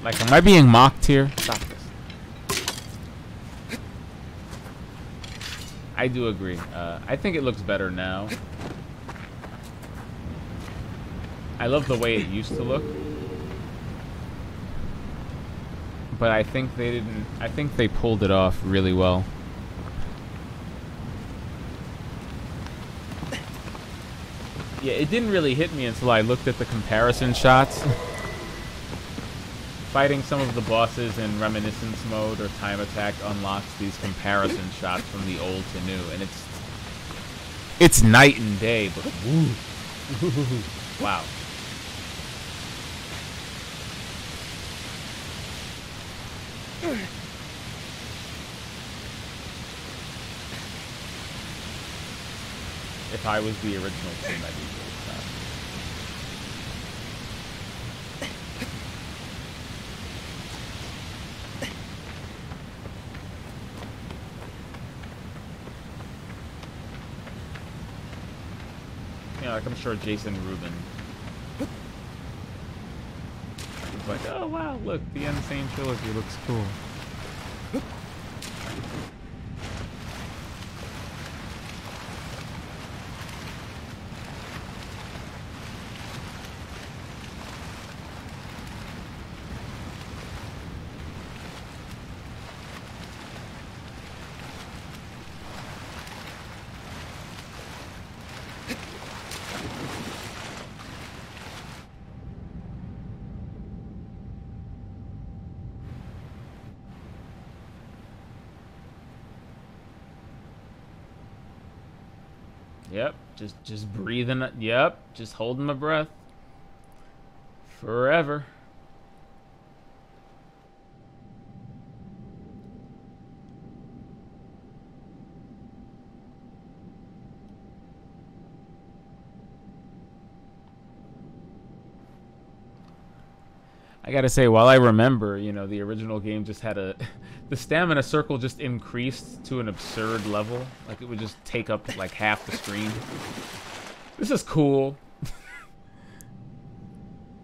Like, am I being mocked here? Stop this. I do agree. I think it looks better now. I love the way it used to look. But I think they didn't... I think they pulled it off really well. Yeah, it didn't really hit me until I looked at the comparison shots. Fighting some of the bosses in Reminiscence mode or Time Attack unlocks these comparison shots from the old to new, and it's night and day, but woo. Wow. If I was the original team, I'd be really proud. Yeah, like I'm sure Jason Rubin was like, oh wow, look, the Insane Trilogy looks cool. Yep, just breathing. Yep, just holding my breath forever. I gotta say, while I remember, you know, the original game just had a... the stamina circle just increased to an absurd level. Like, it would just take up, like, half the screen. This is cool.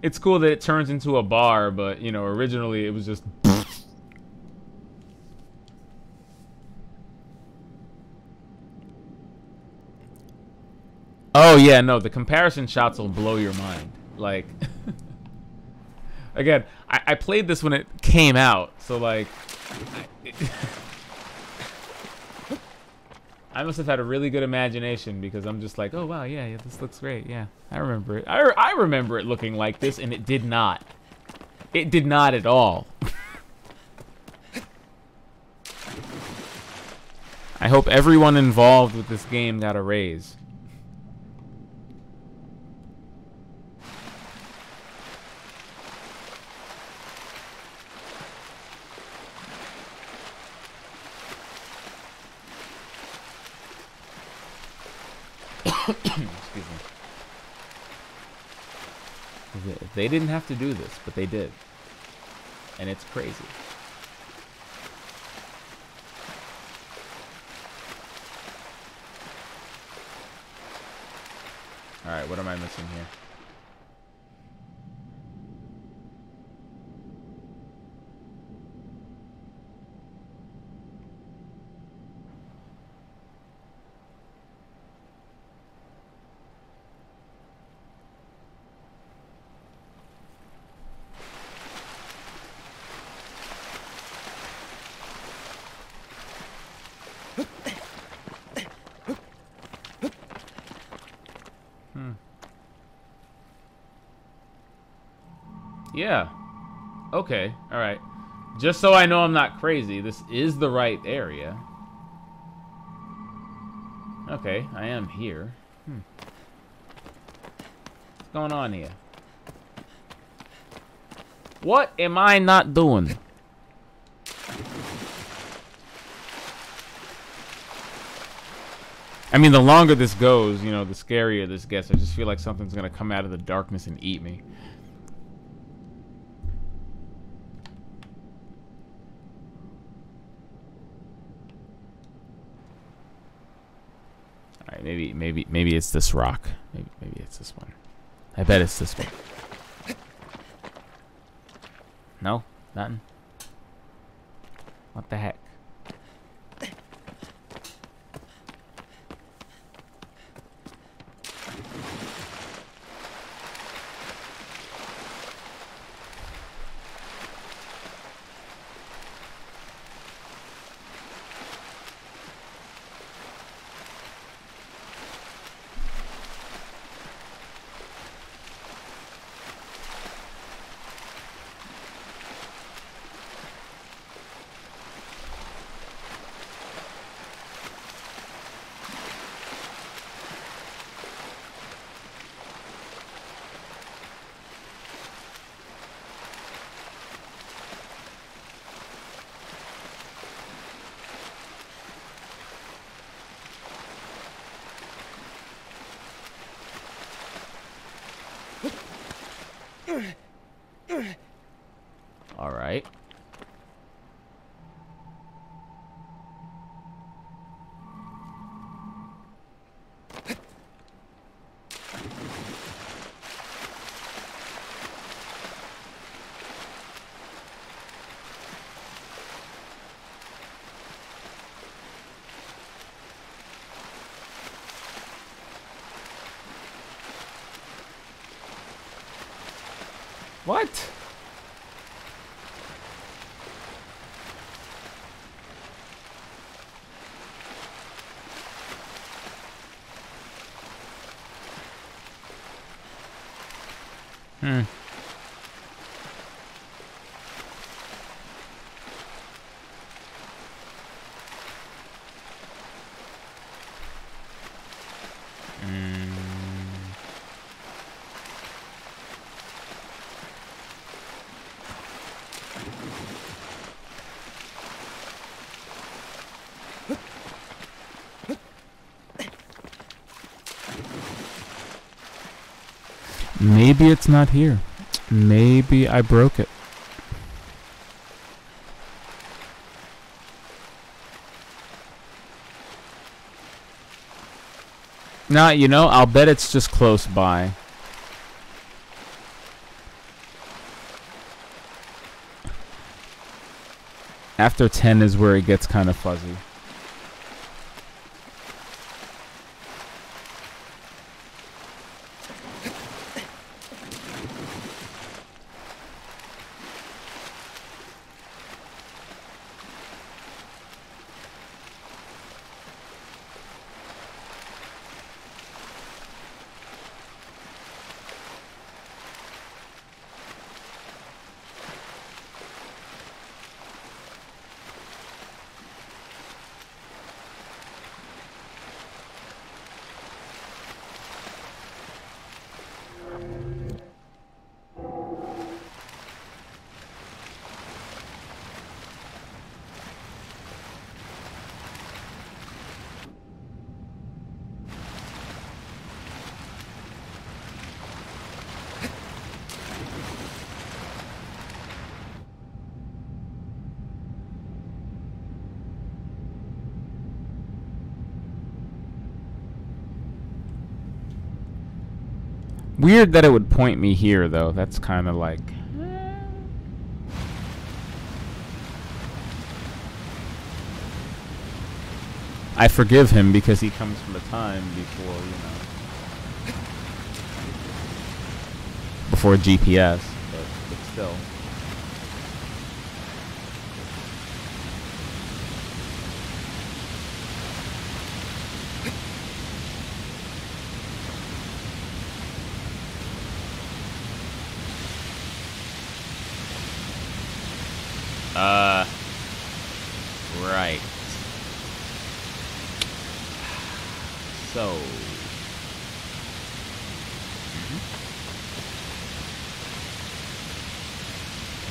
It's cool that it turns into a bar, but, you know, originally it was just... Oh, yeah, no, the comparison shots will blow your mind. Like... Again, I played this when it came out, so like, I must have had a really good imagination because I'm just like, oh wow, yeah, this looks great, yeah, I remember it. I remember it looking like this, and it did not. It did not at all. I hope everyone involved with this game got a raise. Excuse me. They didn't have to do this, but they did. And it's crazy. Alright, what am I missing here? Yeah. Okay. All right. Just so I know I'm not crazy, this is the right area. Okay, I am here. What's going on here? What am I not doing? I mean, the longer this goes, you know, the scarier this gets. I just feel like something's gonna come out of the darkness and eat me. All right, maybe it's this rock. Maybe it's this one. I bet it's this one. No, nothing. What the heck? All right. What? Maybe it's not here. Maybe I broke it. Nah, you know, I'll bet it's just close by. After 10 is where it gets kind of fuzzy. Weird that it would point me here, though. That's kind of like... I forgive him because he comes from a time before, you know... before GPS, but still... So.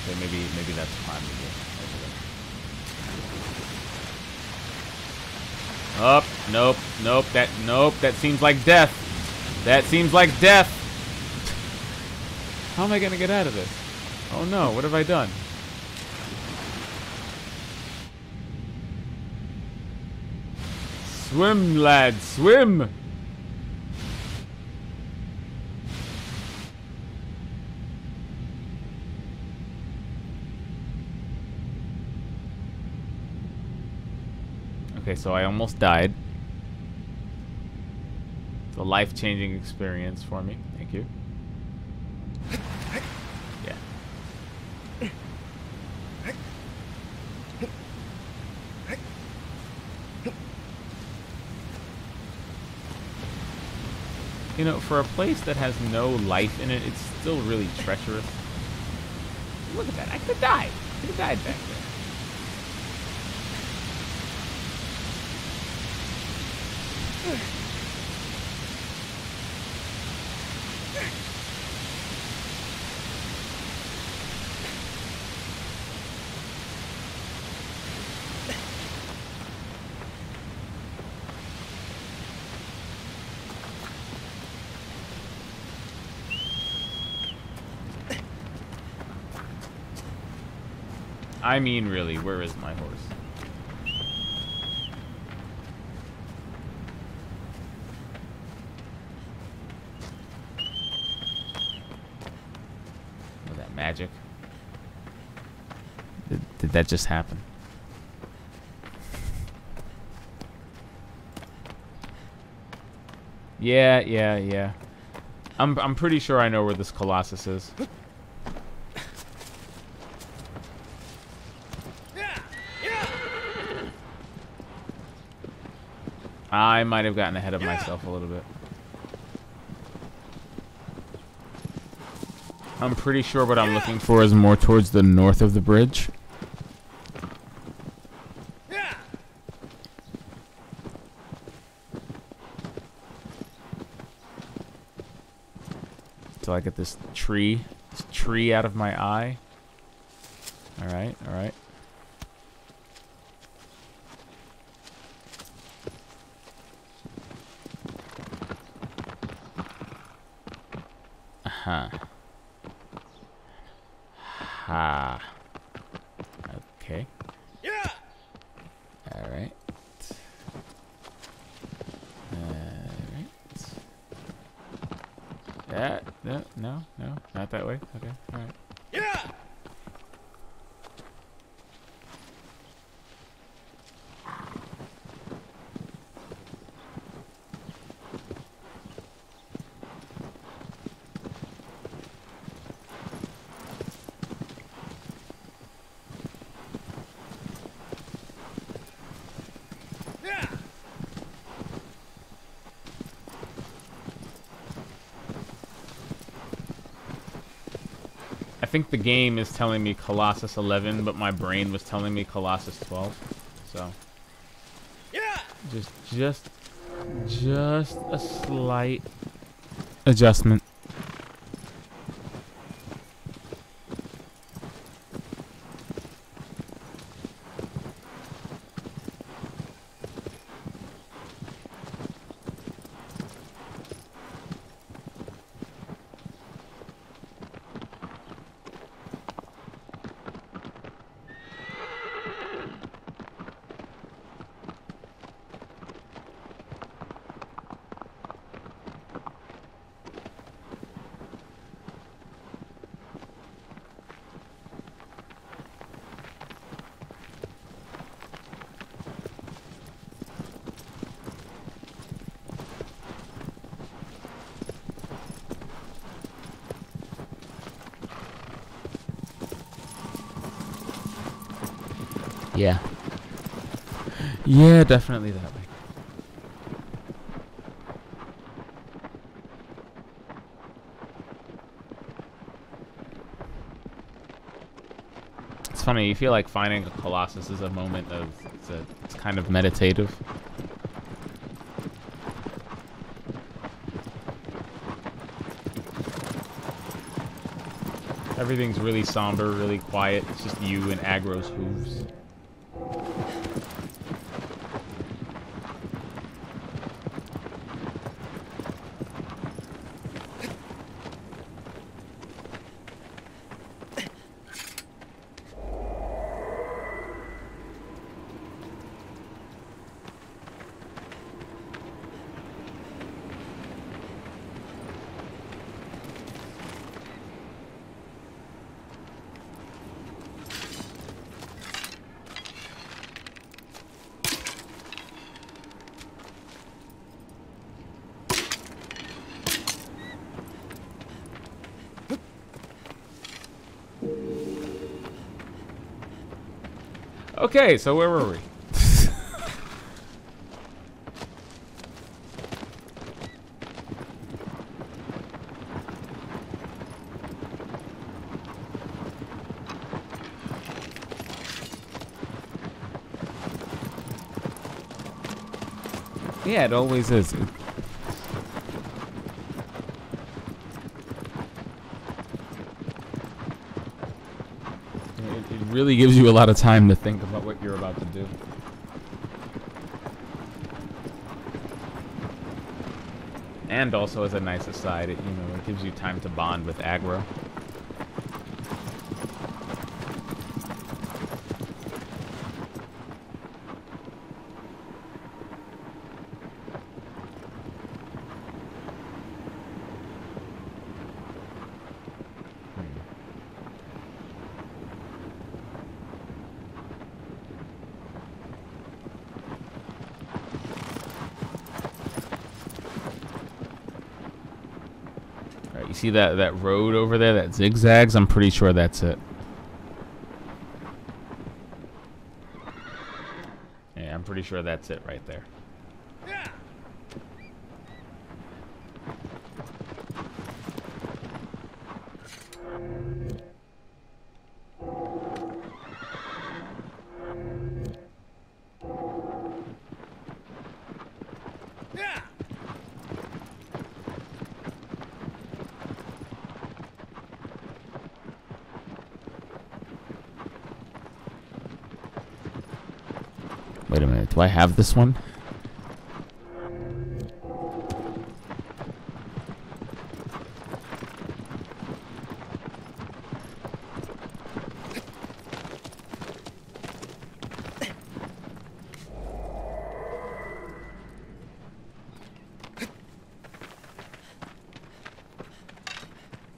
Okay, maybe that's fine. Up, nope, nope, that seems like death. That seems like death. How am I gonna get out of this? Oh no, what have I done? Swim, lad, swim! Okay, so I almost died. It's a life-changing experience for me. Thank you. Yeah. You know, for a place that has no life in it, it's still really treacherous. Look at that. I could have died. I could have died back there. I mean, really, where is my horse? Was that magic? Did that just happen? Yeah. I'm pretty sure I know where this Colossus is. I might have gotten ahead of myself a little bit. I'm pretty sure what I'm looking for is more towards the north of the bridge. Till I get this tree out of my eye. All right. Okay. Yeah. All right. No, not that way. Okay. All right. Yeah. I think the game is telling me Colossus 11, but my brain was telling me Colossus 12. So, Yeah. just a slight adjustment. Yeah, definitely that way. It's funny, you feel like finding a Colossus is a moment of, it's kind of meditative. Everything's really somber, really quiet. It's just you and Aggro's hooves. Okay, so where were we? Yeah, it always is. It really gives you a lot of time to think about what you're about to do. And also, as a nice aside, it gives you time to bond with Aggro. See that road over there that zigzags? I'm pretty sure that's it. Yeah, I'm pretty sure that's it right there. Yeah. Yeah. Wait a minute, do I have this one?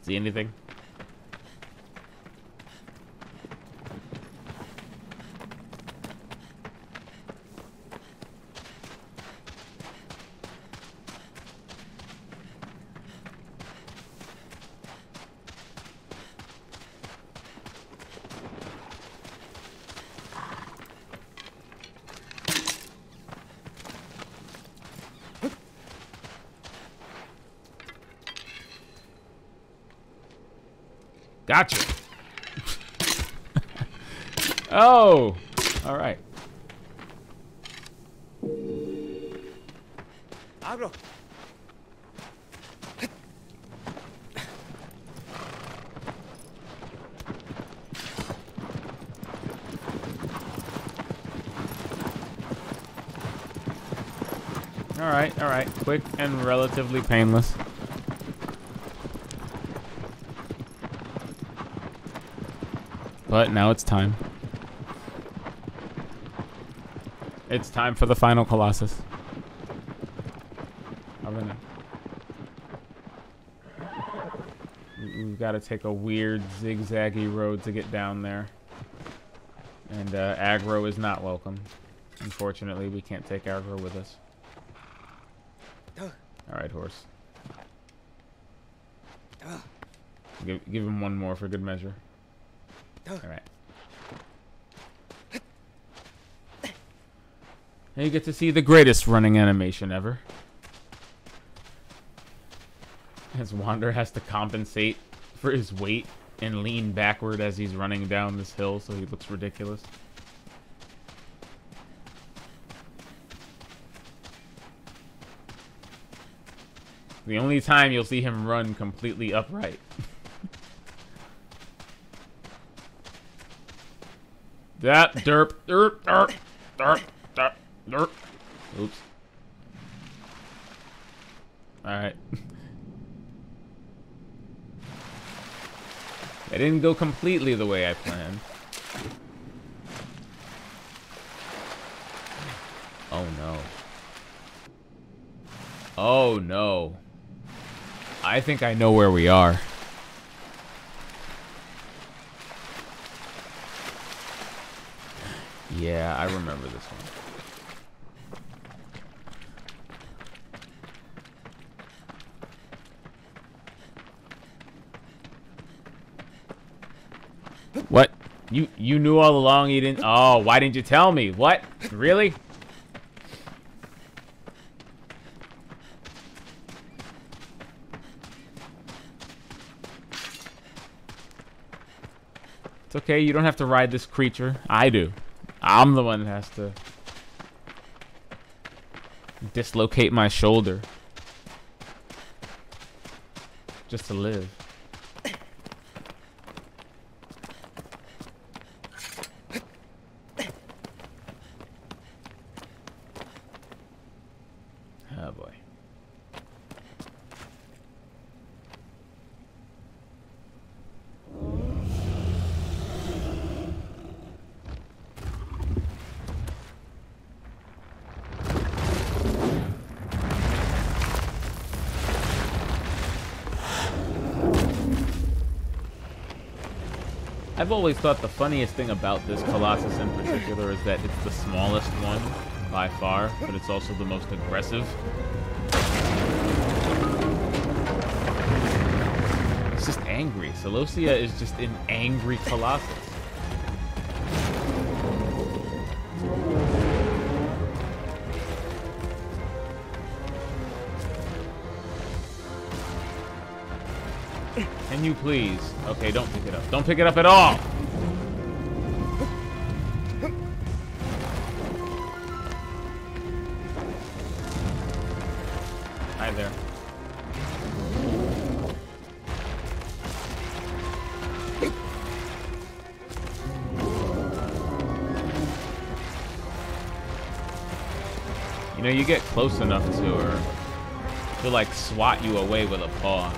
See anything? Gotcha. Oh, all right. Abro. All right. Quick and relatively painless. But now it's time. It's time for the final Colossus. We've got to take a weird zigzaggy road to get down there. And Aggro is not welcome. Unfortunately, we can't take Aggro with us. Alright, horse. Give him one more for good measure. Alright. And you get to see the greatest running animation ever. As Wander has to compensate for his weight and lean backward as he's running down this hill, so he looks ridiculous. The only time you'll see him run completely upright. That derp, derp, derp, derp, derp, derp. Oops. Alright. I didn't go completely the way I planned. Oh no. Oh no. I think I know where we are. Yeah, I remember this one. What? You knew all along you didn't... Oh, why didn't you tell me? What? Really? It's okay, you don't have to ride this creature. I do. I'm the one that has to dislocate my shoulder just to live. Oh boy. I've always thought the funniest thing about this Colossus in particular is that it's the smallest one by far, but it's also the most aggressive. It's just angry. Celosia is just an angry Colossus. Can you please? Okay, don't pick it up. Don't pick it up at all! Hi there. You know, you get close enough to her, she'll like swat you away with a paw.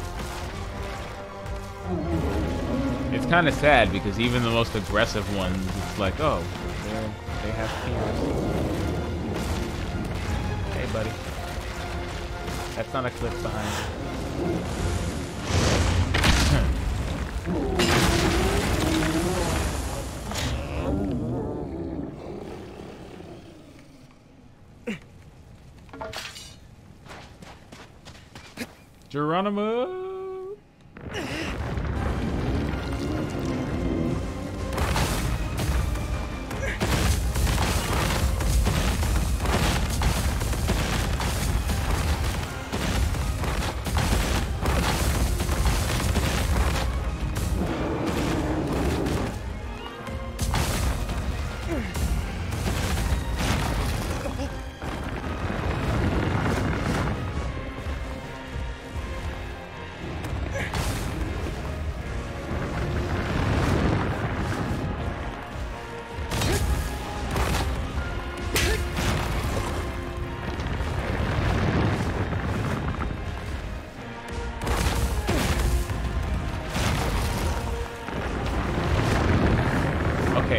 It's kind of sad because even the most aggressive ones, it's like, oh, they have fears. Hey, buddy. That's not a cliff behind you. Geronimo!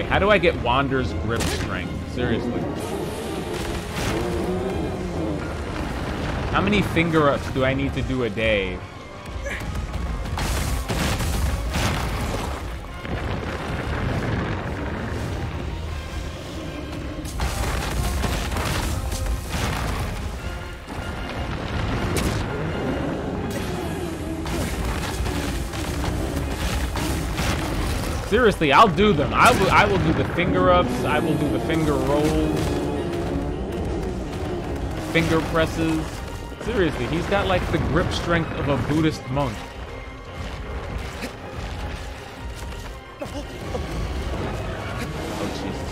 How do I get Wander's grip strength? Seriously. How many finger ups do I need to do a day? Seriously, I'll do them. I will do the finger ups. I will do the finger rolls, finger presses. Seriously, he's got like the grip strength of a Buddhist monk. Oh Jesus!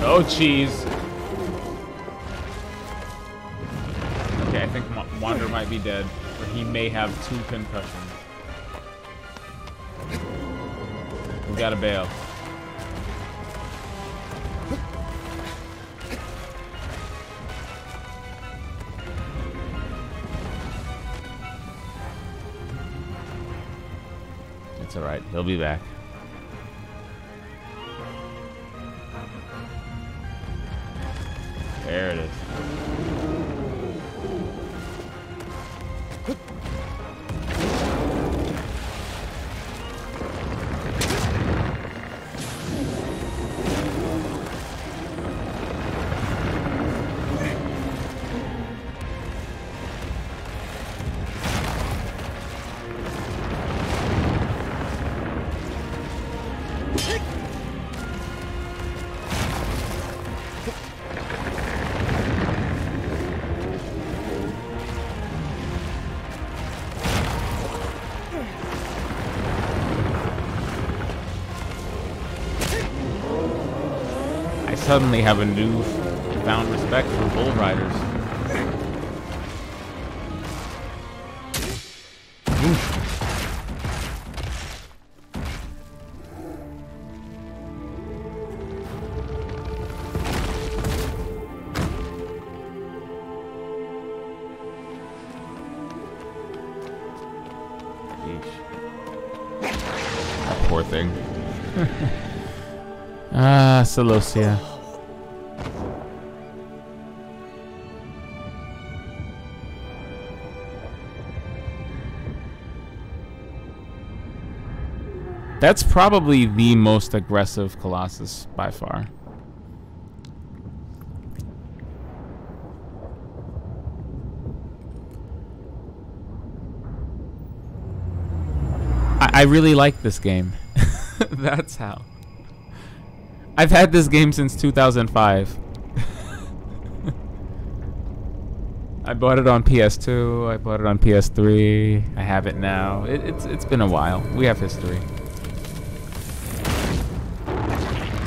Oh cheese! Okay, I think Wander might be dead, or he may have 2 concussions. gotta bail. It's alright, he'll be back. There it is. Suddenly have a new found respect for bull riders. Oof. That poor thing. Celosia. That's probably the most aggressive Colossus by far. I really like this game. That's how. I've had this game since 2005. I bought it on PS2. I bought it on PS3. I have it now. It's been a while. We have history.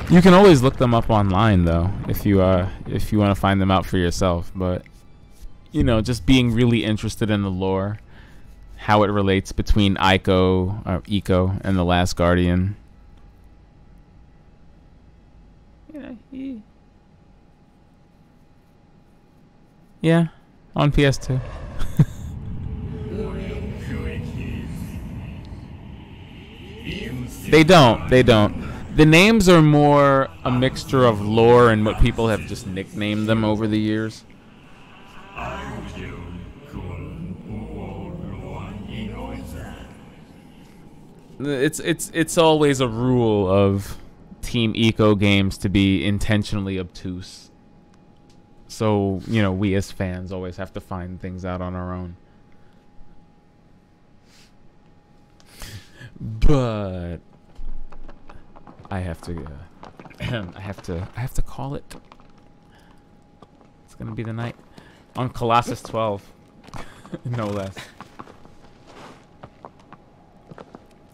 You can always look them up online, though, if you want to find them out for yourself. But you know, just being really interested in the lore, how it relates between Eiko and the Last Guardian. Yeah, on PS2. They don't. The names are more a mixture of lore and what people have just nicknamed them over the years. It's always a rule of Team Eco games to be intentionally obtuse. So, you know, we as fans always have to find things out on our own. But I have to I have to call it. It's going to be the night on Colossus 12. No less.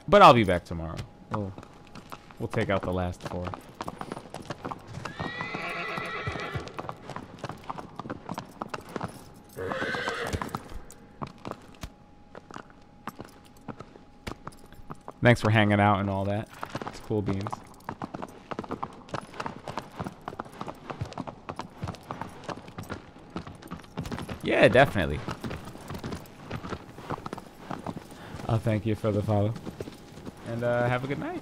But I'll be back tomorrow. We'll take out the last 4. Thanks for hanging out and all that. It's cool beans. Yeah, definitely. I'll thank you for the follow. And have a good night.